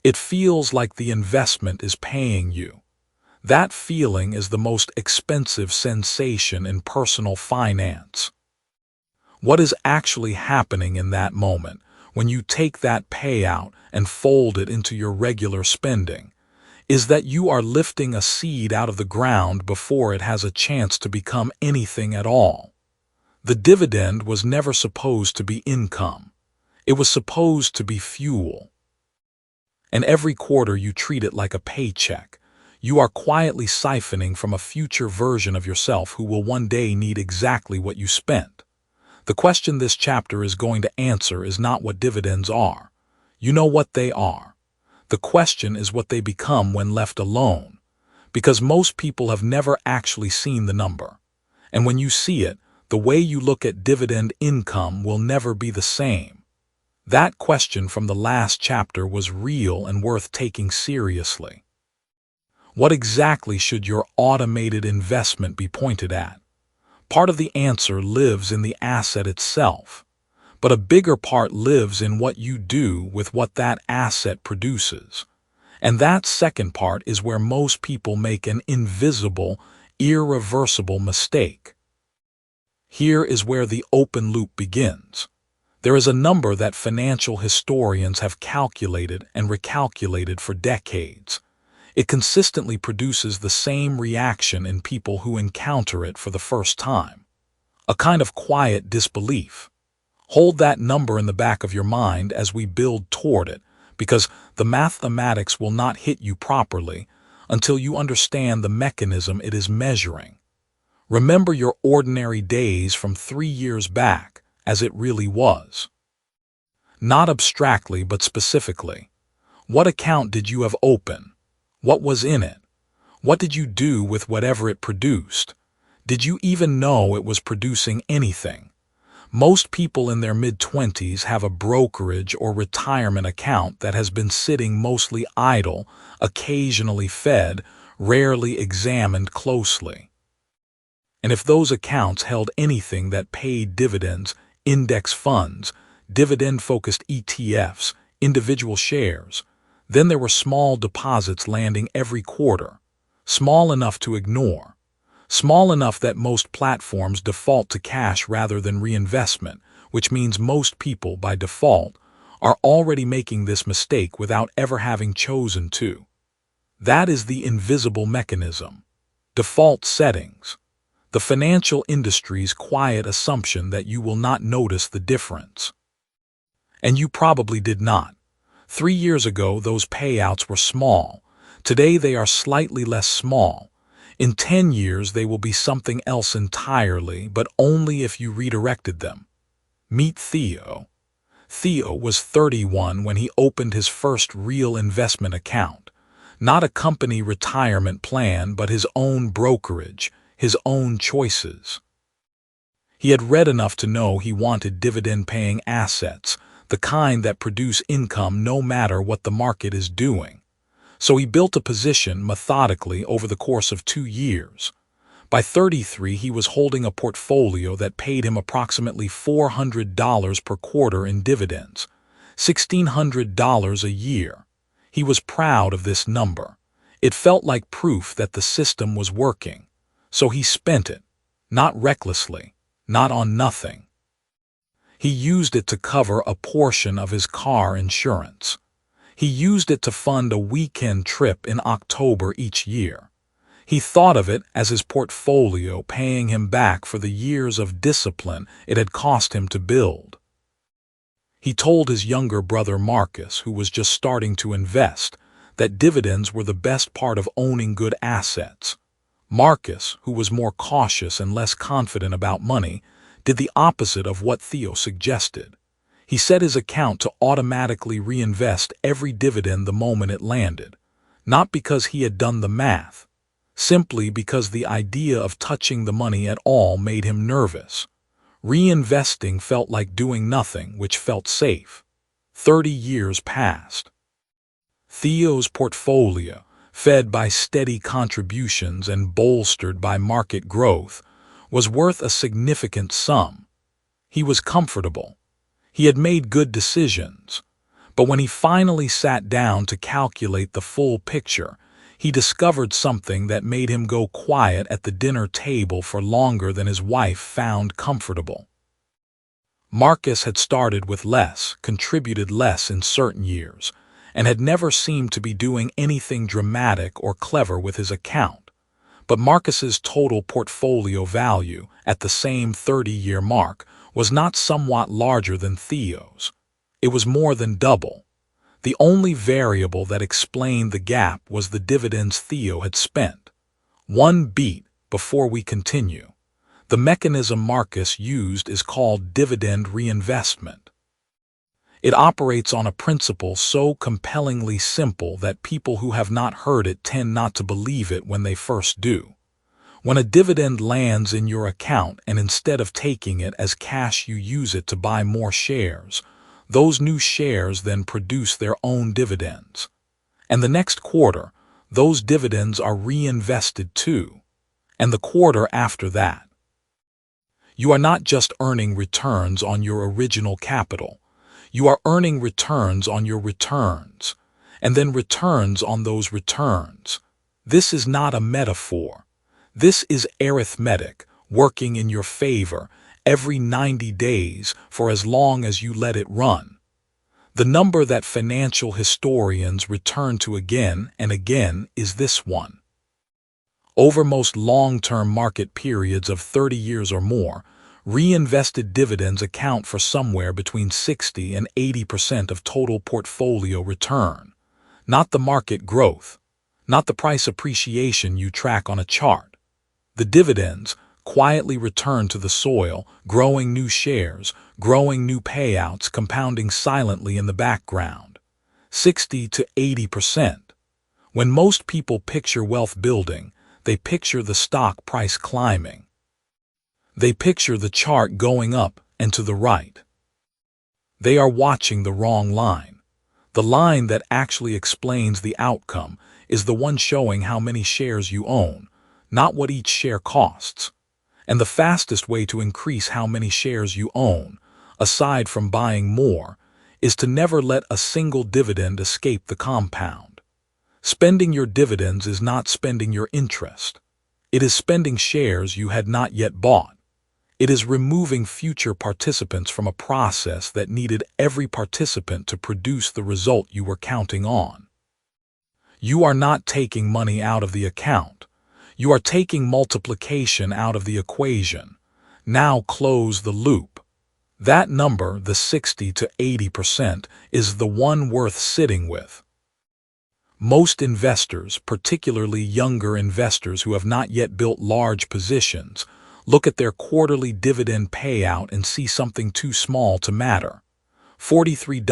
It feels like the investment is paying you. That feeling is the most expensive sensation in personal finance. What is actually happening in that moment when you take that payout and fold it into your regular spending is that you are lifting a seed out of the ground before it has a chance to become anything at all. The dividend was never supposed to be income. It was supposed to be fuel. And every quarter you treat it like a paycheck. You are quietly siphoning from a future version of yourself who will one day need exactly what you spent. The question this chapter is going to answer is not what dividends are. You know what they are. The question is what they become when left alone, because most people have never actually seen the number. And when you see it, the way you look at dividend income will never be the same. That question from the last chapter was real and worth taking seriously. What exactly should your automated investment be pointed at? Part of the answer lives in the asset itself. But a bigger part lives in what you do with what that asset produces. And that second part is where most people make an invisible, irreversible mistake. Here is where the open loop begins. There is a number that financial historians have calculated and recalculated for decades. It consistently produces the same reaction in people who encounter it for the first time. A kind of quiet disbelief. Hold that number in the back of your mind as we build toward it, because the mathematics will not hit you properly until you understand the mechanism it is measuring. Remember your ordinary days from 3 years back as it really was. Not abstractly, but specifically. What account did you have open? What was in it? What did you do with whatever it produced? Did you even know it was producing anything? Most people in their mid-20s have a brokerage or retirement account that has been sitting mostly idle, occasionally fed, rarely examined closely. And if those accounts held anything that paid dividends, index funds, dividend-focused ETFs, individual shares, then there were small deposits landing every quarter, small enough to ignore, small enough that most platforms default to cash rather than reinvestment, which means most people, by default, are already making this mistake without ever having chosen to. That is the invisible mechanism. Default settings. The financial industry's quiet assumption that you will not notice the difference. And you probably did not. 3 years ago, those payouts were small. Today, they are slightly less small. In 10 years, they will be something else entirely, but only if you redirected them. Meet Theo. Theo was 31 when he opened his first real investment account. Not a company retirement plan, but his own brokerage, his own choices. He had read enough to know he wanted dividend-paying assets, the kind that produce income no matter what the market is doing. So he built a position methodically over the course of 2 years. By 33, he was holding a portfolio that paid him approximately $400 per quarter in dividends, $1,600 a year. He was proud of this number. It felt like proof that the system was working. So he spent it, not recklessly, not on nothing. He used it to cover a portion of his car insurance. He used it to fund a weekend trip in October each year. He thought of it as his portfolio paying him back for the years of discipline it had cost him to build. He told his younger brother Marcus, who was just starting to invest, that dividends were the best part of owning good assets. Marcus, who was more cautious and less confident about money, did the opposite of what Theo suggested. He set his account to automatically reinvest every dividend the moment it landed, not because he had done the math, simply because the idea of touching the money at all made him nervous. Reinvesting felt like doing nothing, which felt safe. 30 years passed. Theo's portfolio, fed by steady contributions and bolstered by market growth, was worth a significant sum. He was comfortable. He had made good decisions. But when he finally sat down to calculate the full picture, he discovered something that made him go quiet at the dinner table for longer than his wife found comfortable. Marcus had started with less, contributed less in certain years, and had never seemed to be doing anything dramatic or clever with his account. But Marcus's total portfolio value at the same 30-year mark was not somewhat larger than Theo's. It was more than double. The only variable that explained the gap was the dividends Theo had spent. One beat before we continue. The mechanism Marcus used is called dividend reinvestment. It operates on a principle so compellingly simple that people who have not heard it tend not to believe it when they first do. When a dividend lands in your account and instead of taking it as cash you use it to buy more shares, those new shares then produce their own dividends. And the next quarter, those dividends are reinvested too, and the quarter after that. You are not just earning returns on your original capital. You are earning returns on your returns. and then returns on those returns. This is not a metaphor. This is arithmetic, working in your favor every 90 days for as long as you let it run. The number that financial historians return to again and again is this one. Over most long-term market periods of 30 years or more, reinvested dividends account for somewhere between 60 and 80% of total portfolio return. Not the market growth, not the price appreciation you track on a chart. The dividends quietly return to the soil, growing new shares, growing new payouts, compounding silently in the background. 60 to 80%. When most people picture wealth building, they picture the stock price climbing. They picture the chart going up and to the right. They are watching the wrong line. The line that actually explains the outcome is the one showing how many shares you own, not what each share costs. And the fastest way to increase how many shares you own, aside from buying more, is to never let a single dividend escape the compound. Spending your dividends is not spending your interest. It is spending shares you had not yet bought. It is removing future participants from a process that needed every participant to produce the result you were counting on. You are not taking money out of the account. You are taking multiplication out of the equation. Now close the loop. That number, the 60 to 80%, is the one worth sitting with. Most investors, particularly younger investors who have not yet built large positions, look at their quarterly dividend payout and see something too small to matter. $43,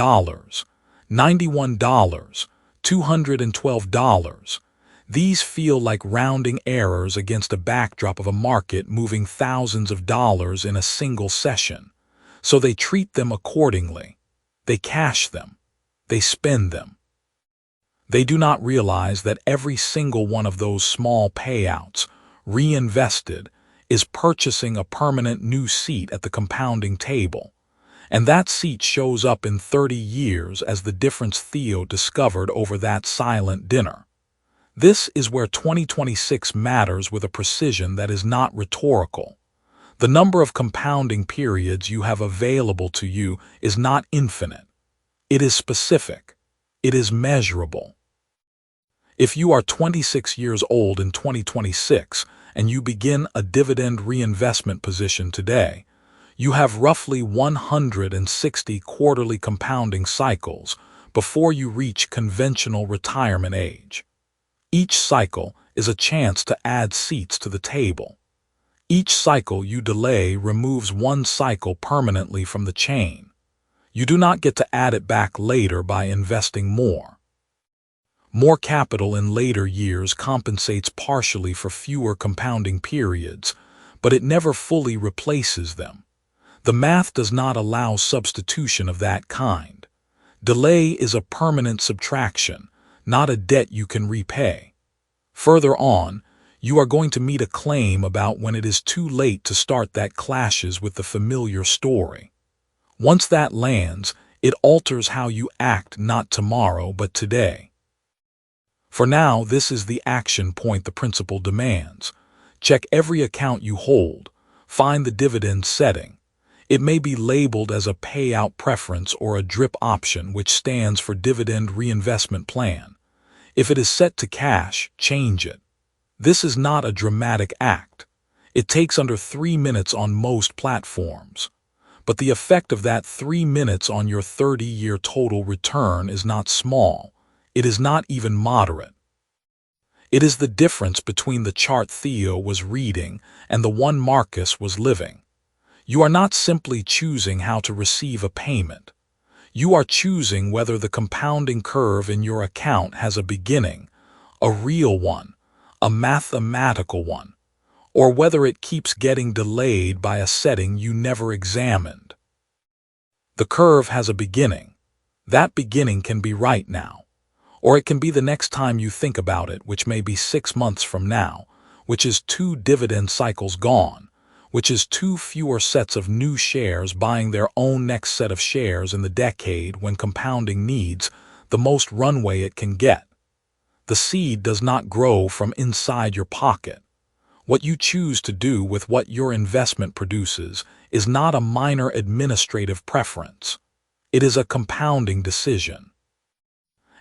$91, $212. These feel like rounding errors against a backdrop of a market moving thousands of dollars in a single session. So they treat them accordingly. They cash them. They spend them. They do not realize that every single one of those small payouts, reinvested, is purchasing a permanent new seat at the compounding table. And that seat shows up in 30 years as the difference Theo discovered over that silent dinner. This is where 2026 matters with a precision that is not rhetorical. The number of compounding periods you have available to you is not infinite. It is specific. It is measurable. If you are 26 years old in 2026 and you begin a dividend reinvestment position today, you have roughly 160 quarterly compounding cycles before you reach conventional retirement age. Each cycle is a chance to add seats to the table. Each cycle you delay removes one cycle permanently from the chain. You do not get to add it back later by investing more. More capital in later years compensates partially for fewer compounding periods, but it never fully replaces them. The math does not allow substitution of that kind. Delay is a permanent subtraction, not a debt you can repay. Further on, you are going to meet a claim about when it is too late to start that clashes with the familiar story. Once that lands, it alters how you act not tomorrow but today. For now, this is the action point the principle demands. Check every account you hold. Find the dividend setting. It may be labeled as a payout preference or a DRIP option, which stands for Dividend Reinvestment Plan. If it is set to cash, change it. This is not a dramatic act. It takes under 3 minutes on most platforms. But the effect of that 3 minutes on your 30-year total return is not small. It is not even moderate. It is the difference between the chart Theo was reading and the one Marcus was living. You are not simply choosing how to receive a payment. You are choosing whether the compounding curve in your account has a beginning, a real one, a mathematical one, or whether it keeps getting delayed by a setting you never examined. The curve has a beginning. That beginning can be right now, or it can be the next time you think about it, which may be 6 months from now, which is 2 dividend cycles gone, which is 2 fewer sets of new shares buying their own next set of shares in the decade when compounding needs the most runway it can get. The seed does not grow from inside your pocket. What you choose to do with what your investment produces is not a minor administrative preference. It is a compounding decision.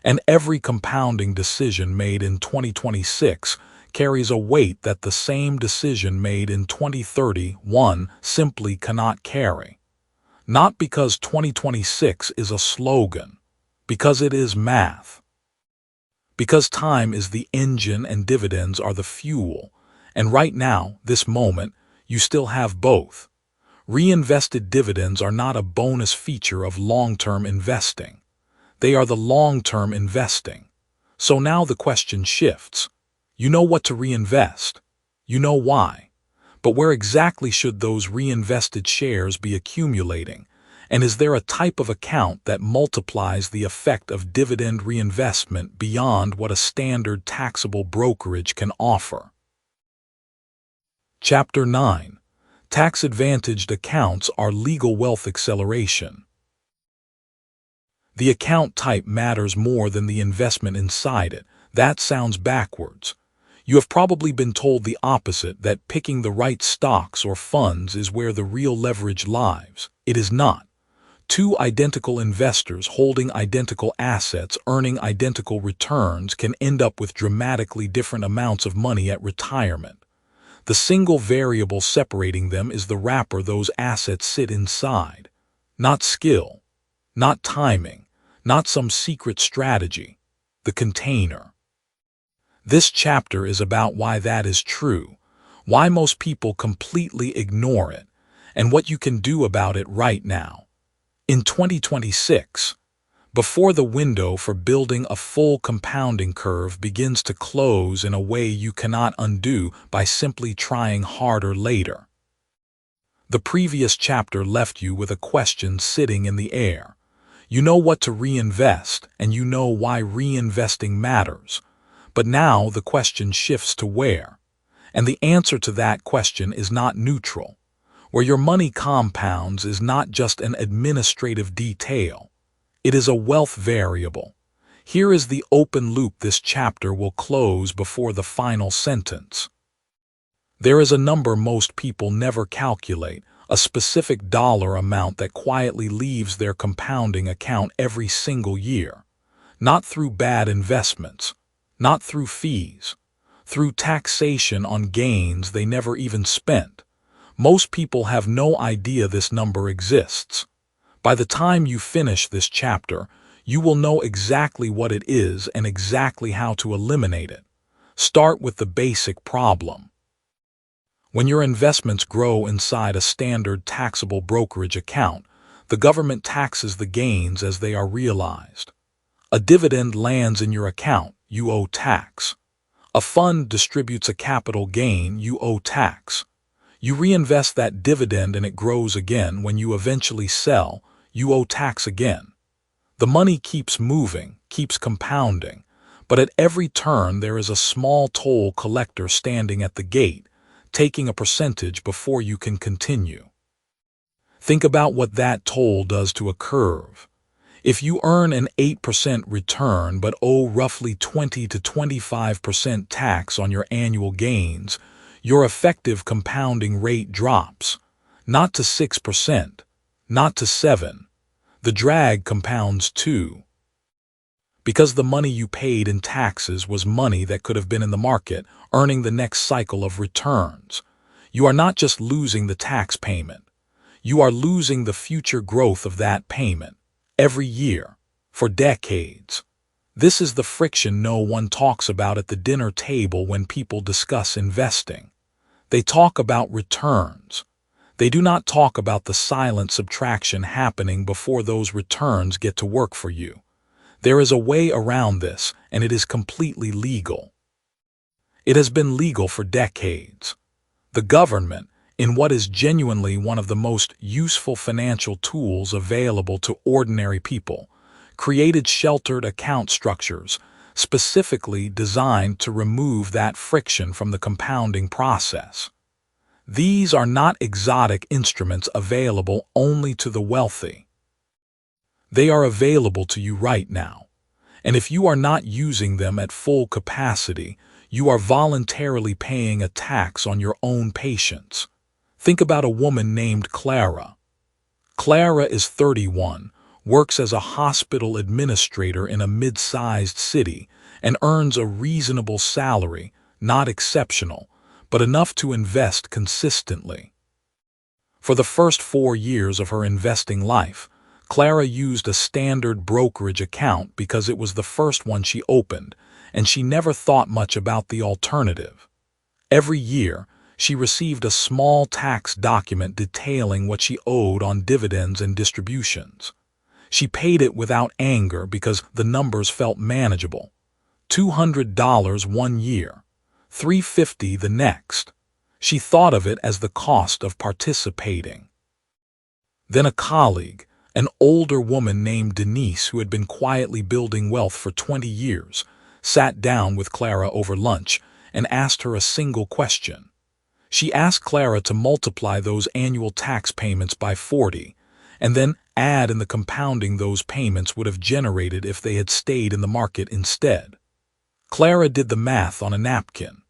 And every compounding decision made in 2026 carries a weight that the same decision made in 2031 simply cannot carry. Not because 2026 is a slogan, because it is math. Because time is the engine and dividends are the fuel, and right now, this moment, you still have both. Reinvested dividends are not a bonus feature of long-term investing. They are the long-term investing. So now the question shifts. You know what to reinvest. You know why. But where exactly should those reinvested shares be accumulating? And is there a type of account that multiplies the effect of dividend reinvestment beyond what a standard taxable brokerage can offer? Chapter 9. Tax-advantaged accounts are legal wealth acceleration. The account type matters more than the investment inside it. That sounds backwards. You have probably been told the opposite, that picking the right stocks or funds is where the real leverage lies. It is not. Two identical investors holding identical assets earning identical returns can end up with dramatically different amounts of money at retirement. The single variable separating them is the wrapper those assets sit inside. Not skill, not timing, not some secret strategy. The container. This chapter is about why that is true, why most people completely ignore it, and what you can do about it right now. In 2026, before the window for building a full compounding curve begins to close in a way you cannot undo by simply trying harder later. The previous chapter left you with a question sitting in the air. You know what to reinvest, and you know why reinvesting matters. But now the question shifts to where. And the answer to that question is not neutral. Where your money compounds is not just an administrative detail. It is a wealth variable. Here is the open loop this chapter will close before the final sentence. There is a number most people never calculate, a specific dollar amount that quietly leaves their compounding account every single year. Not through bad investments, not through fees, through taxation on gains they never even spent. Most people have no idea this number exists. By the time you finish this chapter, you will know exactly what it is and exactly how to eliminate it. Start with the basic problem. When your investments grow inside a standard taxable brokerage account, the government taxes the gains as they are realized. A dividend lands in your account, you owe tax. A fund distributes a capital gain, you owe tax. You reinvest that dividend and it grows again. When you eventually sell, you owe tax again. The money keeps moving, keeps compounding, but at every turn there is a small toll collector standing at the gate, taking a percentage before you can continue. Think about what that toll does to a curve. If you earn an 8% return but owe roughly 20 to 25% tax on your annual gains, your effective compounding rate drops, not to 6%, not to 7%. The drag compounds too. Because the money you paid in taxes was money that could have been in the market, earning the next cycle of returns. You are not just losing the tax payment. You are losing the future growth of that payment, every year, for decades. This is the friction no one talks about at the dinner table when people discuss investing. They talk about returns. They do not talk about the silent subtraction happening before those returns get to work for you. There is a way around this, and it is completely legal. It has been legal for decades. The government, in what is genuinely one of the most useful financial tools available to ordinary people, created sheltered account structures specifically designed to remove that friction from the compounding process. These are not exotic instruments available only to the wealthy. They are available to you right now. And if you are not using them at full capacity, you are voluntarily paying a tax on your own patience. Think about a woman named Clara. Clara is 31, works as a hospital administrator in a mid-sized city, and earns a reasonable salary, not exceptional, but enough to invest consistently. For the first 4 years of her investing life, Clara used a standard brokerage account because it was the first one she opened, and she never thought much about the alternative. Every year, she received a small tax document detailing what she owed on dividends and distributions. She paid it without anger because the numbers felt manageable. $200 one year, $350 the next. She thought of it as the cost of participating. Then a colleague, an older woman named Denise who had been quietly building wealth for 20 years, sat down with Clara over lunch and asked her a single question. She asked Clara to multiply those annual tax payments by 40, and then add in the compounding those payments would have generated if they had stayed in the market instead. Clara did the math on a napkin.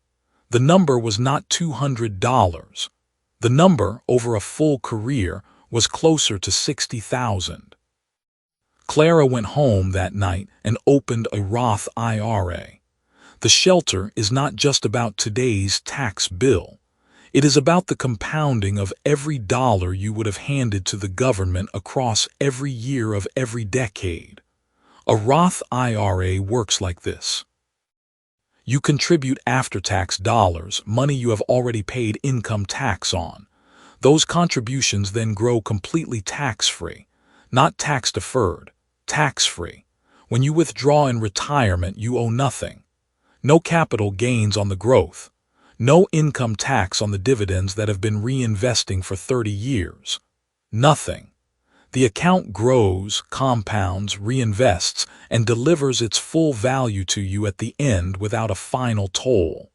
The number was not $200. The number, over a full career, was closer to $60,000. Clara went home that night and opened a Roth IRA. The shelter is not just about today's tax bill. It is about the compounding of every dollar you would have handed to the government across every year of every decade. A Roth IRA works like this. You contribute after-tax dollars, money you have already paid income tax on. Those contributions then grow completely tax-free, not tax-deferred, tax-free. When you withdraw in retirement, you owe nothing. No capital gains on the growth. No income tax on the dividends that have been reinvesting for 30 years. Nothing. The account grows, compounds, reinvests, and delivers its full value to you at the end without a final toll.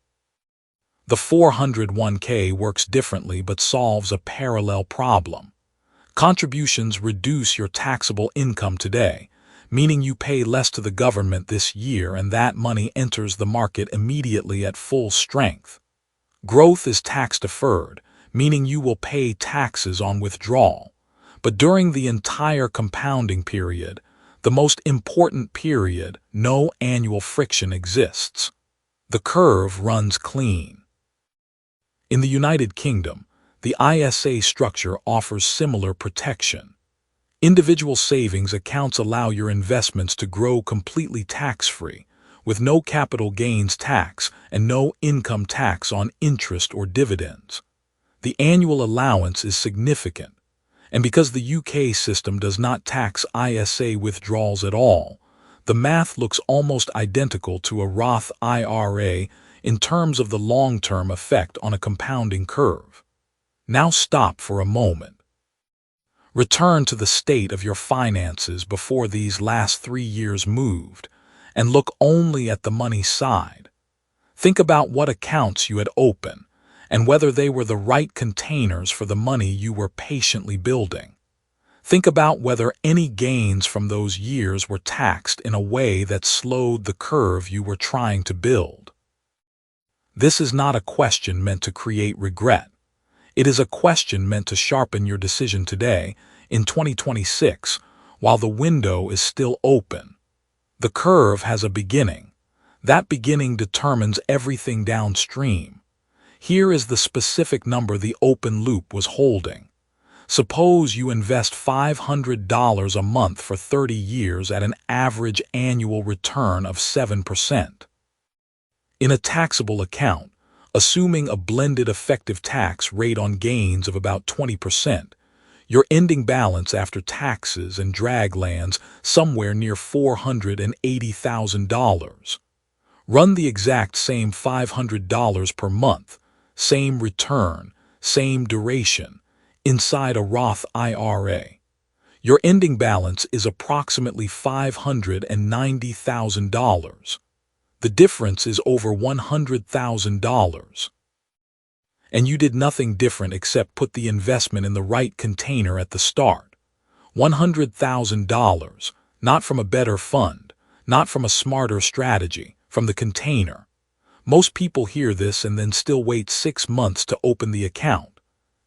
The 401k works differently but solves a parallel problem. Contributions reduce your taxable income today, meaning you pay less to the government this year and that money enters the market immediately at full strength. Growth is tax-deferred, meaning you will pay taxes on withdrawal. But during the entire compounding period, the most important period, no annual friction exists. The curve runs clean. In the United Kingdom, the ISA structure offers similar protection. Individual savings accounts allow your investments to grow completely tax-free, with no capital gains tax and no income tax on interest or dividends. The annual allowance is significant, and because the UK system does not tax ISA withdrawals at all, the math looks almost identical to a Roth IRA in terms of the long-term effect on a compounding curve. Now stop for a moment. Return to the state of your finances before these last 3 years moved, and look only at the money side. Think about what accounts you had open, and whether they were the right containers for the money you were patiently building. Think about whether any gains from those years were taxed in a way that slowed the curve you were trying to build. This is not a question meant to create regret. It is a question meant to sharpen your decision today, in 2026, while the window is still open. The curve has a beginning. That beginning determines everything downstream. Here is the specific number the open loop was holding. Suppose you invest $500 a month for 30 years at an average annual return of 7%. In a taxable account, assuming a blended effective tax rate on gains of about 20%, your ending balance after taxes and drag lands somewhere near $480,000. Run the exact same $500 per month, same return, same duration, inside a Roth IRA. Your ending balance is approximately $590,000. The difference is over $100,000. And you did nothing different except put the investment in the right container at the start. $100,000, not from a better fund, not from a smarter strategy, from the container. Most people hear this and then still wait 6 months to open the account.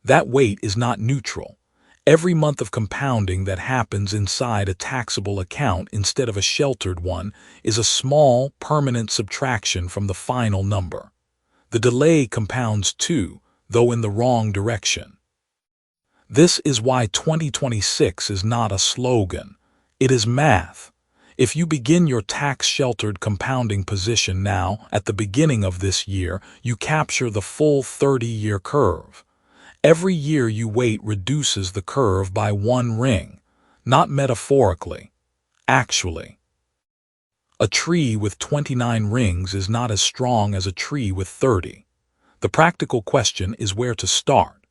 That wait is not neutral. Every month of compounding that happens inside a taxable account instead of a sheltered one is a small, permanent subtraction from the final number. The delay compounds too, though in the wrong direction. This is why 2026 is not a slogan. It is math. If you begin your tax-sheltered compounding position now, at the beginning of this year, you capture the full 30-year curve. Every year you wait reduces the curve by 1 ring, not metaphorically, actually. A tree with 29 rings is not as strong as a tree with 30. The practical question is where to start.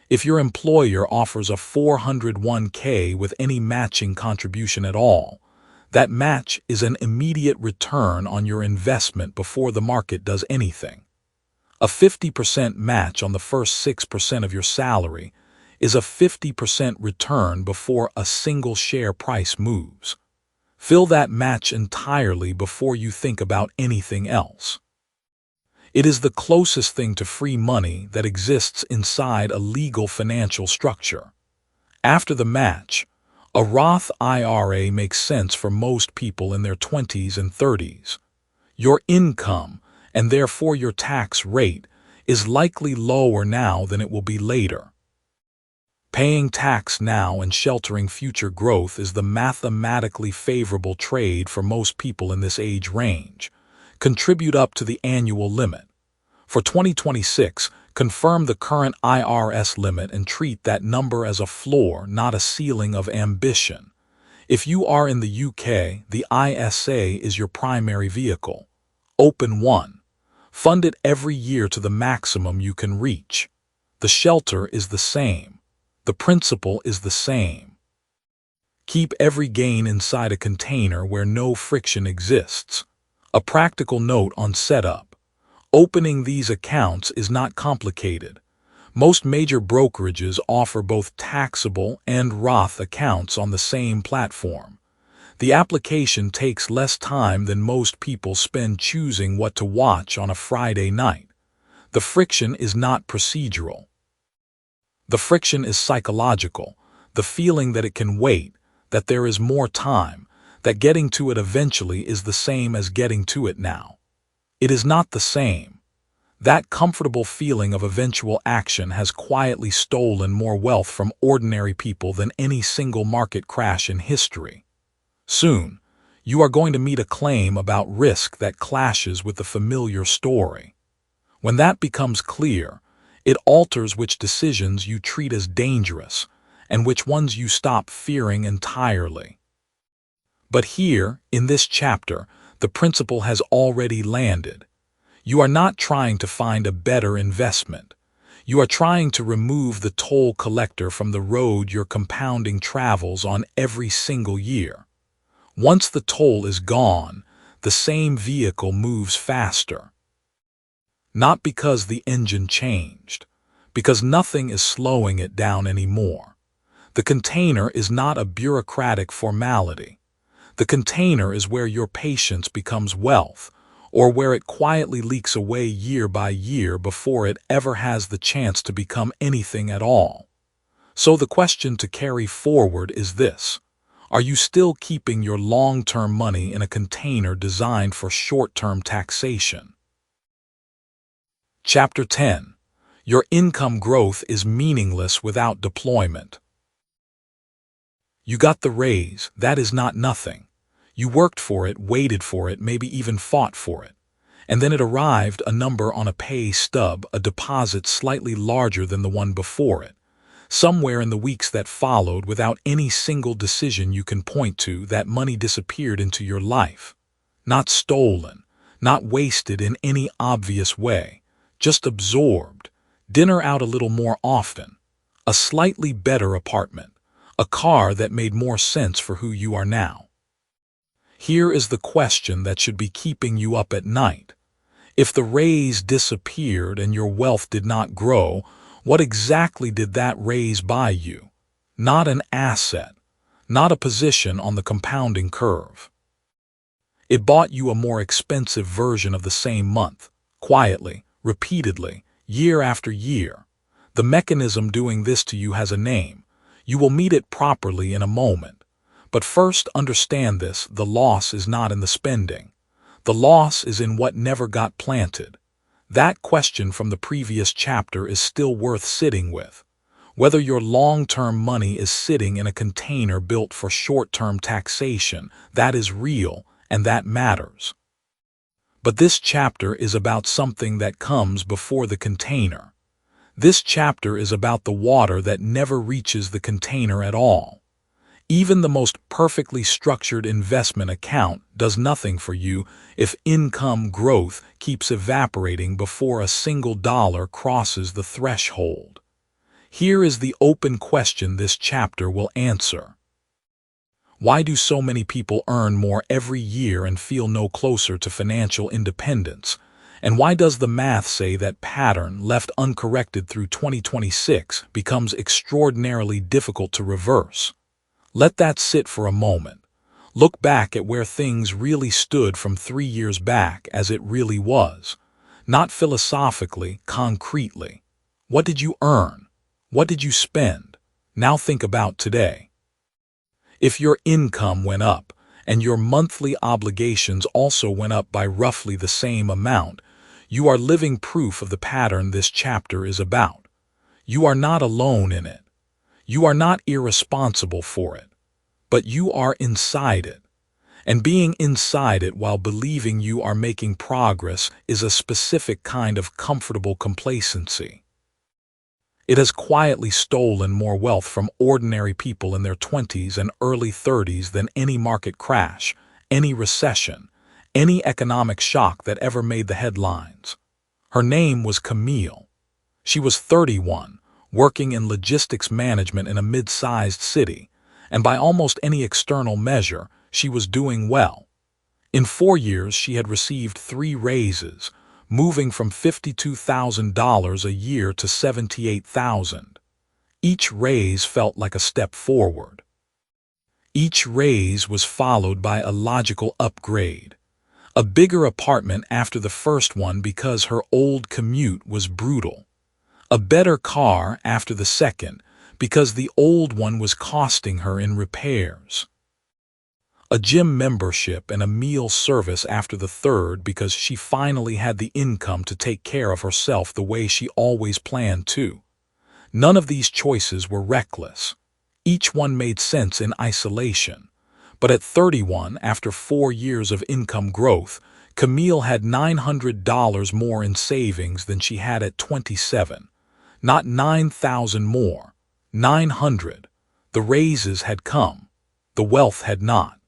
If your employer offers a 401k with any matching contribution at all, that match is an immediate return on your investment before the market does anything. A 50% match on the first 6% of your salary is a 50% return before a single share price moves. Fill that match entirely before you think about anything else. It is the closest thing to free money that exists inside a legal financial structure. After the match, a Roth IRA makes sense for most people in their 20s and 30s. Your income, and therefore your tax rate, is likely lower now than it will be later. Paying tax now and sheltering future growth is the mathematically favorable trade for most people in this age range. Contribute up to the annual limit. For 2026, confirm the current IRS limit and treat that number as a floor, not a ceiling of ambition. If you are in the UK, the ISA is your primary vehicle. Open one. Fund it every year to the maximum you can reach. The shelter is the same. The principle is the same. Keep every gain inside a container where no friction exists. A practical note on setup. Opening these accounts is not complicated. Most major brokerages offer both taxable and Roth accounts on the same platform. The application takes less time than most people spend choosing what to watch on a Friday night. The friction is not procedural. The friction is psychological, the feeling that it can wait, that there is more time, that getting to it eventually is the same as getting to it now. It is not the same. That comfortable feeling of eventual action has quietly stolen more wealth from ordinary people than any single market crash in history. Soon, you are going to meet a claim about risk that clashes with the familiar story. When that becomes clear, it alters which decisions you treat as dangerous and which ones you stop fearing entirely. But here, in this chapter, the principle has already landed. You are not trying to find a better investment. You are trying to remove the toll collector from the road your compounding travels on every single year. Once the toll is gone, the same vehicle moves faster. Not because the engine changed, because nothing is slowing it down anymore. The container is not a bureaucratic formality. The container is where your patience becomes wealth, or where it quietly leaks away year by year before it ever has the chance to become anything at all. So the question to carry forward is this: are you still keeping your long-term money in a container designed for short-term taxation? Chapter 10. Your income growth is meaningless without deployment. You got the raise, that is not nothing. You worked for it, waited for it, maybe even fought for it. And then it arrived, a number on a pay stub, a deposit slightly larger than the one before it. Somewhere in the weeks that followed, without any single decision you can point to, that money disappeared into your life. Not stolen, not wasted in any obvious way, just absorbed. Dinner out a little more often, a slightly better apartment, a car that made more sense for who you are now. Here is the question that should be keeping you up at night. If the raise disappeared and your wealth did not grow, what exactly did that raise buy you? Not an asset, not a position on the compounding curve. It bought you a more expensive version of the same month, quietly, repeatedly, year after year. The mechanism doing this to you has a name. You will meet it properly in a moment. But first understand this: the loss is not in the spending. The loss is in what never got planted. That question from the previous chapter is still worth sitting with. Whether your long-term money is sitting in a container built for short-term taxation, that is real, and that matters. But this chapter is about something that comes before the container. This chapter is about the water that never reaches the container at all. Even the most perfectly structured investment account does nothing for you if income growth keeps evaporating before a single dollar crosses the threshold. Here is the open question this chapter will answer. Why do so many people earn more every year and feel no closer to financial independence? And why does the math say that pattern, left uncorrected through 2026, becomes extraordinarily difficult to reverse? Let that sit for a moment. Look back at where things really stood from 3 years back as it really was. Not philosophically, concretely. What did you earn? What did you spend? Now think about today. If your income went up, and your monthly obligations also went up by roughly the same amount, you are living proof of the pattern this chapter is about. You are not alone in it. You are not irresponsible for it, but you are inside it. And being inside it while believing you are making progress is a specific kind of comfortable complacency. It has quietly stolen more wealth from ordinary people in their 20s and early 30s than any market crash, any recession, any economic shock that ever made the headlines. Her name was Camille. She was 31, working in logistics management in a mid-sized city, and by almost any external measure, she was doing well. In 4 years, she had received 3 raises, moving from $52,000 a year to $78,000. Each raise felt like a step forward. Each raise was followed by a logical upgrade. A bigger apartment after the first one because her old commute was brutal. A better car after the second because the old one was costing her in repairs. A gym membership and a meal service after the third because she finally had the income to take care of herself the way she always planned to. None of these choices were reckless. Each one made sense in isolation. But at 31, after 4 years of income growth, Camille had $900 more in savings than she had at 27. Not 9,000 more. 900. The raises had come. The wealth had not.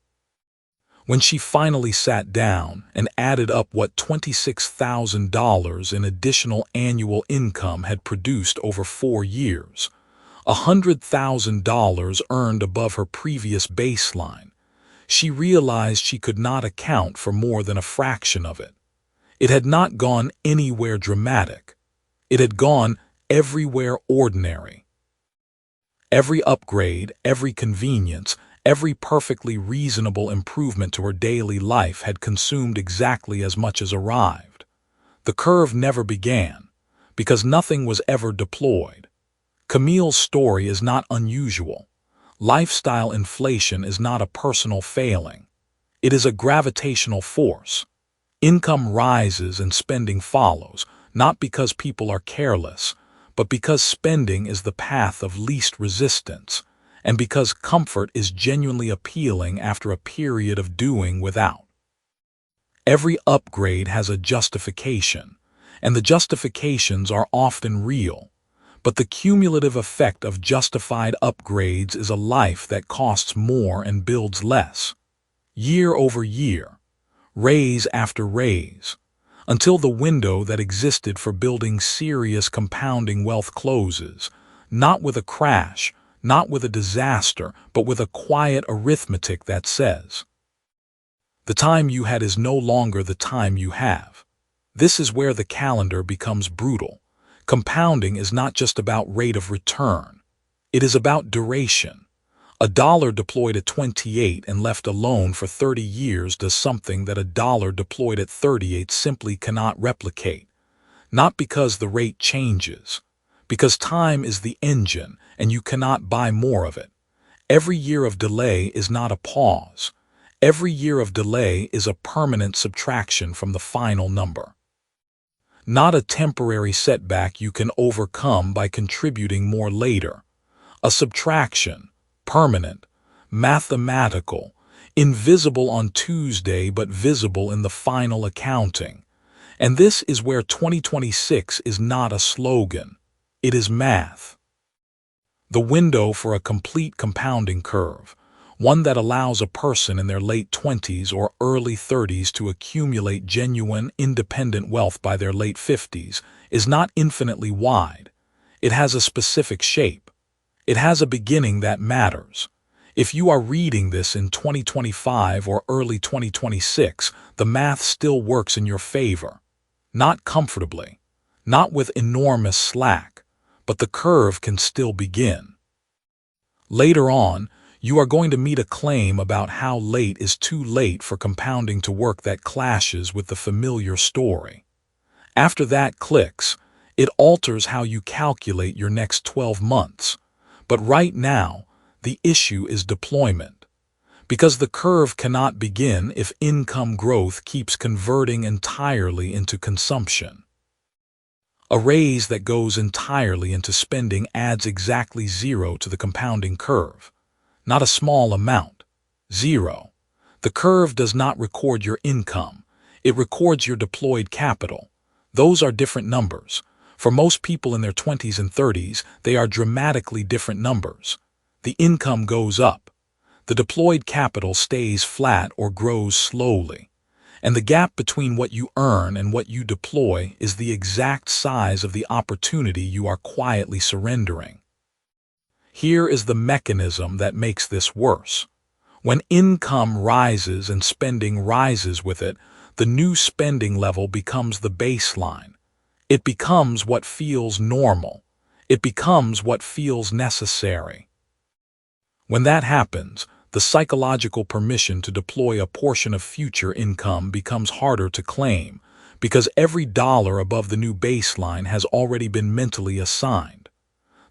When she finally sat down and added up what $26,000 in additional annual income had produced over 4 years, $100,000 earned above her previous baseline, she realized she could not account for more than a fraction of it. It had not gone anywhere dramatic. It had gone everywhere ordinary. Every upgrade, every convenience, every perfectly reasonable improvement to her daily life had consumed exactly as much as arrived. The curve never began, because nothing was ever deployed. Camille's story is not unusual. Lifestyle inflation is not a personal failing. It is a gravitational force. Income rises and spending follows, not because people are careless, but because spending is the path of least resistance, and because comfort is genuinely appealing after a period of doing without. Every upgrade has a justification, and the justifications are often real. But the cumulative effect of justified upgrades is a life that costs more and builds less. Year over year, raise after raise, until the window that existed for building serious compounding wealth closes, not with a crash, not with a disaster, but with a quiet arithmetic that says, the time you had is no longer the time you have. This is where the calendar becomes brutal. Compounding is not just about rate of return. It is about duration. A dollar deployed at 28 and left alone for 30 years does something that a dollar deployed at 38 simply cannot replicate. Not because the rate changes, because time is the engine and you cannot buy more of it. Every year of delay is not a pause. Every year of delay is a permanent subtraction from the final number. Not a temporary setback you can overcome by contributing more later. A subtraction, permanent, mathematical, invisible on Tuesday but visible in the final accounting. And this is where 2026 is not a slogan. It is math. The window for a complete compounding curve, one that allows a person in their late 20s or early 30s to accumulate genuine, independent wealth by their late 50s, is not infinitely wide. It has a specific shape. It has a beginning that matters. If you are reading this in 2025 or early 2026, the math still works in your favor. Not comfortably, not with enormous slack, but the curve can still begin. Later on, you are going to meet a claim about how late is too late for compounding to work that clashes with the familiar story. After that clicks, it alters how you calculate your next 12 months. But right now, the issue is deployment. Because the curve cannot begin if income growth keeps converting entirely into consumption. A raise that goes entirely into spending adds exactly 0 to the compounding curve. Not a small amount. 0. The curve does not record your income. It records your deployed capital. Those are different numbers. For most people in their 20s and 30s, they are dramatically different numbers. The income goes up. The deployed capital stays flat or grows slowly. And the gap between what you earn and what you deploy is the exact size of the opportunity you are quietly surrendering. Here is the mechanism that makes this worse. When income rises and spending rises with it, the new spending level becomes the baseline. It becomes what feels normal. It becomes what feels necessary. When that happens, the psychological permission to deploy a portion of future income becomes harder to claim because every dollar above the new baseline has already been mentally assigned.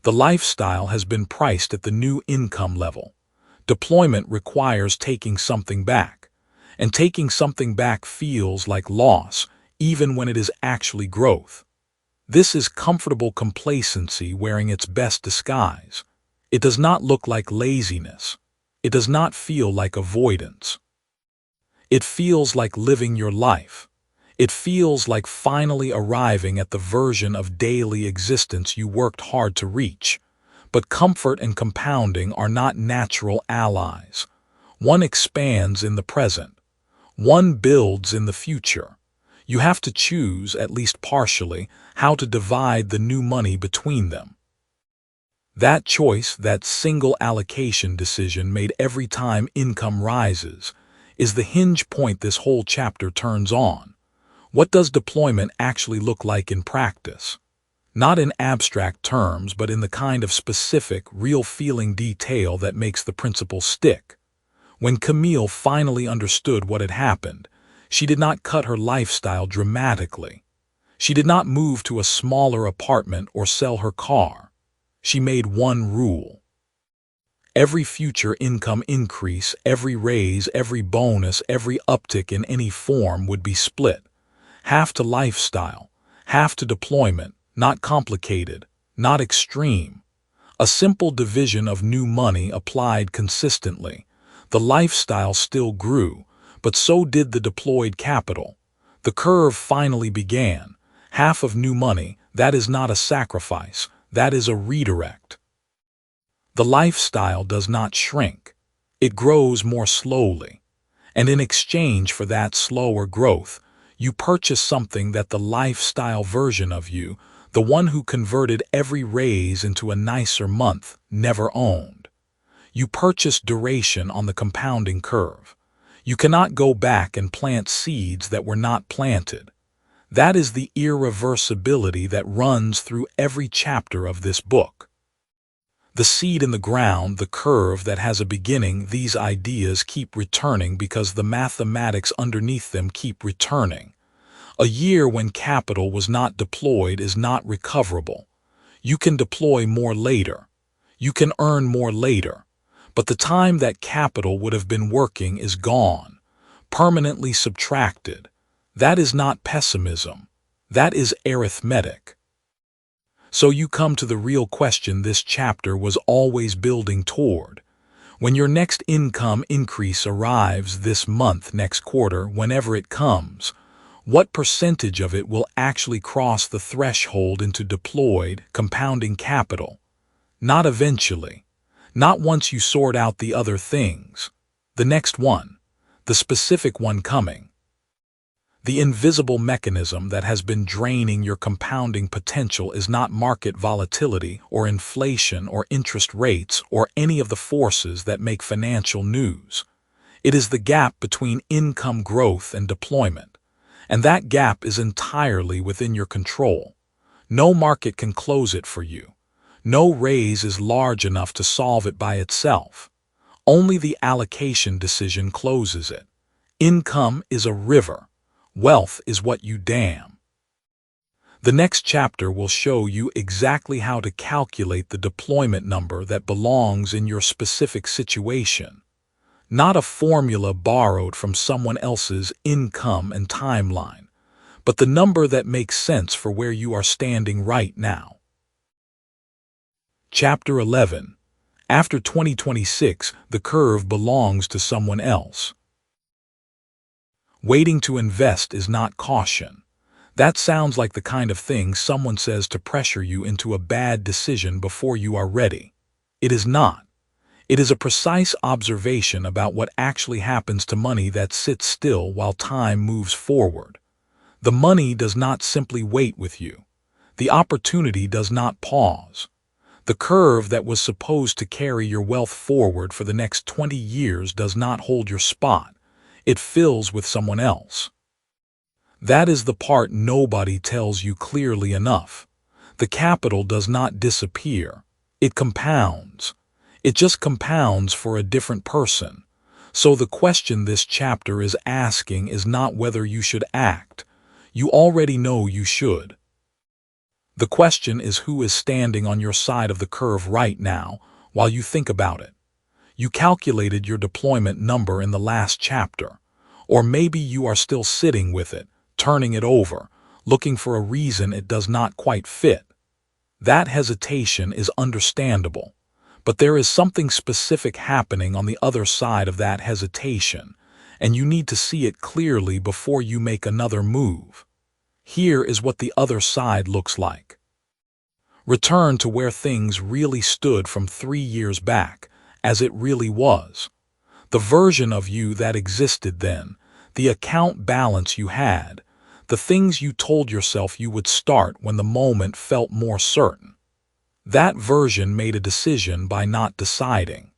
The lifestyle has been priced at the new income level. Deployment requires taking something back, and taking something back feels like loss, even when it is actually growth. This is comfortable complacency wearing its best disguise. It does not look like laziness. It does not feel like avoidance. It feels like living your life. It feels like finally arriving at the version of daily existence you worked hard to reach. But comfort and compounding are not natural allies. One expands in the present. One builds in the future. You have to choose, at least partially, how to divide the new money between them. That choice, that single allocation decision made every time income rises, is the hinge point this whole chapter turns on. What does deployment actually look like in practice? Not in abstract terms, but in the kind of specific, real-feeling detail that makes the principle stick. When Camille finally understood what had happened, she did not cut her lifestyle dramatically. She did not move to a smaller apartment or sell her car. She made one rule. Every future income increase, every raise, every bonus, every uptick in any form would be split. Half to lifestyle, half to deployment, not complicated, not extreme. A simple division of new money applied consistently. The lifestyle still grew, but so did the deployed capital. The curve finally began. Half of new money, that is not a sacrifice, that is a redirect. The lifestyle does not shrink. It grows more slowly. And in exchange for that slower growth, you purchase something that the lifestyle version of you, the one who converted every raise into a nicer month, never owned. You purchase duration on the compounding curve. You cannot go back and plant seeds that were not planted. That is the irreversibility that runs through every chapter of this book. The seed in the ground, the curve that has a beginning, these ideas keep returning because the mathematics underneath them keep returning. A year when capital was not deployed is not recoverable. You can deploy more later. You can earn more later. But the time that capital would have been working is gone, permanently subtracted. That is not pessimism. That is arithmetic. So you come to the real question this chapter was always building toward. When your next income increase arrives this month, next quarter, whenever it comes, what percentage of it will actually cross the threshold into deployed, compounding capital? Not eventually. Not once you sort out the other things. The next one. The specific one coming. The invisible mechanism that has been draining your compounding potential is not market volatility or inflation or interest rates or any of the forces that make financial news. It is the gap between income growth and deployment, and that gap is entirely within your control. No market can close it for you. No raise is large enough to solve it by itself. Only the allocation decision closes it. Income is a river. Wealth is what you dam. The next chapter will show you exactly how to calculate the deployment number that belongs in your specific situation. Not a formula borrowed from someone else's income and timeline, but the number that makes sense for where you are standing right now. Chapter 11. After 2026, the curve belongs to someone else. Waiting to invest is not caution. That sounds like the kind of thing someone says to pressure you into a bad decision before you are ready. It is not. It is a precise observation about what actually happens to money that sits still while time moves forward. The money does not simply wait with you. The opportunity does not pause. The curve that was supposed to carry your wealth forward for the next 20 years does not hold your spot. It fills with someone else. That is the part nobody tells you clearly enough. The capital does not disappear. It compounds. It just compounds for a different person. So the question this chapter is asking is not whether you should act. You already know you should. The question is who is standing on your side of the curve right now while you think about it. You calculated your deployment number in the last chapter, or maybe you are still sitting with it, turning it over, looking for a reason it does not quite fit. That hesitation is understandable, but there is something specific happening on the other side of that hesitation, and you need to see it clearly before you make another move. Here is what the other side looks like. Return to where things really stood from 3 years back, as it really was. The version of you that existed then, the account balance you had, the things you told yourself you would start when the moment felt more certain. That version made a decision by not deciding.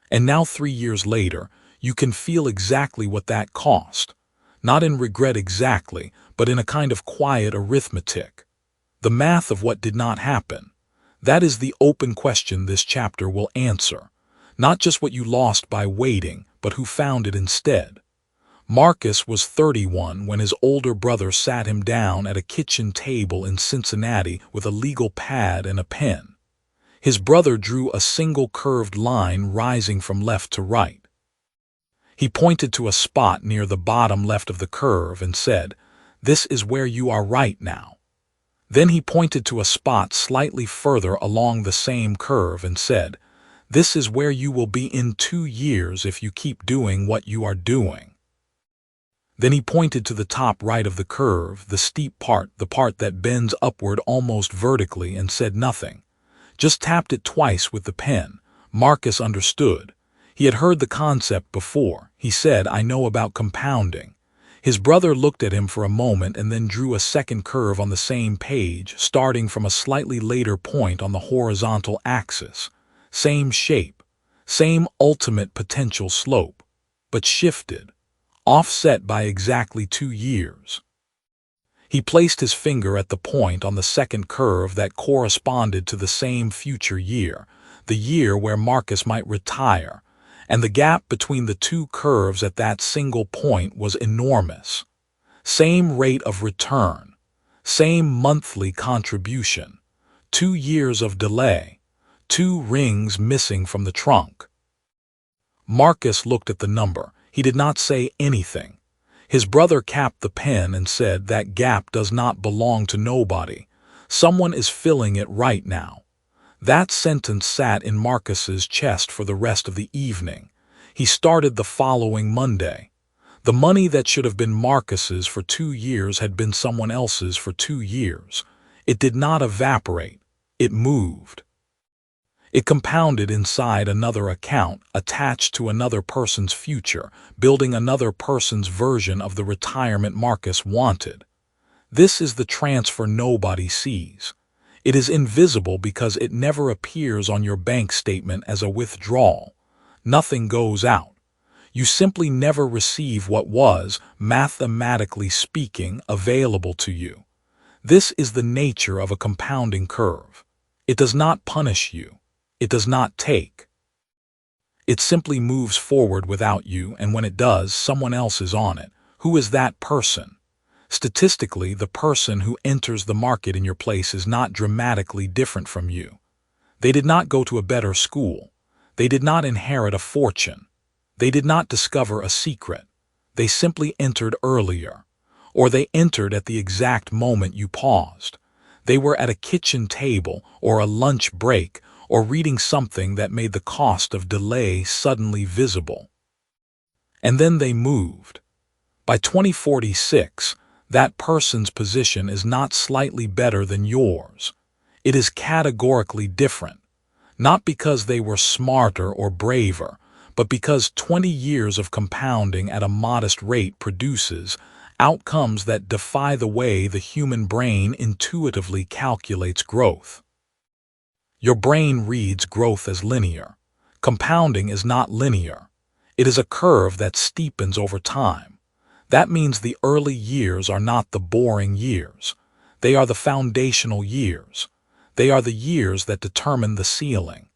And now 3 years later, you can feel exactly what that cost. Not in regret exactly, but in a kind of quiet arithmetic. The math of what did not happen. That is the open question this chapter will answer. Not just what you lost by waiting, but who found it instead. Marcus was 31 when his older brother sat him down at a kitchen table in Cincinnati with a legal pad and a pen. His brother drew a single curved line rising from left to right. He pointed to a spot near the bottom left of the curve and said, "This is where you are right now." Then he pointed to a spot slightly further along the same curve and said, "This is where you will be in 2 years if you keep doing what you are doing." Then he pointed to the top right of the curve, the steep part, the part that bends upward almost vertically, and said nothing. Just tapped it twice with the pen. Marcus understood. He had heard the concept before. He said, "I know about compounding." His brother looked at him for a moment and then drew a second curve on the same page, starting from a slightly later point on the horizontal axis. Same shape, same ultimate potential slope, but shifted, offset by exactly 2 years. He placed his finger at the point on the second curve that corresponded to the same future year, the year where Marcus might retire, and the gap between the two curves at that single point was enormous. Same rate of return, same monthly contribution, 2 years of delay, 2 rings missing from the trunk. Marcus looked at the number. He did not say anything. His brother capped the pen and said, "That gap does not belong to nobody. Someone is filling it right now." That sentence sat in Marcus's chest for the rest of the evening. He started the following Monday. The money that should have been Marcus's for 2 years had been someone else's for 2 years. It did not evaporate. It moved. It compounded inside another account, attached to another person's future, building another person's version of the retirement Marcus wanted. This is the transfer nobody sees. It is invisible because it never appears on your bank statement as a withdrawal. Nothing goes out. You simply never receive what was, mathematically speaking, available to you. This is the nature of a compounding curve. It does not punish you. It does not take. It simply moves forward without you, and when it does, someone else is on it. Who is that person? Statistically, the person who enters the market in your place is not dramatically different from you. They did not go to a better school. They did not inherit a fortune. They did not discover a secret. They simply entered earlier, or they entered at the exact moment you paused. They were at a kitchen table or a lunch break, or reading something that made the cost of delay suddenly visible. And then they moved. By 2046, that person's position is not slightly better than yours. It is categorically different, not because they were smarter or braver, but because 20 years of compounding at a modest rate produces outcomes that defy the way the human brain intuitively calculates growth. Your brain reads growth as linear. Compounding is not linear. It is a curve that steepens over time. That means the early years are not the boring years. They are the foundational years. They are the years that determine the ceiling.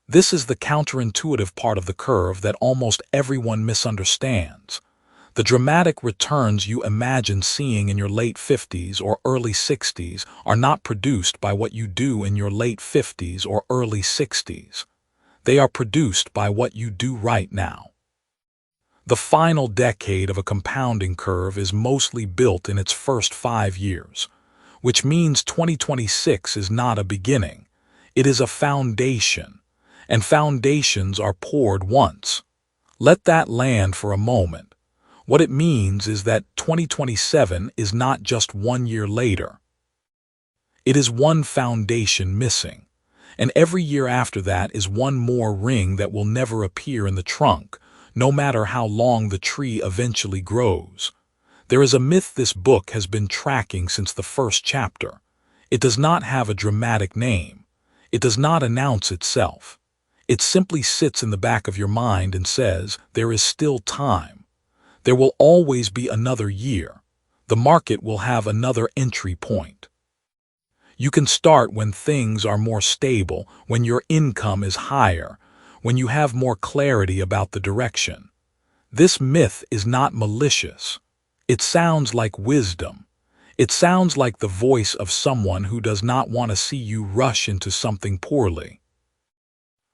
This is the counterintuitive part of the curve that almost everyone misunderstands. The dramatic returns you imagine seeing in your late 50s or early 60s are not produced by what you do in your late 50s or early 60s. They are produced by what you do right now. The final decade of a compounding curve is mostly built in its first 5 years, which means 2026 is not a beginning. It is a foundation, and foundations are poured once. Let that land for a moment. What it means is that 2027 is not just 1 year later. It is one foundation missing, and every year after that is one more ring that will never appear in the trunk, no matter how long the tree eventually grows. There is a myth this book has been tracking since the first chapter. It does not have a dramatic name. It does not announce itself. It simply sits in the back of your mind and says, there is still time. There will always be another year. The market will have another entry point. You can start when things are more stable, when your income is higher, when you have more clarity about the direction. This myth is not malicious. It sounds like wisdom. It sounds like the voice of someone who does not want to see you rush into something poorly.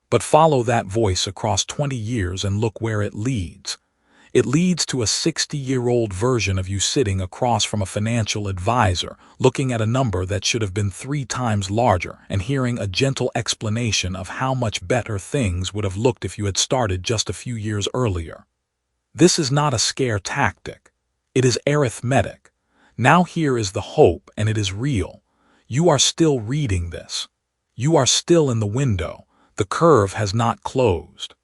But follow that voice across 20 years and look where it leads. It leads to a 60-year-old version of you sitting across from a financial advisor, looking at a number that should have been 3 times larger and hearing a gentle explanation of how much better things would have looked if you had started just a few years earlier. This is not a scare tactic. It is arithmetic. Now here is the hope, and it is real. You are still reading this. You are still in the window. The curve has not closed.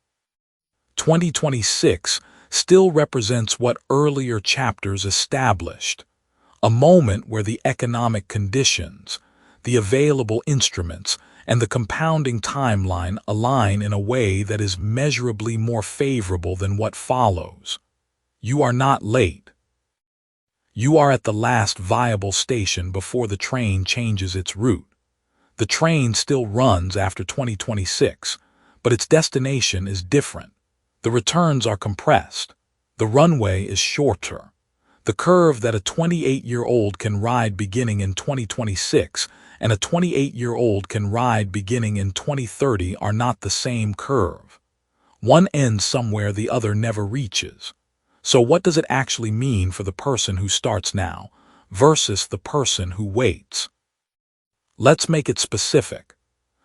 2026 still represents what earlier chapters established, a moment where the economic conditions, the available instruments, and the compounding timeline align in a way that is measurably more favorable than what follows. You are not late. You are at the last viable station before the train changes its route. The train still runs after 2026, but its destination is different. The returns are compressed. The runway is shorter. The curve that a 28-year-old can ride beginning in 2026 and a 28-year-old can ride beginning in 2030 are not the same curve. One ends somewhere the other never reaches. So what does it actually mean for the person who starts now versus the person who waits? Let's make it specific.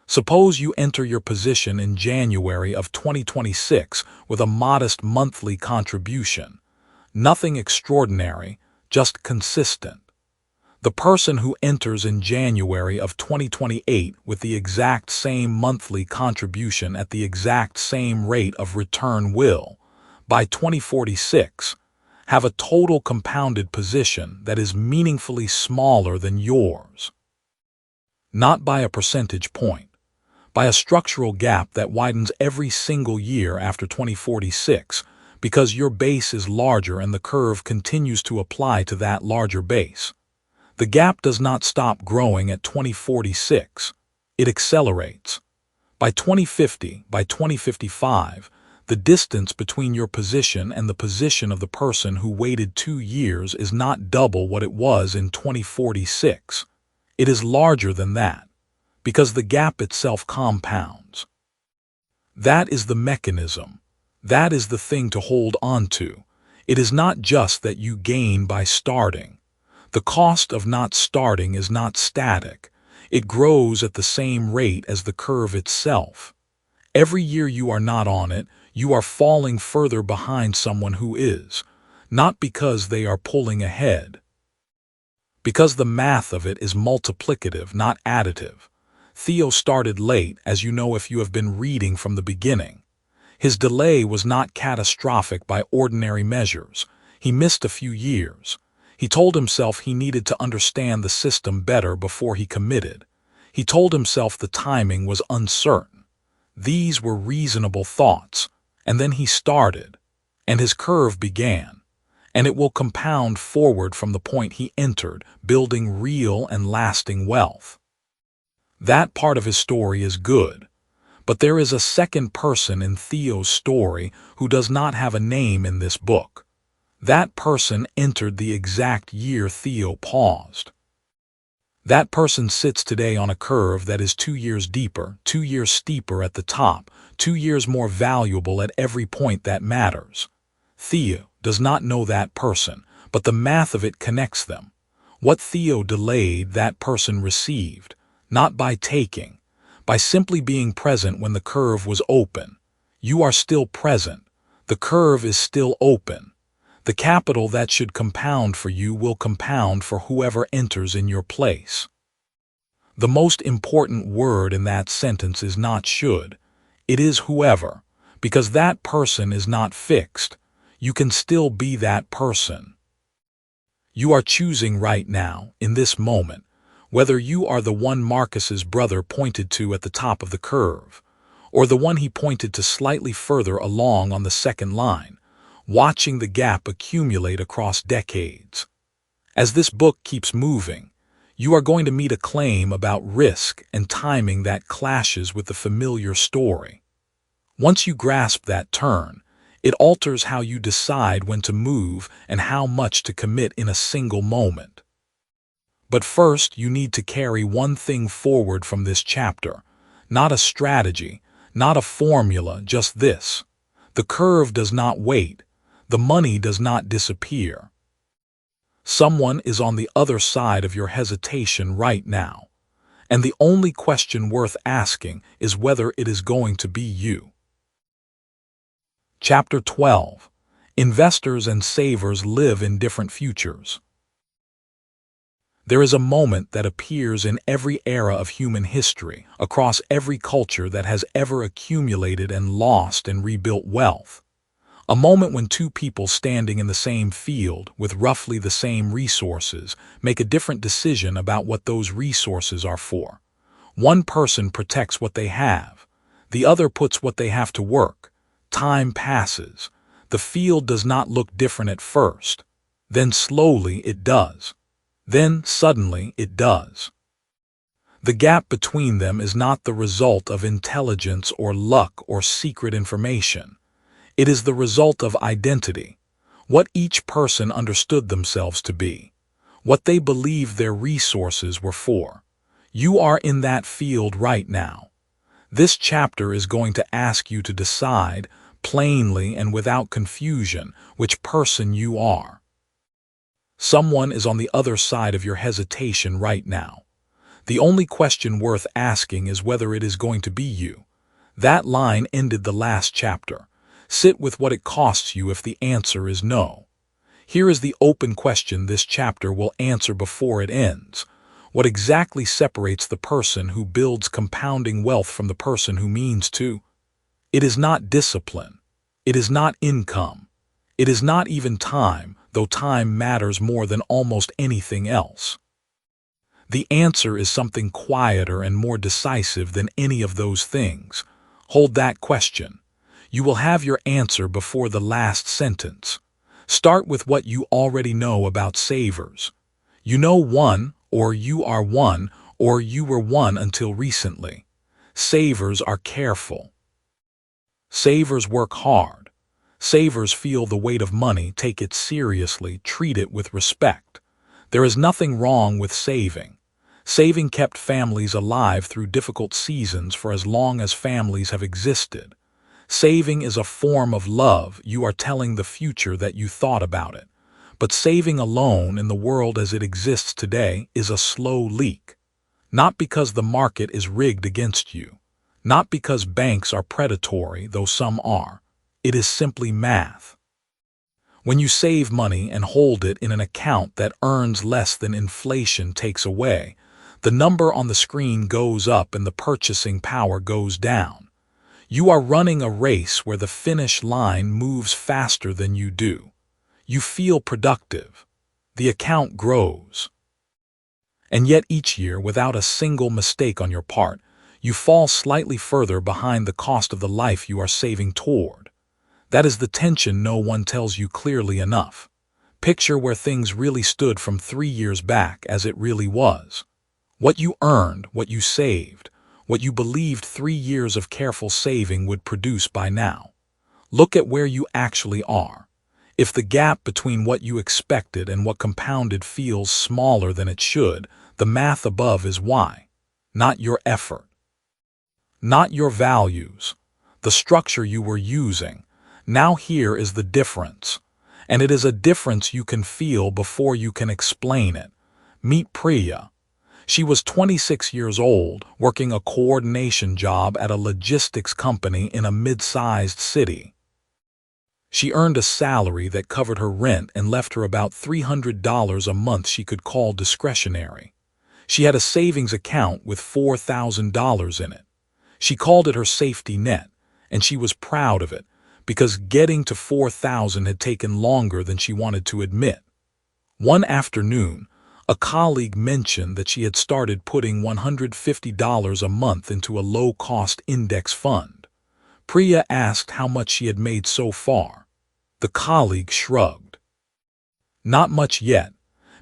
Suppose you enter your position in January of 2026 with a modest monthly contribution. Nothing extraordinary, just consistent. The person who enters in January of 2028 with the exact same monthly contribution at the exact same rate of return will, by 2046, have a total compounded position that is meaningfully smaller than yours. Not by a percentage point, by a structural gap that widens every single year after 2046, because your base is larger and the curve continues to apply to that larger base. The gap does not stop growing at 2046. It accelerates. By 2050, by 2055, the distance between your position and the position of the person who waited 2 years is not double what it was in 2046. It is larger than that, because the gap itself compounds. That is the mechanism. That is the thing to hold on to. It is not just that you gain by starting. The cost of not starting is not static. It grows at the same rate as the curve itself. Every year you are not on it, you are falling further behind someone who is, not because they are pulling ahead. Because the math of it is multiplicative, not additive. Theo started late, as you know if you have been reading from the beginning. His delay was not catastrophic by ordinary measures. He missed a few years. He told himself he needed to understand the system better before he committed. He told himself the timing was uncertain. These were reasonable thoughts. And then he started, and his curve began. And it will compound forward from the point he entered, building real and lasting wealth. That part of his story is good. But there is a second person in Theo's story who does not have a name in this book. That person entered the exact year Theo paused. That person sits today on a curve that is 2 years deeper, 2 years steeper at the top, 2 years more valuable at every point that matters. Theo does not know that person, but the math of it connects them. What Theo delayed, that person received, not by taking, by simply being present when the curve was open. You are still present. The curve is still open. The capital that should compound for you will compound for whoever enters in your place. The most important word in that sentence is not should. It is whoever, because that person is not fixed. You can still be that person. You are choosing right now, in this moment, whether you are the one Marcus's brother pointed to at the top of the curve, or the one he pointed to slightly further along on the second line, watching the gap accumulate across decades. As this book keeps moving, you are going to meet a claim about risk and timing that clashes with the familiar story. Once you grasp that turn, it alters how you decide when to move and how much to commit in a single moment. But first, you need to carry one thing forward from this chapter. Not a strategy, not a formula, just this. The curve does not wait. The money does not disappear. Someone is on the other side of your hesitation right now. And the only question worth asking is whether it is going to be you. Chapter 12. Investors and savers live in different futures. There is a moment that appears in every era of human history, across every culture that has ever accumulated and lost and rebuilt wealth. A moment when two people standing in the same field, with roughly the same resources, make a different decision about what those resources are for. One person protects what they have. The other puts what they have to work. Time passes. The field does not look different at first. Then slowly it does. Then suddenly it does. The gap between them is not the result of intelligence or luck or secret information. It is the result of identity, what each person understood themselves to be, what they believed their resources were for. You are in that field right now. This chapter is going to ask you to decide, plainly and without confusion, which person you are. Someone is on the other side of your hesitation right now. The only question worth asking is whether it is going to be you. That line ended the last chapter. Sit with what it costs you if the answer is no. Here is the open question this chapter will answer before it ends. What exactly separates the person who builds compounding wealth from the person who means to? It is not discipline. It is not income. It is not even time, though time matters more than almost anything else. The answer is something quieter and more decisive than any of those things. Hold that question. You will have your answer before the last sentence. Start with what you already know about savers. You know one, or you are one, or you were one until recently. Savers are careful. Savers work hard. Savers feel the weight of money, take it seriously, treat it with respect. There is nothing wrong with saving. Saving kept families alive through difficult seasons for as long as families have existed. Saving is a form of love. You are telling the future that you thought about it. But saving alone in the world as it exists today is a slow leak. Not because the market is rigged against you. Not because banks are predatory, though some are. It is simply math. When you save money and hold it in an account that earns less than inflation takes away, the number on the screen goes up and the purchasing power goes down. You are running a race where the finish line moves faster than you do. You feel productive. The account grows. And yet each year, without a single mistake on your part, you fall slightly further behind the cost of the life you are saving toward. That is the tension no one tells you clearly enough. Picture where things really stood from 3 years back as it really was. What you earned, what you saved, what you believed 3 years of careful saving would produce by now. Look at where you actually are. If the gap between what you expected and what compounded feels smaller than it should, the math above is why. Not your effort. Not your values. The structure you were using. Now here is the difference. And it is a difference you can feel before you can explain it. Meet Priya. She was 26 years old, working a coordination job at a logistics company in a mid-sized city. She earned a salary that covered her rent and left her about $300 a month she could call discretionary. She had a savings account with $4,000 in it. She called it her safety net, and she was proud of it, because getting to $4,000 had taken longer than she wanted to admit. One afternoon, a colleague mentioned that she had started putting $150 a month into a low-cost index fund. Priya asked how much she had made so far. The colleague shrugged. Not much yet.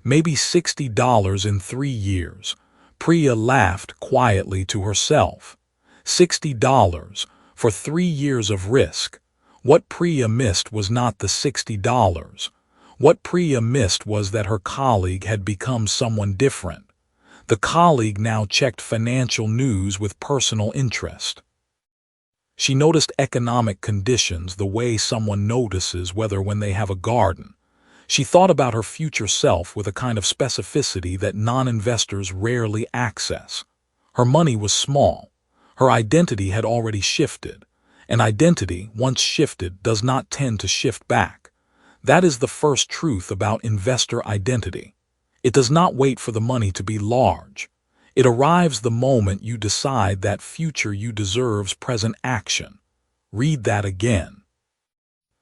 Maybe $60 in 3 years. Priya laughed quietly to herself. $60 for 3 years of risk. What Priya missed was not the $60. What Priya missed was that her colleague had become someone different. The colleague now checked financial news with personal interest. She noticed economic conditions the way someone notices weather when they have a garden. She thought about her future self with a kind of specificity that non-investors rarely access. Her money was small. Her identity had already shifted. An identity, once shifted, does not tend to shift back. That is the first truth about investor identity. It does not wait for the money to be large. It arrives the moment you decide that future you deserves present action. Read that again.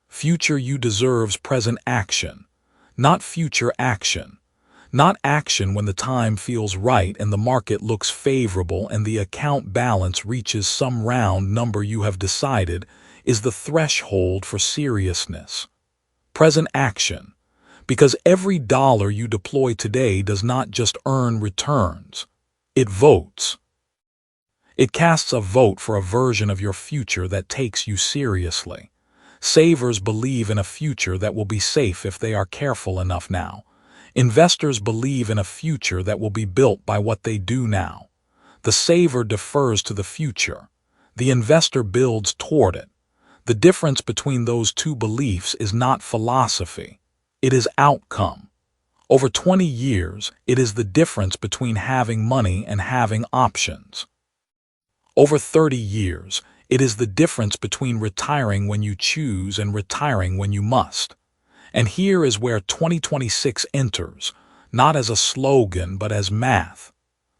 Future you deserves present action, not future action. Not action when the time feels right and the market looks favorable and the account balance reaches some round number you have decided is the threshold for seriousness. Present action, Because every dollar you deploy today does not just earn returns. It votes. It casts a vote for a version of your future that takes you seriously. Savers believe in a future that will be safe if they are careful enough now. Investors believe in a future that will be built by what they do now. The saver defers to the future. The investor builds toward it. The difference between those two beliefs is not philosophy. It is outcome. Over 20 years, it is the difference between having money and having options. Over 30 years, it is the difference between retiring when you choose and retiring when you must. And here is where 2026 enters, not as a slogan but as math.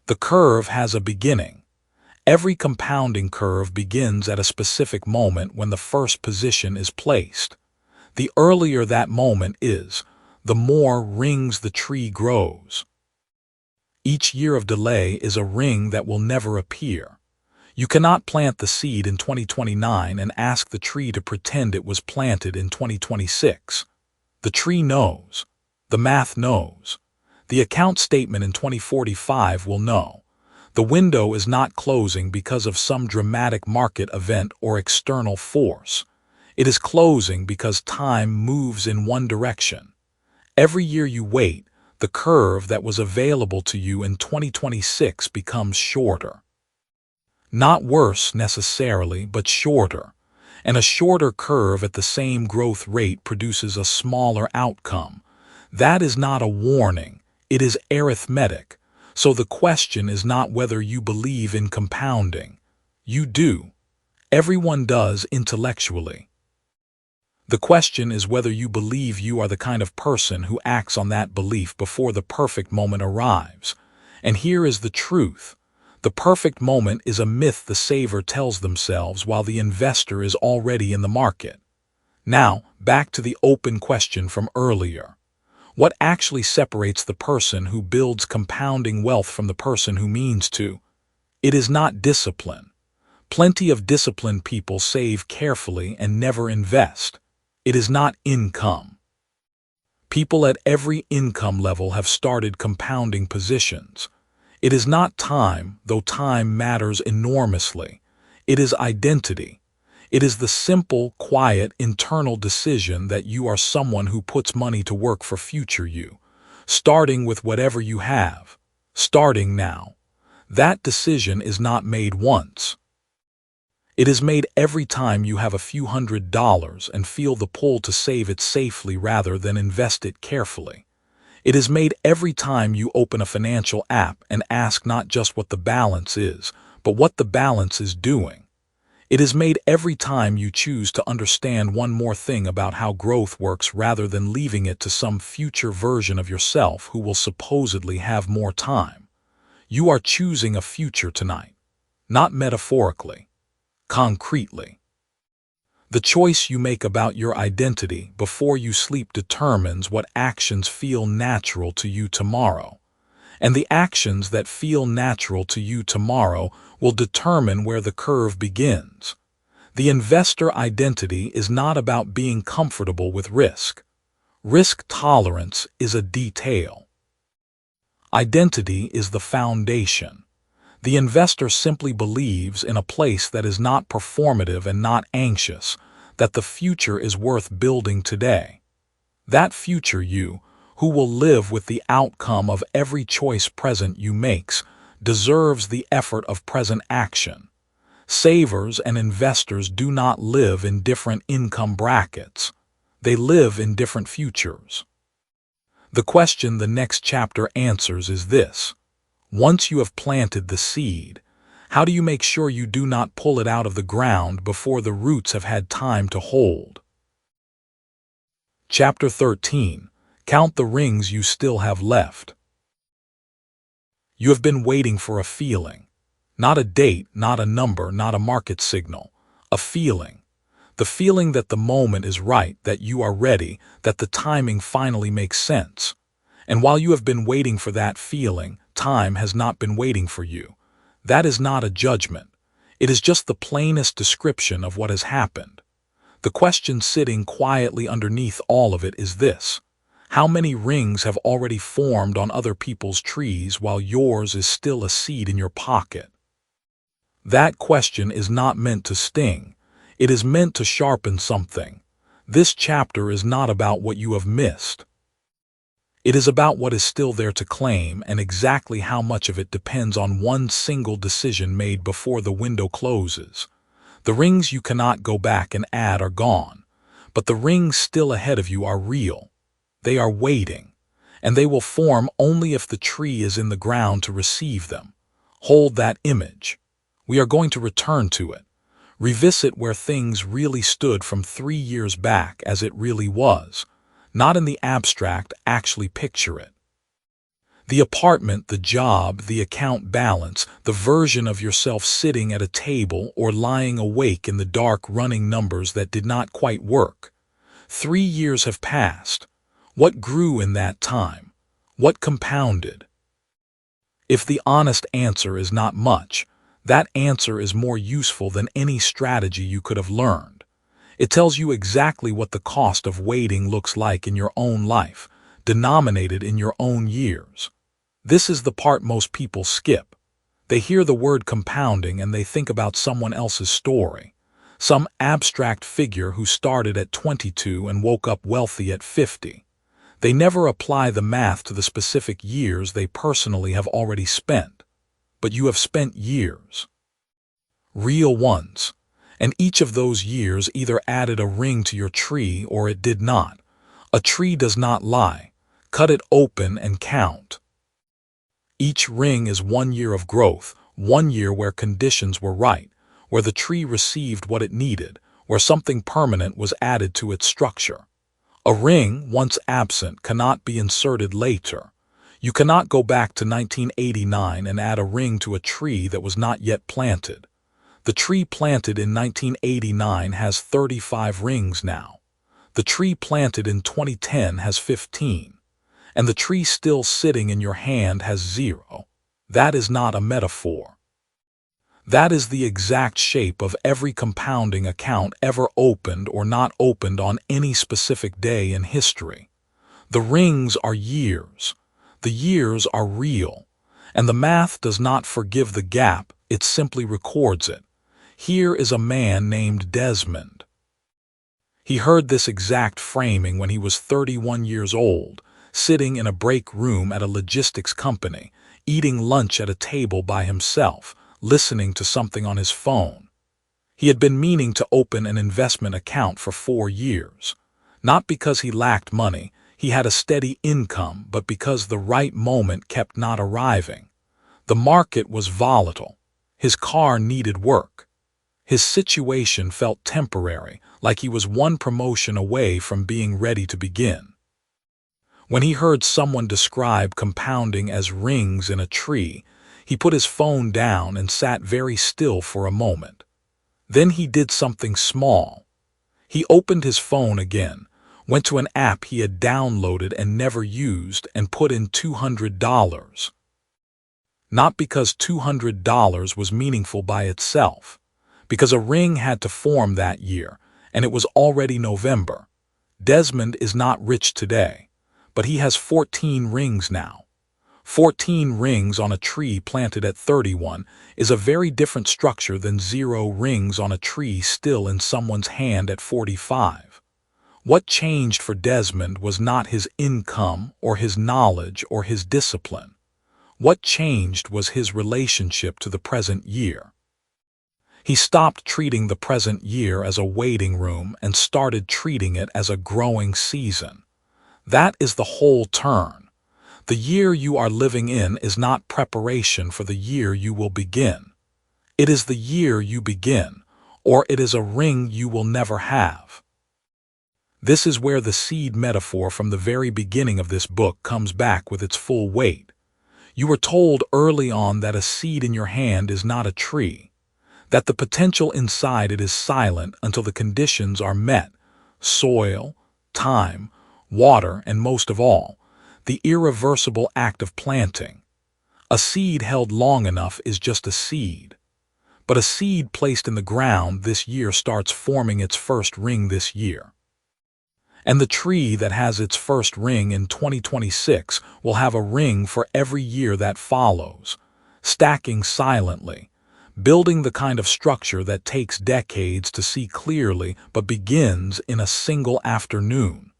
The curve has a beginning. Every compounding curve begins at a specific moment when the first position is placed. The earlier that moment is, the more rings the tree grows. Each year of delay is a ring that will never appear. You cannot plant the seed in 2029 and ask the tree to pretend it was planted in 2026. The tree knows. The math knows. The account statement in 2045 will know. The window is not closing because of some dramatic market event or external force. It is closing because time moves in one direction. Every year you wait, the curve that was available to you in 2026 becomes shorter. Not worse necessarily, but shorter. And a shorter curve at the same growth rate produces a smaller outcome. That is not a warning. It is arithmetic. So the question is not whether you believe in compounding. You do. Everyone does intellectually. The question is whether you believe you are the kind of person who acts on that belief before the perfect moment arrives. And here is the truth. The perfect moment is a myth the saver tells themselves while the investor is already in the market. Now, back to the open question from earlier. What actually separates the person who builds compounding wealth from the person who means to? It is not discipline. Plenty of disciplined people save carefully and never invest. It is not income. People at every income level have started compounding positions. It is not time, though time matters enormously. It is identity. It is the simple, quiet, internal decision that you are someone who puts money to work for future you, starting with whatever you have, starting now. That decision is not made once. It is made every time you have a few $100s and feel the pull to save it safely rather than invest it carefully. It is made every time you open a financial app and ask not just what the balance is, but what the balance is doing. It is made every time you choose to understand one more thing about how growth works rather than leaving it to some future version of yourself who will supposedly have more time. You are choosing a future tonight, not metaphorically, concretely. The choice you make about your identity before you sleep determines what actions feel natural to you tomorrow. And the actions that feel natural to you tomorrow will determine where the curve begins. The investor identity is not about being comfortable with risk. Risk tolerance is a detail. Identity is the foundation. The investor simply believes in a place that is not performative and not anxious, that the future is worth building today. That future you, who will live with the outcome of every choice present you makes, deserves the effort of present action. Savers and investors do not live in different income brackets. They live in different futures. The question the next chapter answers is this. Once you have planted the seed, how do you make sure you do not pull it out of the ground before the roots have had time to hold? Chapter 13. Count the rings you still have left. You have been waiting for a feeling. Not a date, not a number, not a market signal. A feeling. The feeling that the moment is right, that you are ready, that the timing finally makes sense. And while you have been waiting for that feeling, time has not been waiting for you. That is not a judgment. It is just the plainest description of what has happened. The question sitting quietly underneath all of it is this. How many rings have already formed on other people's trees while yours is still a seed in your pocket? That question is not meant to sting. It is meant to sharpen something. This chapter is not about what you have missed. It is about what is still there to claim, and exactly how much of it depends on one single decision made before the window closes. The rings you cannot go back and add are gone, but the rings still ahead of you are real. They are waiting, and they will form only if the tree is in the ground to receive them. Hold that image. We are going to return to it, revisit where things really stood from 3 years back as it really was. Not in the abstract, actually picture it. The apartment, the job, the account balance, the version of yourself sitting at a table or lying awake in the dark running numbers that did not quite work. 3 years have passed. What grew in that time? What compounded? If the honest answer is not much, that answer is more useful than any strategy you could have learned. It tells you exactly what the cost of waiting looks like in your own life, denominated in your own years. This is the part most people skip. They hear the word compounding and they think about someone else's story, some abstract figure who started at 22 and woke up wealthy at 50. They never apply the math to the specific years they personally have already spent. But you have spent years. Real ones. And each of those years either added a ring to your tree or it did not. A tree does not lie. Cut it open and count. Each ring is 1 year of growth, 1 year where conditions were right, where the tree received what it needed, where something permanent was added to its structure. A ring, once absent, cannot be inserted later. You cannot go back to 1989 and add a ring to a tree that was not yet planted. The tree planted in 1989 has 35 rings now. The tree planted in 2010 has 15. And the tree still sitting in your hand has 0. That is not a metaphor. That is the exact shape of every compounding account ever opened or not opened on any specific day in history. The rings are years. The years are real. And the math does not forgive the gap, it simply records it. Here is a man named Desmond. He heard this exact framing when he was 31 years old, sitting in a break room at a logistics company, eating lunch at a table by himself, listening to something on his phone. He had been meaning to open an investment account for 4 years. Not because he lacked money, he had a steady income, but because the right moment kept not arriving. The market was volatile. His car needed work. His situation felt temporary, like he was one promotion away from being ready to begin. When he heard someone describe compounding as rings in a tree, he put his phone down and sat very still for a moment. Then he did something small. He opened his phone again, went to an app he had downloaded and never used, and put in $200. Not because $200 was meaningful by itself, because a ring had to form that year, and it was already November. Desmond is not rich today, but he has 14 rings now. 14 rings on a tree planted at 31 is a very different structure than 0 rings on a tree still in someone's hand at 45. What changed for Desmond was not his income or his knowledge or his discipline. What changed was his relationship to the present year. He stopped treating the present year as a waiting room and started treating it as a growing season. That is the whole turn. The year you are living in is not preparation for the year you will begin. It is the year you begin, or it is a ring you will never have. This is where the seed metaphor from the very beginning of this book comes back with its full weight. You were told early on that a seed in your hand is not a tree, that the potential inside it is silent until the conditions are met: soil, time, water, and most of all, the irreversible act of planting. A seed held long enough is just a seed. But a seed placed in the ground this year starts forming its first ring this year. And the tree that has its first ring in 2026 will have a ring for every year that follows, stacking silently, building the kind of structure that takes decades to see clearly but begins in a single afternoon.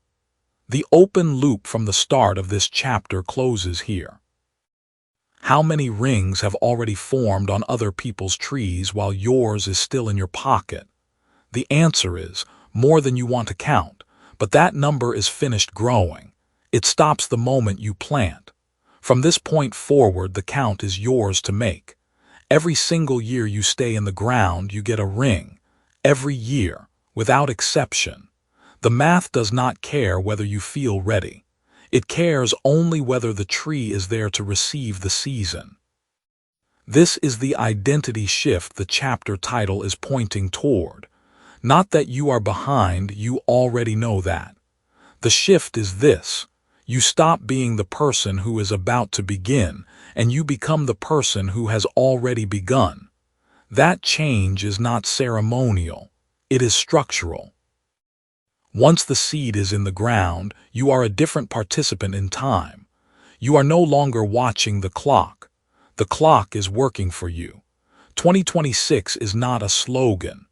The open loop from the start of this chapter closes here. How many rings have already formed on other people's trees while yours is still in your pocket? The answer is more than you want to count, but that number is finished growing. It stops the moment you plant. From this point forward, the count is yours to make. Every single year you stay in the ground, you get a ring. Every year, without exception. The math does not care whether you feel ready. It cares only whether the tree is there to receive the season. This is the identity shift the chapter title is pointing toward. Not that you are behind, you already know that. The shift is this. You stop being the person who is about to begin, and you become the person who has already begun. That change is not ceremonial. It is structural. Once the seed is in the ground, you are a different participant in time. You are no longer watching the clock. The clock is working for you. 2026 is not a slogan.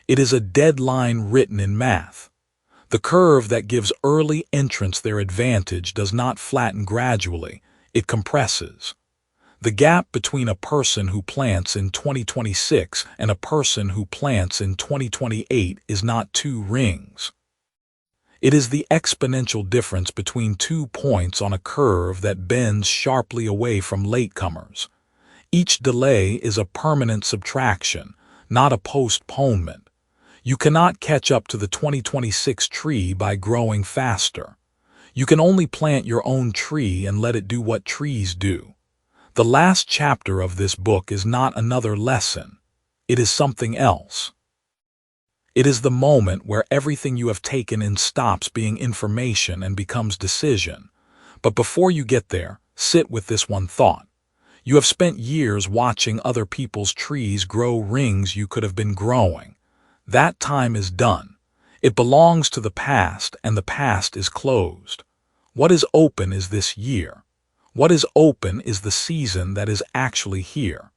It is a deadline written in math. The curve that gives early entrants their advantage does not flatten gradually, it compresses. The gap between a person who plants in 2026 and a person who plants in 2028 is not 2 rings. It is the exponential difference between 2 points on a curve that bends sharply away from latecomers. Each delay is a permanent subtraction, not a postponement. You cannot catch up to the 2026 tree by growing faster. You can only plant your own tree and let it do what trees do. The last chapter of this book is not another lesson. It is something else. It is the moment where everything you have taken in stops being information and becomes decision. But before you get there, sit with this one thought. You have spent years watching other people's trees grow rings you could have been growing. That time is done. It belongs to the past, and the past is closed. What is open is this year. What is open is the season that is actually here.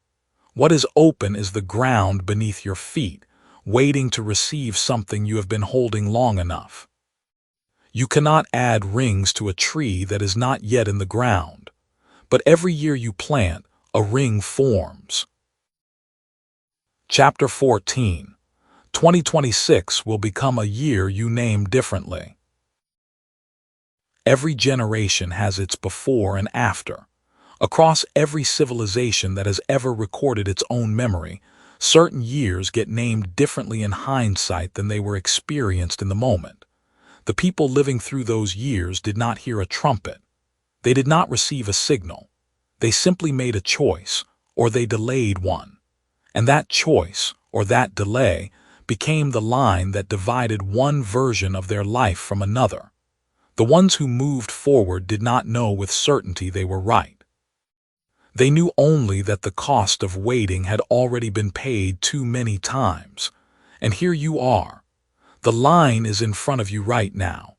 What is open is the ground beneath your feet, waiting to receive something you have been holding long enough. You cannot add rings to a tree that is not yet in the ground. But every year you plant, a ring forms. Chapter 14. 2026 will become a year you name differently. Every generation has its before and after. Across every civilization that has ever recorded its own memory, certain years get named differently in hindsight than they were experienced in the moment. The people living through those years did not hear a trumpet. They did not receive a signal. They simply made a choice, or they delayed one. And that choice, or that delay, became the line that divided one version of their life from another. The ones who moved forward did not know with certainty they were right. They knew only that the cost of waiting had already been paid too many times. And here you are. The line is in front of you right now.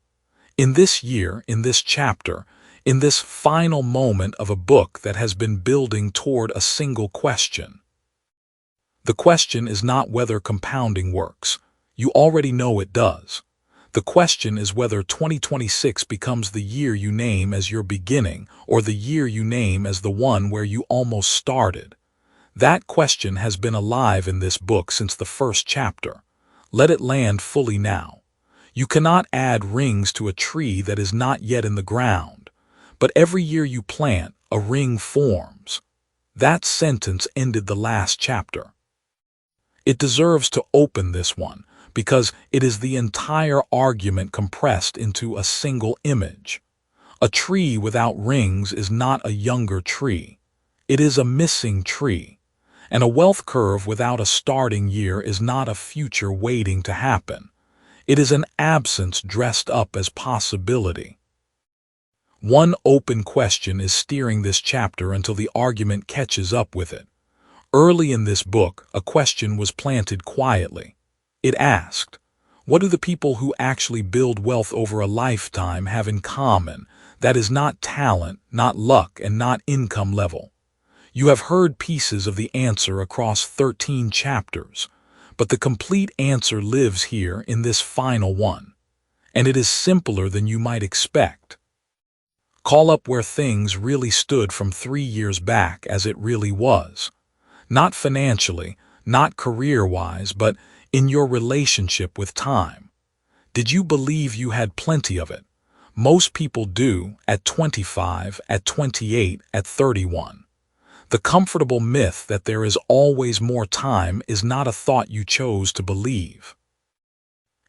In this year, in this chapter, in this final moment of a book that has been building toward a single question. The question is not whether compounding works. You already know it does. The question is whether 2026 becomes the year you name as your beginning or the year you name as the one where you almost started. That question has been alive in this book since the first chapter. Let it land fully now. You cannot add rings to a tree that is not yet in the ground. But every year you plant, a ring forms. That sentence ended the last chapter. It deserves to open this one, because it is the entire argument compressed into a single image. A tree without rings is not a younger tree. It is a missing tree. And a wealth curve without a starting year is not a future waiting to happen. It is an absence dressed up as possibility. One open question is steering this chapter until the argument catches up with it. Early in this book, a question was planted quietly. It asked, What do the people who actually build wealth over a lifetime have in common that is not talent, not luck, and not income level? You have heard pieces of the answer across 13 chapters, but the complete answer lives here in this final one, and it is simpler than you might expect. Call up where things really stood from 3 years back as it really was. Not financially, not career-wise, but in your relationship with time. Did you believe you had plenty of it? Most people do, at 25, at 28, at 31. The comfortable myth that there is always more time is not a thought you chose to believe.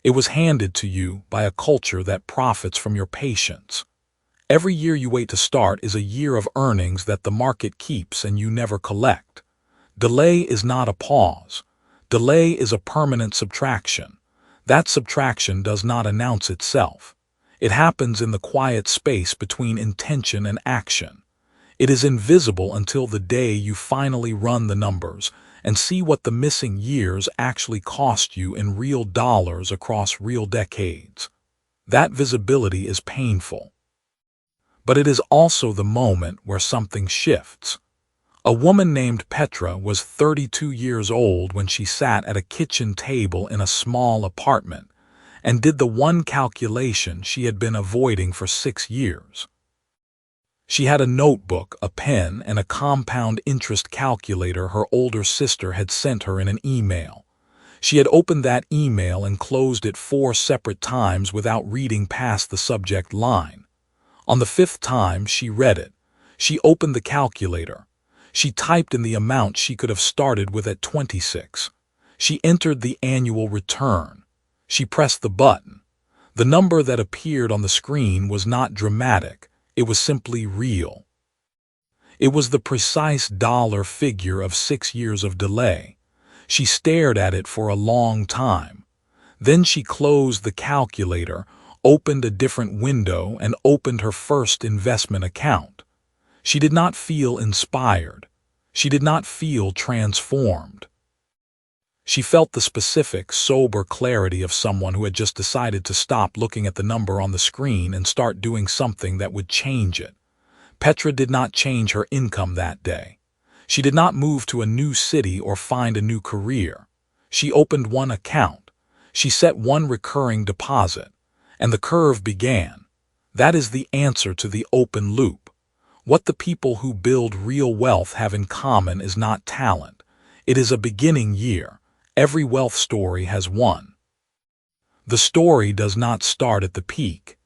It was handed to you by a culture that profits from your patience. Every year you wait to start is a year of earnings that the market keeps and you never collect. Delay is not a pause. Delay is a permanent subtraction. That subtraction does not announce itself. It happens in the quiet space between intention and action. It is invisible until the day you finally run the numbers and see what the missing years actually cost you in real dollars across real decades. That visibility is painful. But it is also the moment where something shifts. A woman named Petra was 32 years old when she sat at a kitchen table in a small apartment and did the one calculation she had been avoiding for 6 years. She had a notebook, a pen, and a compound interest calculator her older sister had sent her in an email. She had opened that email and closed it 4 separate times without reading past the subject line. On the 5th time she read it, she opened the calculator. She typed in the amount she could have started with at 26. She entered the annual return. She pressed the button. The number that appeared on the screen was not dramatic. It was simply real. It was the precise dollar figure of 6 years of delay. She stared at it for a long time. Then she closed the calculator, opened a different window, and opened her first investment account. She did not feel inspired. She did not feel transformed. She felt the specific, sober clarity of someone who had just decided to stop looking at the number on the screen and start doing something that would change it. Petra did not change her income that day. She did not move to a new city or find a new career. She opened one account. She set one recurring deposit. And the curve began. That is the answer to the open loop. What the people who build real wealth have in common is not talent. It is a beginning year. Every wealth story has one. The story does not start at the peak.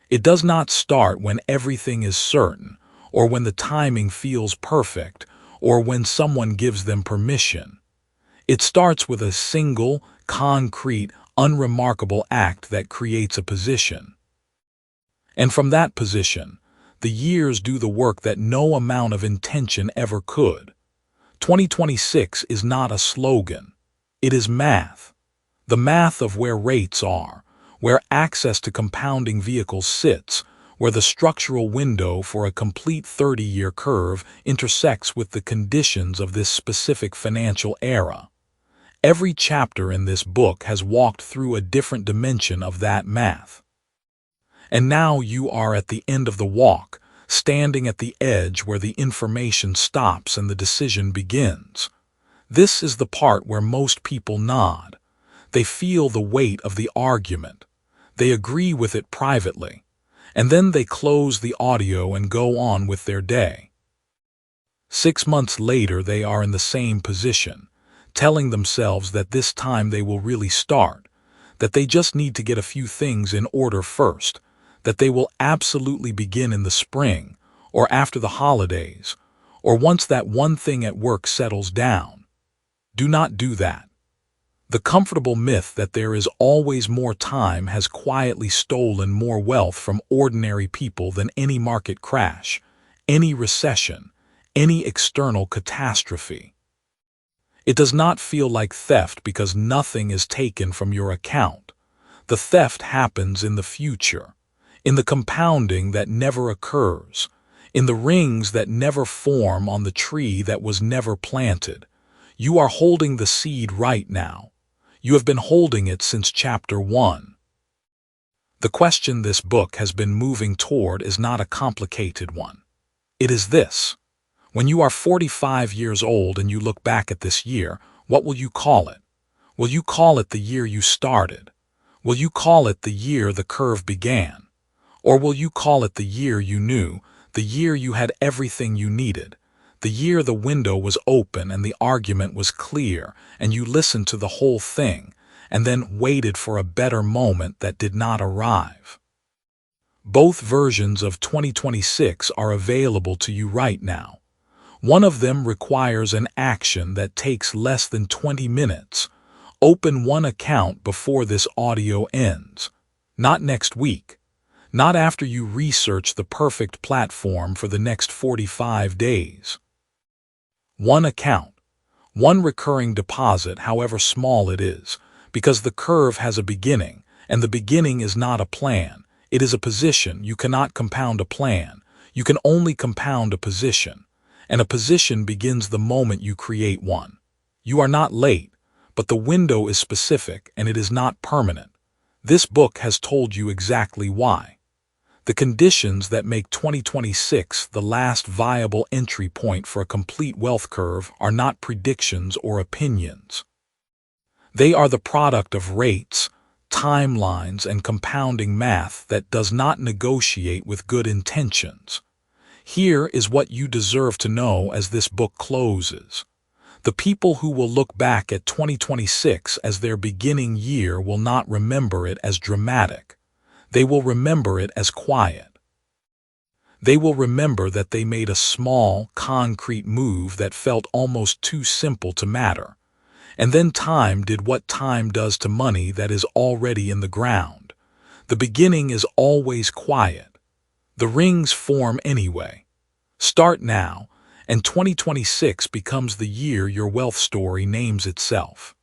It does not start when everything is certain, or when the timing feels perfect, or when someone gives them permission. It starts with a single, concrete, unremarkable act that creates a position. And from that position, the years do the work that no amount of intention ever could. 2026 is not a slogan. It is math. The math of where rates are, where access to compounding vehicles sits, where the structural window for a complete 30-year curve intersects with the conditions of this specific financial era. Every chapter in this book has walked through a different dimension of that math. And now you are at the end of the walk, standing at the edge where the information stops and the decision begins. This is the part where most people nod. They feel the weight of the argument. They agree with it privately. And then they close the audio and go on with their day. 6 months later, they are in the same position, telling themselves that this time they will really start, that they just need to get a few things in order first, that they will absolutely begin in the spring, or after the holidays, or once that one thing at work settles down. Do not do that. The comfortable myth that there is always more time has quietly stolen more wealth from ordinary people than any market crash, any recession, any external catastrophe. It does not feel like theft because nothing is taken from your account. The theft happens in the future, in the compounding that never occurs, in the rings that never form on the tree that was never planted. You are holding the seed right now. You have been holding it since chapter 1. The question this book has been moving toward is not a complicated one. It is this: when you are 45 years old and you look back at this year, what will you call it? Will you call it the year you started? Will you call it the year the curve began? Or will you call it the year you knew, the year you had everything you needed, the year the window was open and the argument was clear, and you listened to the whole thing, and then waited for a better moment that did not arrive? Both versions of 2026 are available to you right now. One of them requires an action that takes less than 20 minutes. Open one account before this audio ends. Not next week. Not after you research the perfect platform for the next 45 days. One account. One recurring deposit, however small it is, because the curve has a beginning, and the beginning is not a plan. It is a position. You cannot compound a plan. You can only compound a position. And a position begins the moment you create one. You are not late, but the window is specific and it is not permanent. This book has told you exactly why. The conditions that make 2026 the last viable entry point for a complete wealth curve are not predictions or opinions. They are the product of rates, timelines, and compounding math that does not negotiate with good intentions. Here is what you deserve to know as this book closes. The people who will look back at 2026 as their beginning year will not remember it as dramatic. They will remember it as quiet. They will remember that they made a small, concrete move that felt almost too simple to matter. And then time did what time does to money that is already in the ground. The beginning is always quiet. The rings form anyway. Start now, and 2026 becomes the year your wealth story names itself.